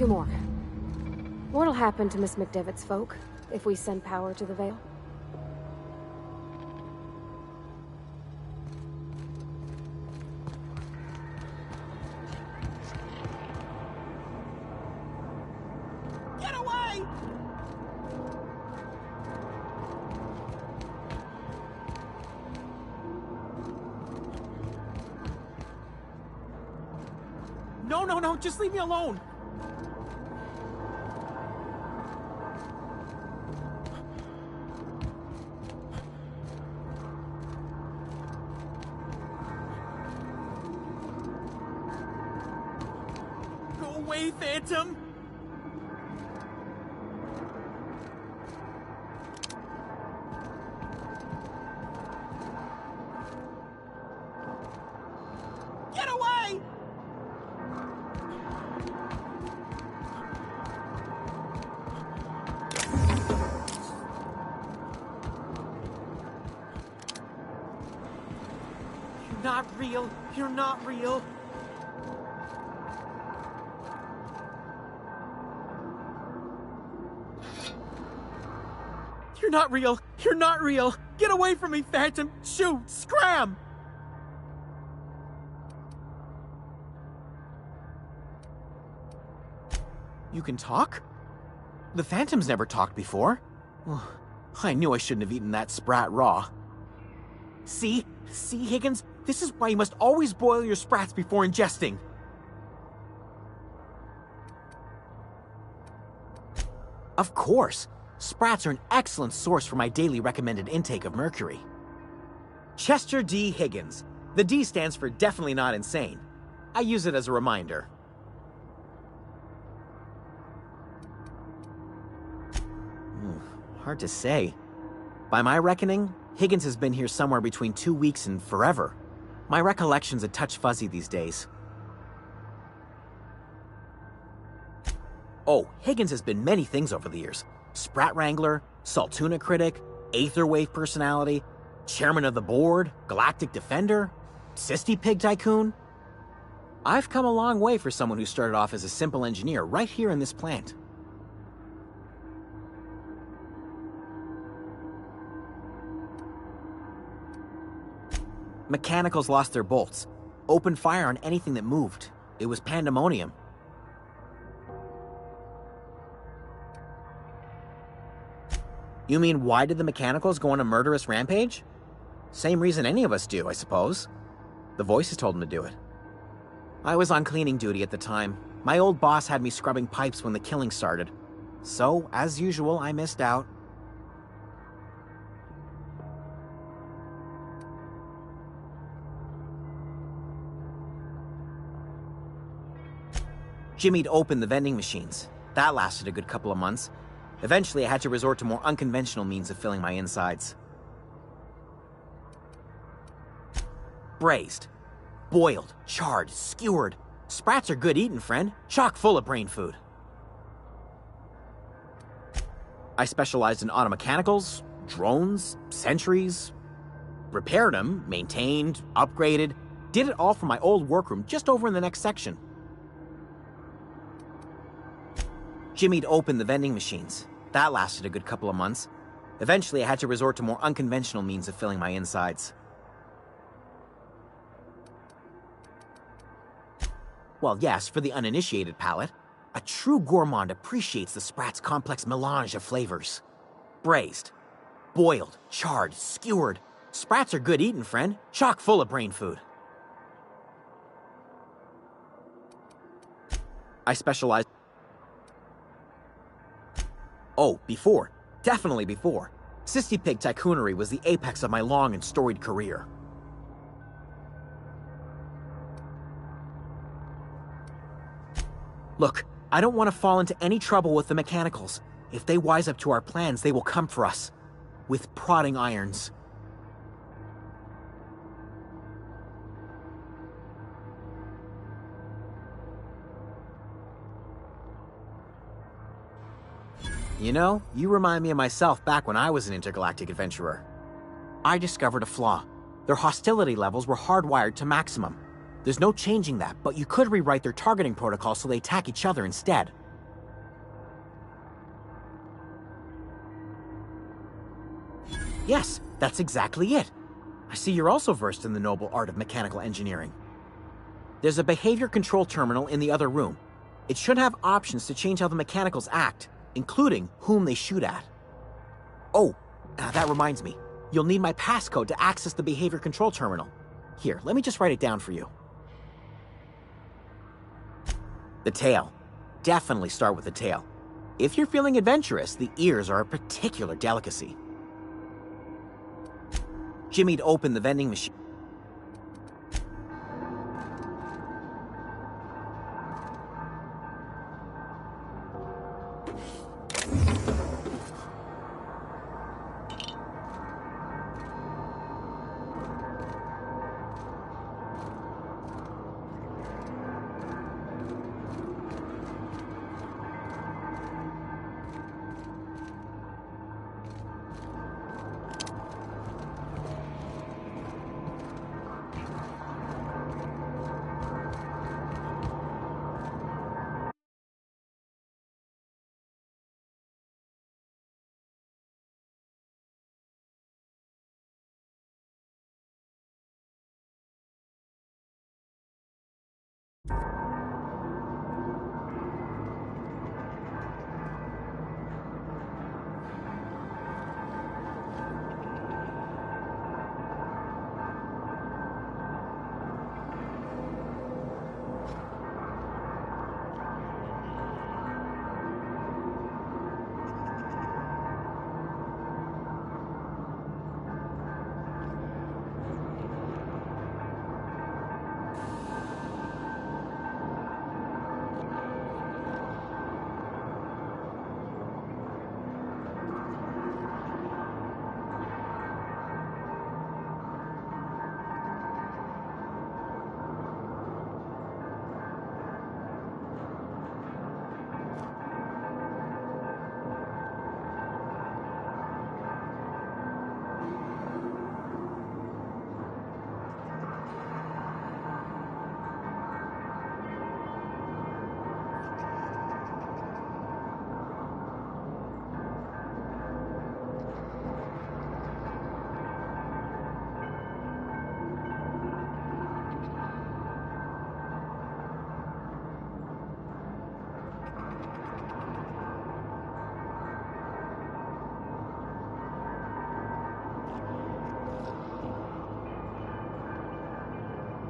two more. What'll happen to Miss McDevitt's folk if we send power to the Vale? Get away! No, no, no, just leave me alone! Go away, Phantom! Get away! You're not real. You're not real. You're not real. You're not real. Get away from me, Phantom. Shoot. Scram. You can talk? The Phantom's never talked before. I knew I shouldn't have eaten that sprat raw. See? See, Higgins? This is why you must always boil your sprats before ingesting. Of course. Sprats are an excellent source for my daily recommended intake of mercury. Chester D. Higgins. The D stands for definitely not insane. I use it as a reminder. Hard to say. By my reckoning, Higgins has been here somewhere between 2 weeks and forever. My recollection's a touch fuzzy these days. Oh, Higgins has been many things over the years. Sprat Wrangler, Saltuna Critic, Aetherwave Personality, Chairman of the Board, Galactic Defender, Sisty Pig Tycoon. I've come a long way for someone who started off as a simple engineer right here in this plant. Mechanicals lost their bolts. Opened fire on anything that moved. It was pandemonium. You mean, why did the Mechanicals go on a murderous rampage? Same reason any of us do, I suppose. The voices told them to do it. I was on cleaning duty at the time. My old boss had me scrubbing pipes when the killing started. So, as usual, I missed out. Jimmy'd opened the vending machines. That lasted a good couple of months. Eventually, I had to resort to more unconventional means of filling my insides. Braised. Boiled. Charred. Skewered. Sprats are good eating, friend. Chock full of brain food. I specialized in automechanicals, drones, sentries. Repaired them, maintained, upgraded. Did it all from my old workroom just over in the next section. Jimmy'd opened the vending machines. That lasted a good couple of months. Eventually, I had to resort to more unconventional means of filling my insides. Well, yes, for the uninitiated palate, a true gourmand appreciates the Sprat's complex melange of flavors. Braised. Boiled. Charred. Skewered. Sprats are good eating, friend. Chock full of brain food. I specialized... Oh, before. Definitely before. Sisty Pig Tycoonery was the apex of my long and storied career. Look, I don't want to fall into any trouble with the Mechanicals. If they wise up to our plans, they will come for us. With prodding irons. You know, you remind me of myself back when I was an intergalactic adventurer. I discovered a flaw. Their hostility levels were hardwired to maximum. There's no changing that, but you could rewrite their targeting protocol so they attack each other instead. Yes, that's exactly it. I see you're also versed in the noble art of mechanical engineering. There's a behavior control terminal in the other room. It should have options to change how the mechanicals act, including whom they shoot at. Oh, that reminds me. You'll need my passcode to access the behavior control terminal. Here, let me just write it down for you. The tail. Definitely start with the tail. If you're feeling adventurous, the ears are a particular delicacy. Jimmy'd open the vending machine.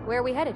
Where are we headed?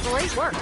Great work.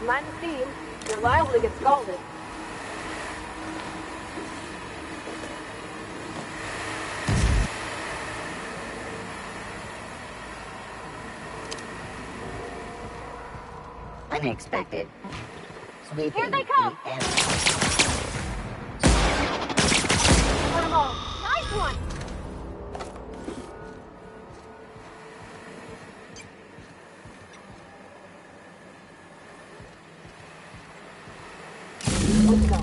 Mind the steam. You're liable to get scalded. Unexpected. Sweeping. Here they come! Got 'em all. Nice one! Let's go.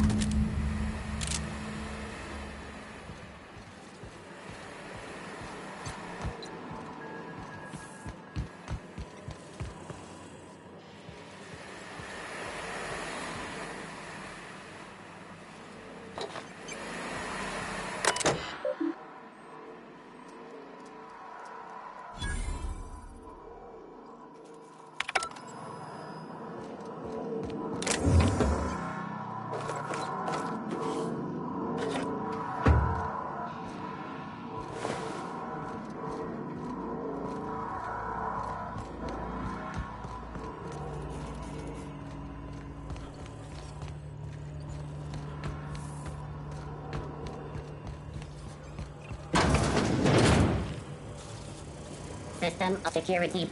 System of security.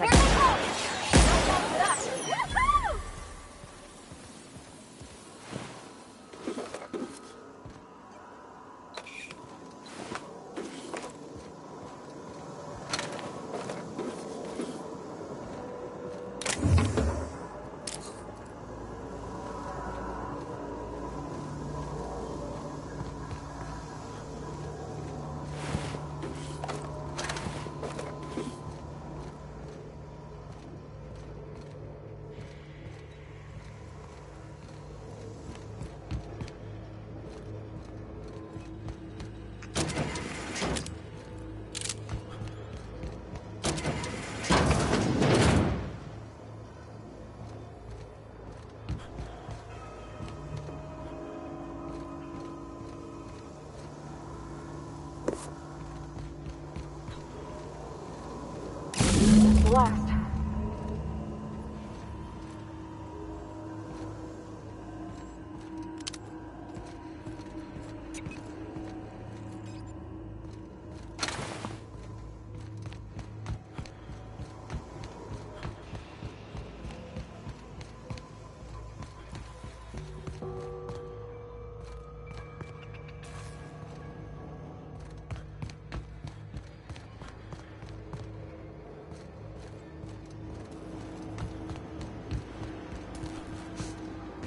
The last.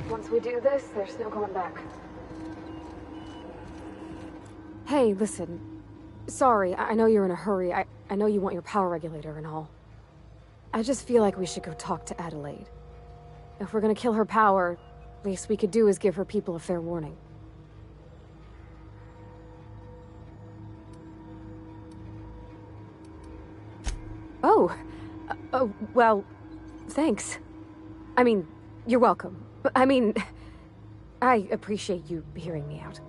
Once we do this, there's no going back. Hey, listen. Sorry, I know you're in a hurry. I know you want your power regulator and all. I just feel like we should go talk to Adelaide. If we're gonna kill her power, least we could do is give her people a fair warning. Oh. Well, thanks. I mean, you're welcome. But, I mean, I appreciate you hearing me out.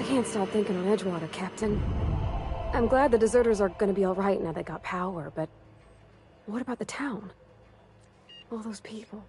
Can't stop thinking on Edgewater, Captain. I'm glad the deserters are gonna be alright now they got power, but what about the town? All those people.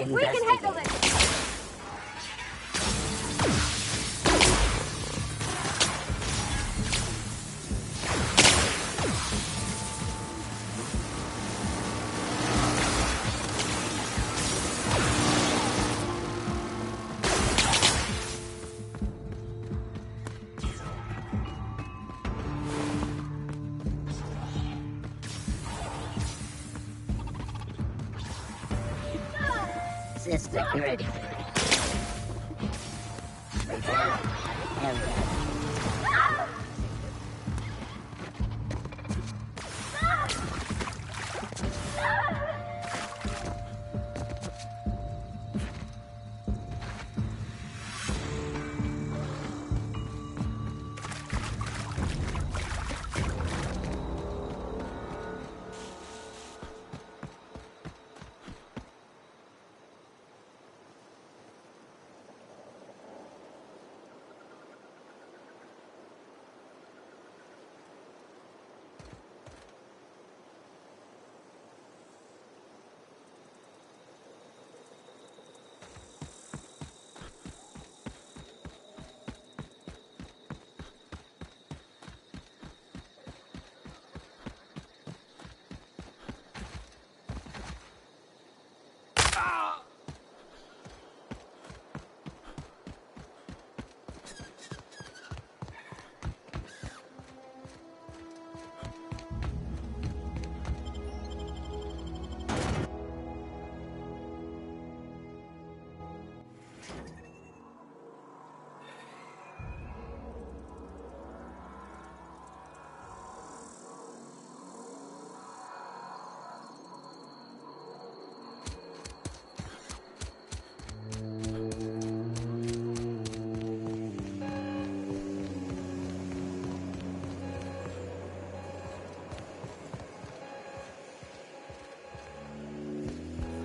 We can handle it! Security.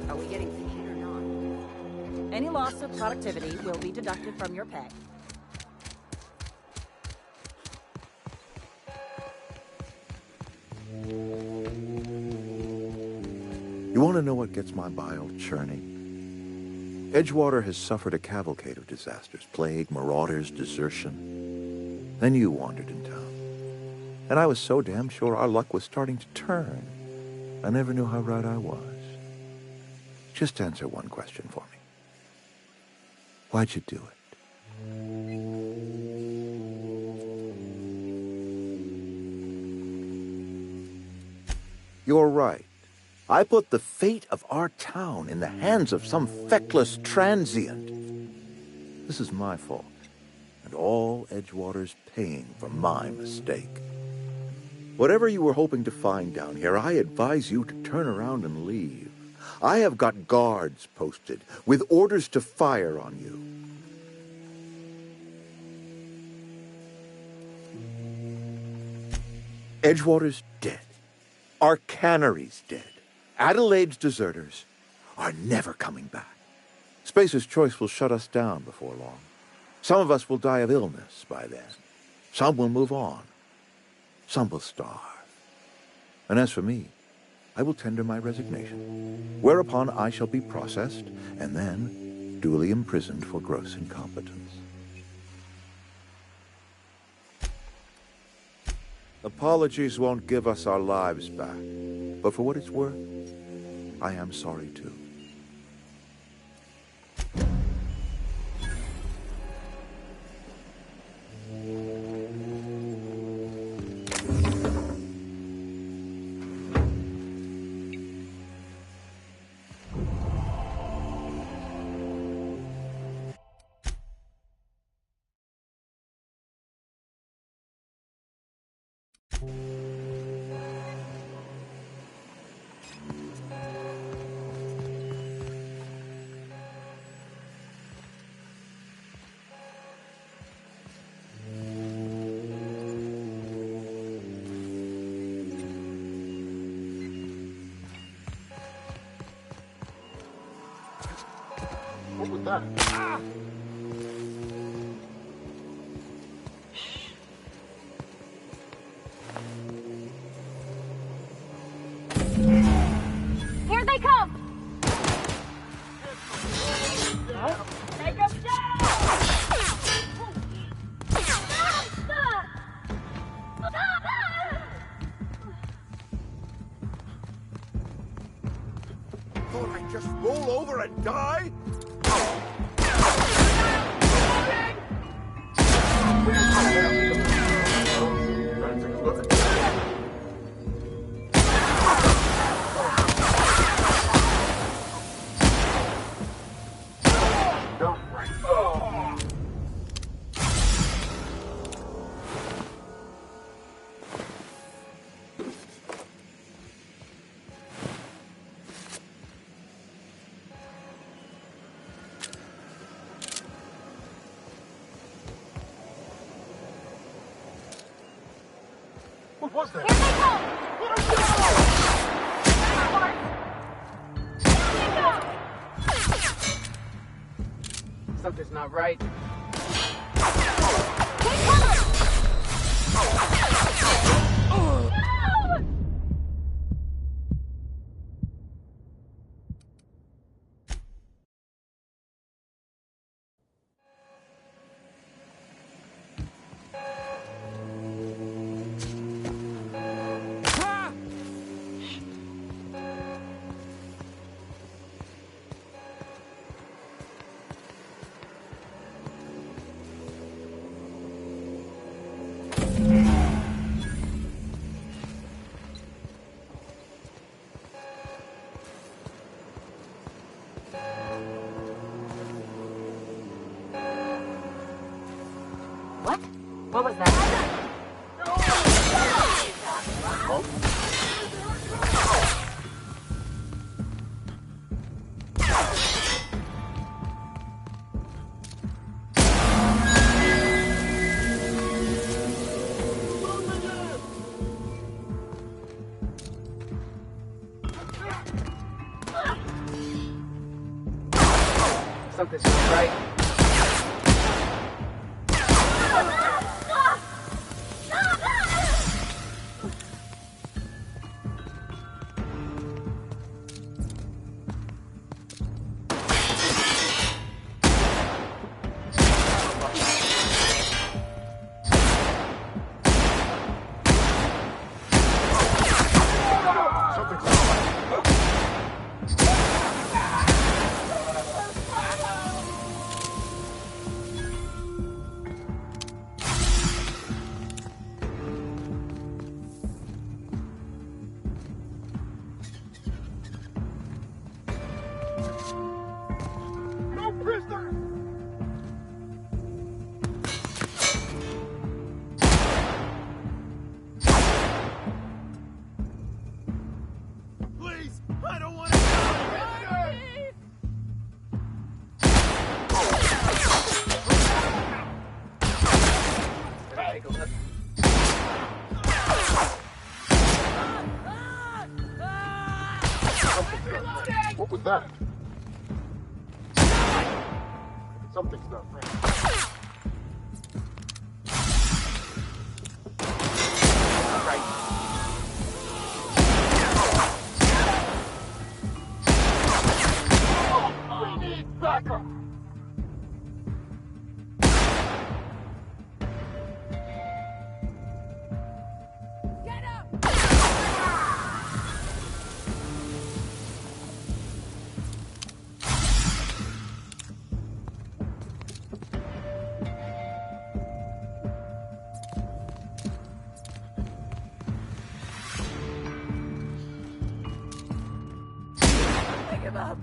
Are we getting paid or not? Any loss of productivity will be deducted from your pay. You want to know what gets my bile churning? Edgewater has suffered a cavalcade of disasters, plague, marauders, desertion. Then you wandered in town. And I was so damn sure our luck was starting to turn. I never knew how right I was. Just answer one question for me. Why'd you do it? You're right. I put the fate of our town in the hands of some feckless transient. This is my fault, and all Edgewater's paying for my mistake. Whatever you were hoping to find down here, I advise you to turn around and leave. I have got guards posted with orders to fire on you. Edgewater's dead. Our cannery's dead. Adelaide's deserters are never coming back. Spacer's Choice will shut us down before long. Some of us will die of illness by then. Some will move on. Some will starve. And as for me, I will tender my resignation, whereupon I shall be processed and then duly imprisoned for gross incompetence. Apologies won't give us our lives back, but for what it's worth, I am sorry too. What was that? Ah! Here they come! just roll over and die? What was that? Here they come! Something's not right. What was that? Something's not right. What was that? Something's not right. We need backup! Give up.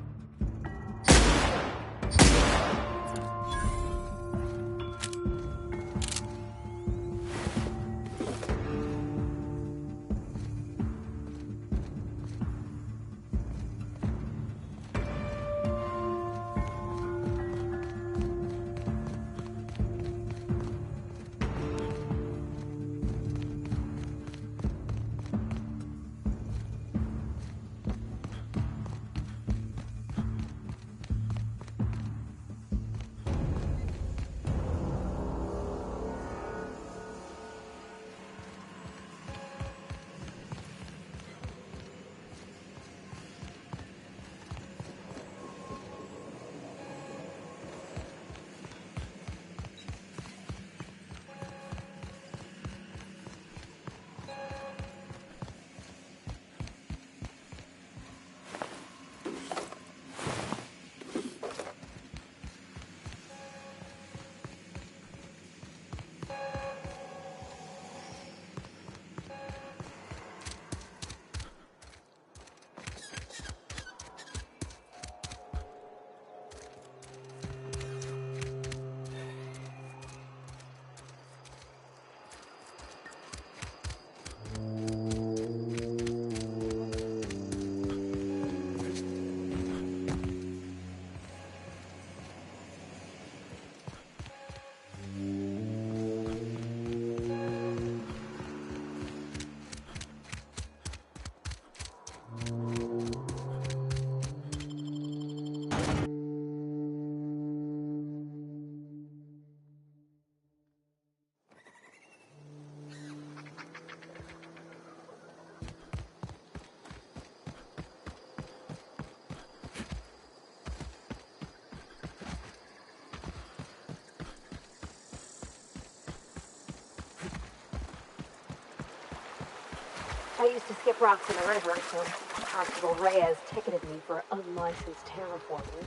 I used to skip rocks in the river, so Constable Reyes ticketed me for unlicensed terraforming.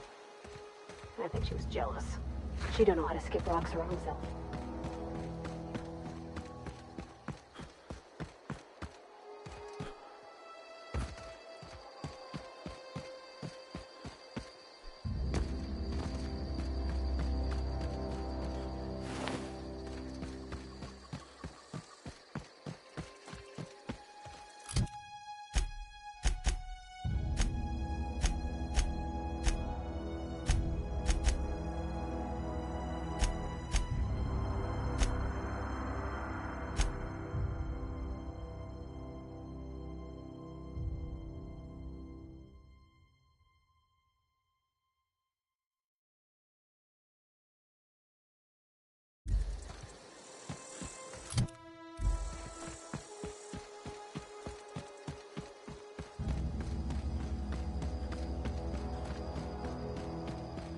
I think she was jealous. She don't know how to skip rocks her own self.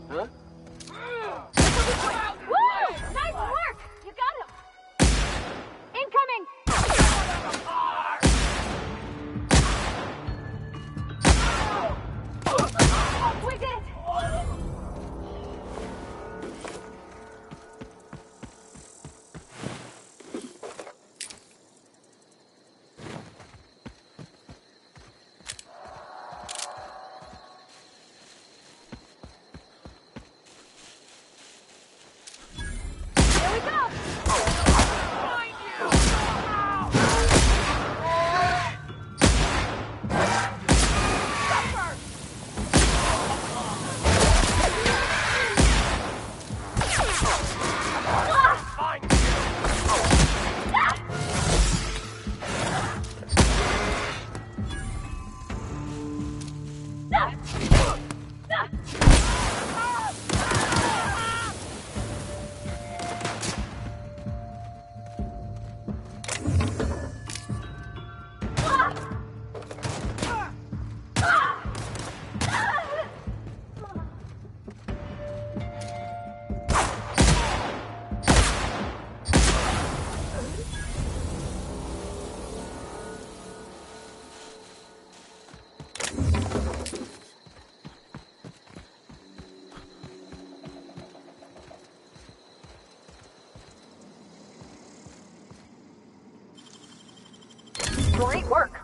Huh? Woo! Nice work! You got him! Incoming! We did it! Here we go! Great work.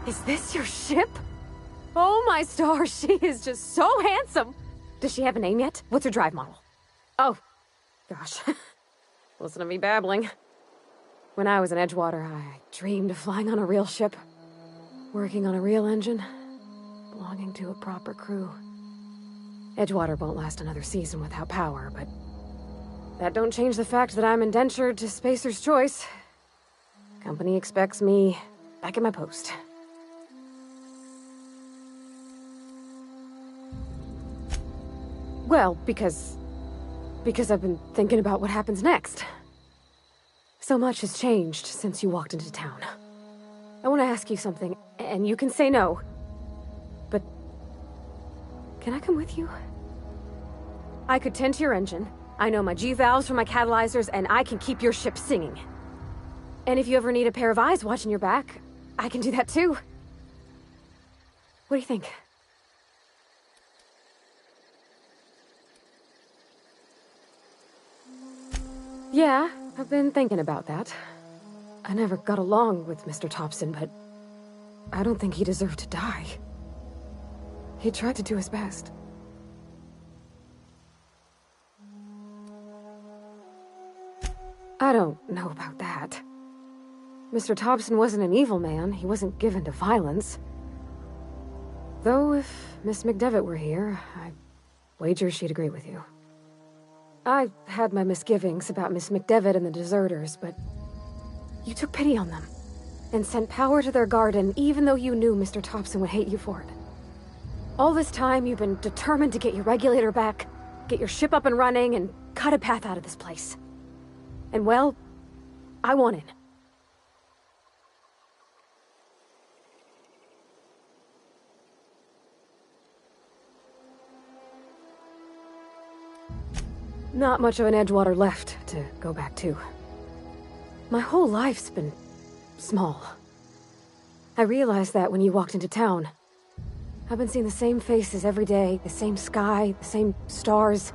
Is this your ship? Oh my stars, she is just so handsome! Does she have a name yet? What's her drive model? Oh, gosh. Listen to me babbling. When I was in Edgewater, I dreamed of flying on a real ship, working on a real engine, belonging to a proper crew. Edgewater won't last another season without power, but that don't change the fact that I'm indentured to Spacer's Choice. Company expects me back at my post. Well, because I've been thinking about what happens next. So much has changed since you walked into town. I want to ask you something, and you can say no. But can I come with you? I could tend to your engine. I know my G-valves for my catalyzers, and I can keep your ship singing. And if you ever need a pair of eyes watching your back, I can do that too. What do you think? Yeah, I've been thinking about that. I never got along with Mr. Thompson, but I don't think he deserved to die. He tried to do his best. I don't know about that. Mr. Thompson wasn't an evil man. He wasn't given to violence. Though if Miss McDevitt were here, I wager she'd agree with you. I had my misgivings about Miss McDevitt and the deserters, but you took pity on them and sent power to their garden even though you knew Mr. Thompson would hate you for it. All this time, you've been determined to get your regulator back, get your ship up and running, and cut a path out of this place. And well, I won in. Not much of an Edgewater left to go back to. My whole life's been small. I realized that when you walked into town. I've been seeing the same faces every day, the same sky, the same stars.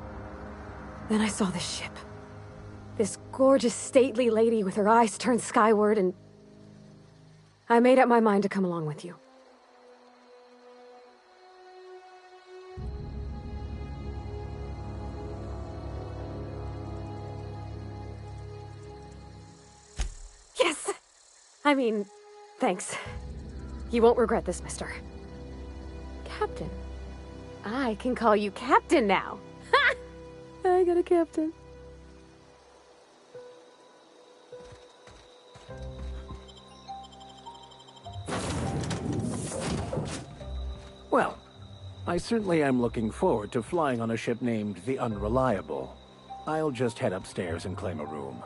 Then I saw this ship. This gorgeous, stately lady with her eyes turned skyward, and I made up my mind to come along with you. Yes! I mean, thanks. You won't regret this, mister. Captain. I can call you Captain now. Ha! I got a captain. Well, I certainly am looking forward to flying on a ship named the Unreliable. I'll just head upstairs and claim a room.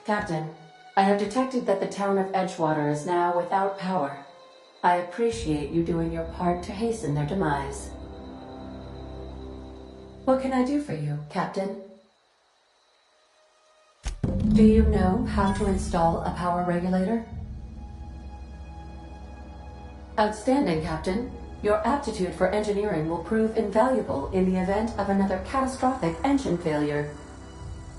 Captain, I have detected that the town of Edgewater is now without power. I appreciate you doing your part to hasten their demise. What can I do for you, Captain? Do you know how to install a power regulator? Outstanding, Captain. Your aptitude for engineering will prove invaluable in the event of another catastrophic engine failure.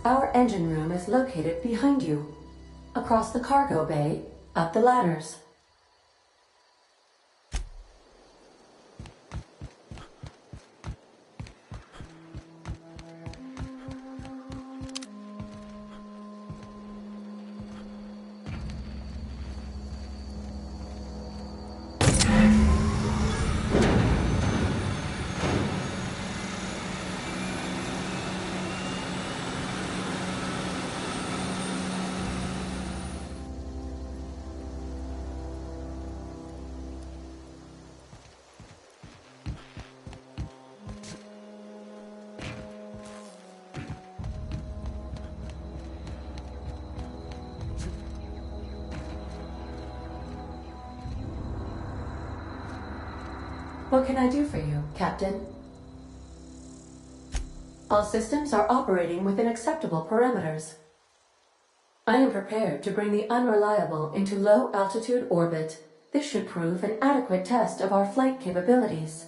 Our engine room is located behind you, across the cargo bay, up the ladders. What can I do for you, Captain? All systems are operating within acceptable parameters. I am prepared to bring the unreliable into low-altitude orbit. This should prove an adequate test of our flight capabilities.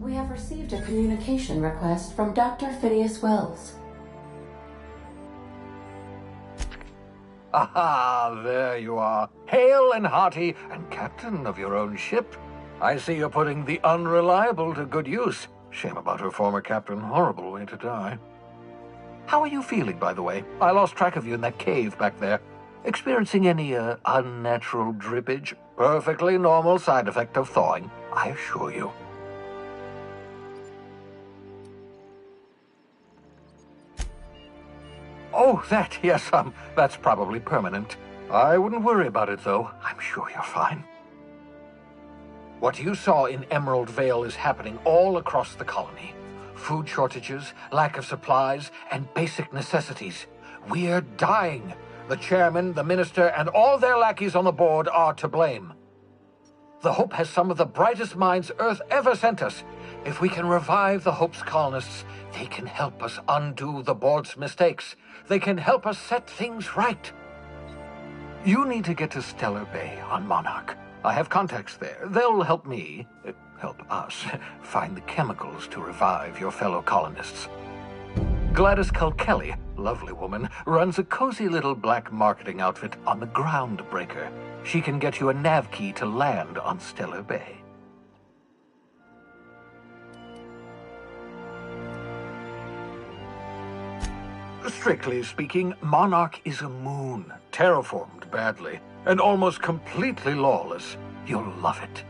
We have received a communication request from Dr. Phineas Wells. Aha, there you are. Hale and hearty, and captain of your own ship. I see you're putting the unreliable to good use. Shame about her former captain. Horrible way to die. How are you feeling, by the way? I lost track of you in that cave back there. Experiencing any, unnatural drippage? Perfectly normal side effect of thawing, I assure you. Oh, that, yes, that's probably permanent. I wouldn't worry about it, though. I'm sure you're fine. What you saw in Emerald Vale is happening all across the colony. Food shortages, lack of supplies, and basic necessities. We're dying. The chairman, the minister, and all their lackeys on the board are to blame. The Hope has some of the brightest minds Earth ever sent us. If we can revive the Hope's colonists, they can help us undo the board's mistakes. They can help us set things right. You need to get to Stellar Bay on Monarch. I have contacts there. They'll help me, help us, find the chemicals to revive your fellow colonists. Gladys Kelly, lovely woman, runs a cozy little black marketing outfit on the Groundbreaker. She can get you a nav key to land on Stellar Bay. Strictly speaking, Monarch is a moon, terraformed badly, and almost completely lawless. You'll love it.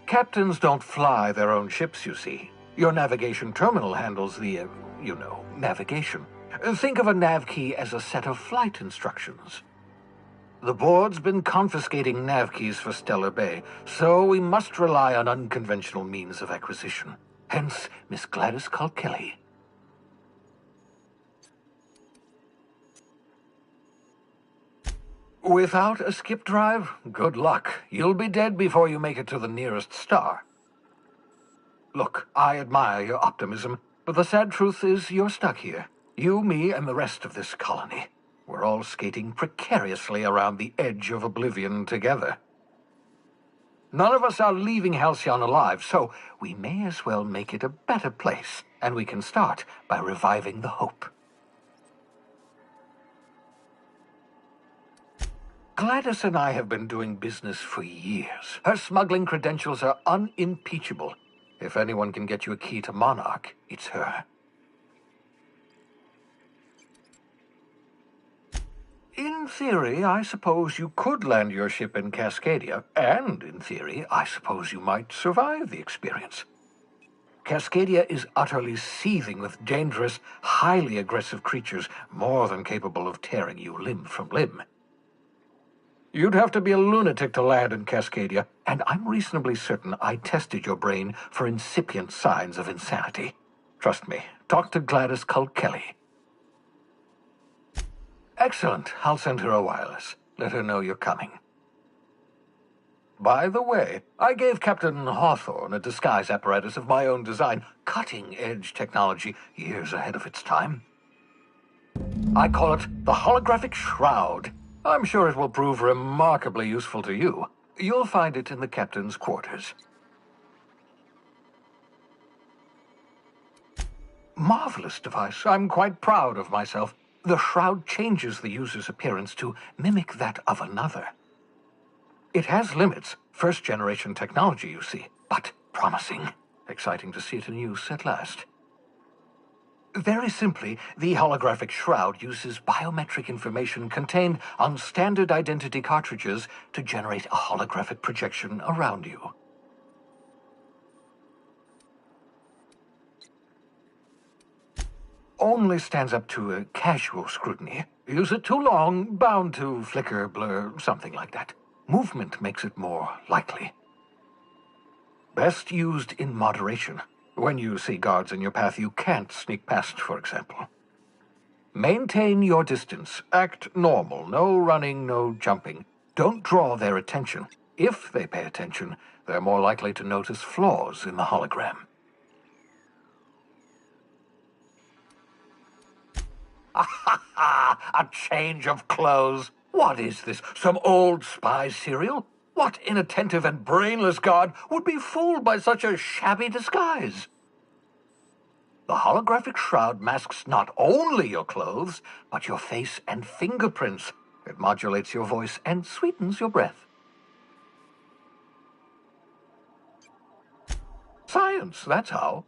Captains don't fly their own ships, you see. Your navigation terminal handles the, navigation. Think of a nav key as a set of flight instructions. The board's been confiscating nav keys for Stellar Bay, so we must rely on unconventional means of acquisition. Hence, Miss Gladys Kelly. Without a skip drive, good luck. You'll be dead before you make it to the nearest star. Look, I admire your optimism, but the sad truth is you're stuck here. You, me, and the rest of this colony. We're all skating precariously around the edge of oblivion together. None of us are leaving Halcyon alive, so we may as well make it a better place, and we can start by reviving the Hope. Gladys and I have been doing business for years. Her smuggling credentials are unimpeachable. If anyone can get you a key to Monarch, it's her. In theory, I suppose you could land your ship in Cascadia, and in theory, I suppose you might survive the experience. Cascadia is utterly seething with dangerous, highly aggressive creatures more than capable of tearing you limb from limb. You'd have to be a lunatic to land in Cascadia, and I'm reasonably certain I tested your brain for incipient signs of insanity. Trust me, talk to Gladys Culkelly. Excellent. I'll send her a wireless. Let her know you're coming. By the way, I gave Captain Hawthorne a disguise apparatus of my own design, cutting-edge technology years ahead of its time. I call it the Holographic Shroud. I'm sure it will prove remarkably useful to you. You'll find it in the captain's quarters. Marvelous device. I'm quite proud of myself. The shroud changes the user's appearance to mimic that of another. It has limits, first-generation technology, you see, but promising. Exciting to see it in use at last. Very simply, the holographic shroud uses biometric information contained on standard identity cartridges to generate a holographic projection around you. Only stands up to a casual scrutiny. Use it too long, bound to flicker, blur, something like that. Movement makes it more likely. Best used in moderation. When you see guards in your path you can't sneak past, for example. Maintain your distance. Act normal. No running, no jumping. Don't draw their attention. If they pay attention, they're more likely to notice flaws in the hologram. A change of clothes. What is this? Some old spy serial? What inattentive and brainless guard would be fooled by such a shabby disguise? The holographic shroud masks not only your clothes, but your face and fingerprints. It modulates your voice and sweetens your breath. Science, that's how.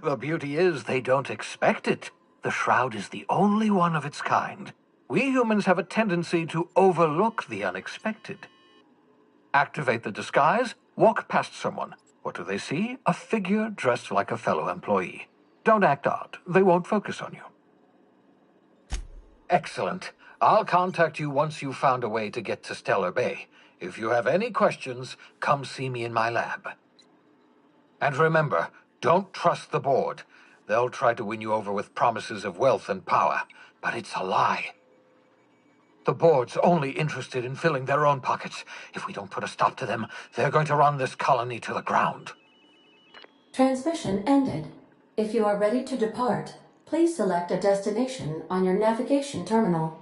The beauty is they don't expect it. The shroud is the only one of its kind. We humans have a tendency to overlook the unexpected. Activate the disguise, walk past someone. What do they see? A figure dressed like a fellow employee. Don't act odd. They won't focus on you. Excellent. I'll contact you once you've found a way to get to Stellar Bay. If you have any questions, come see me in my lab. And remember, don't trust the board. They'll try to win you over with promises of wealth and power, but it's a lie. The board's only interested in filling their own pockets. If we don't put a stop to them, they're going to run this colony to the ground. Transmission ended. If you are ready to depart, please select a destination on your navigation terminal.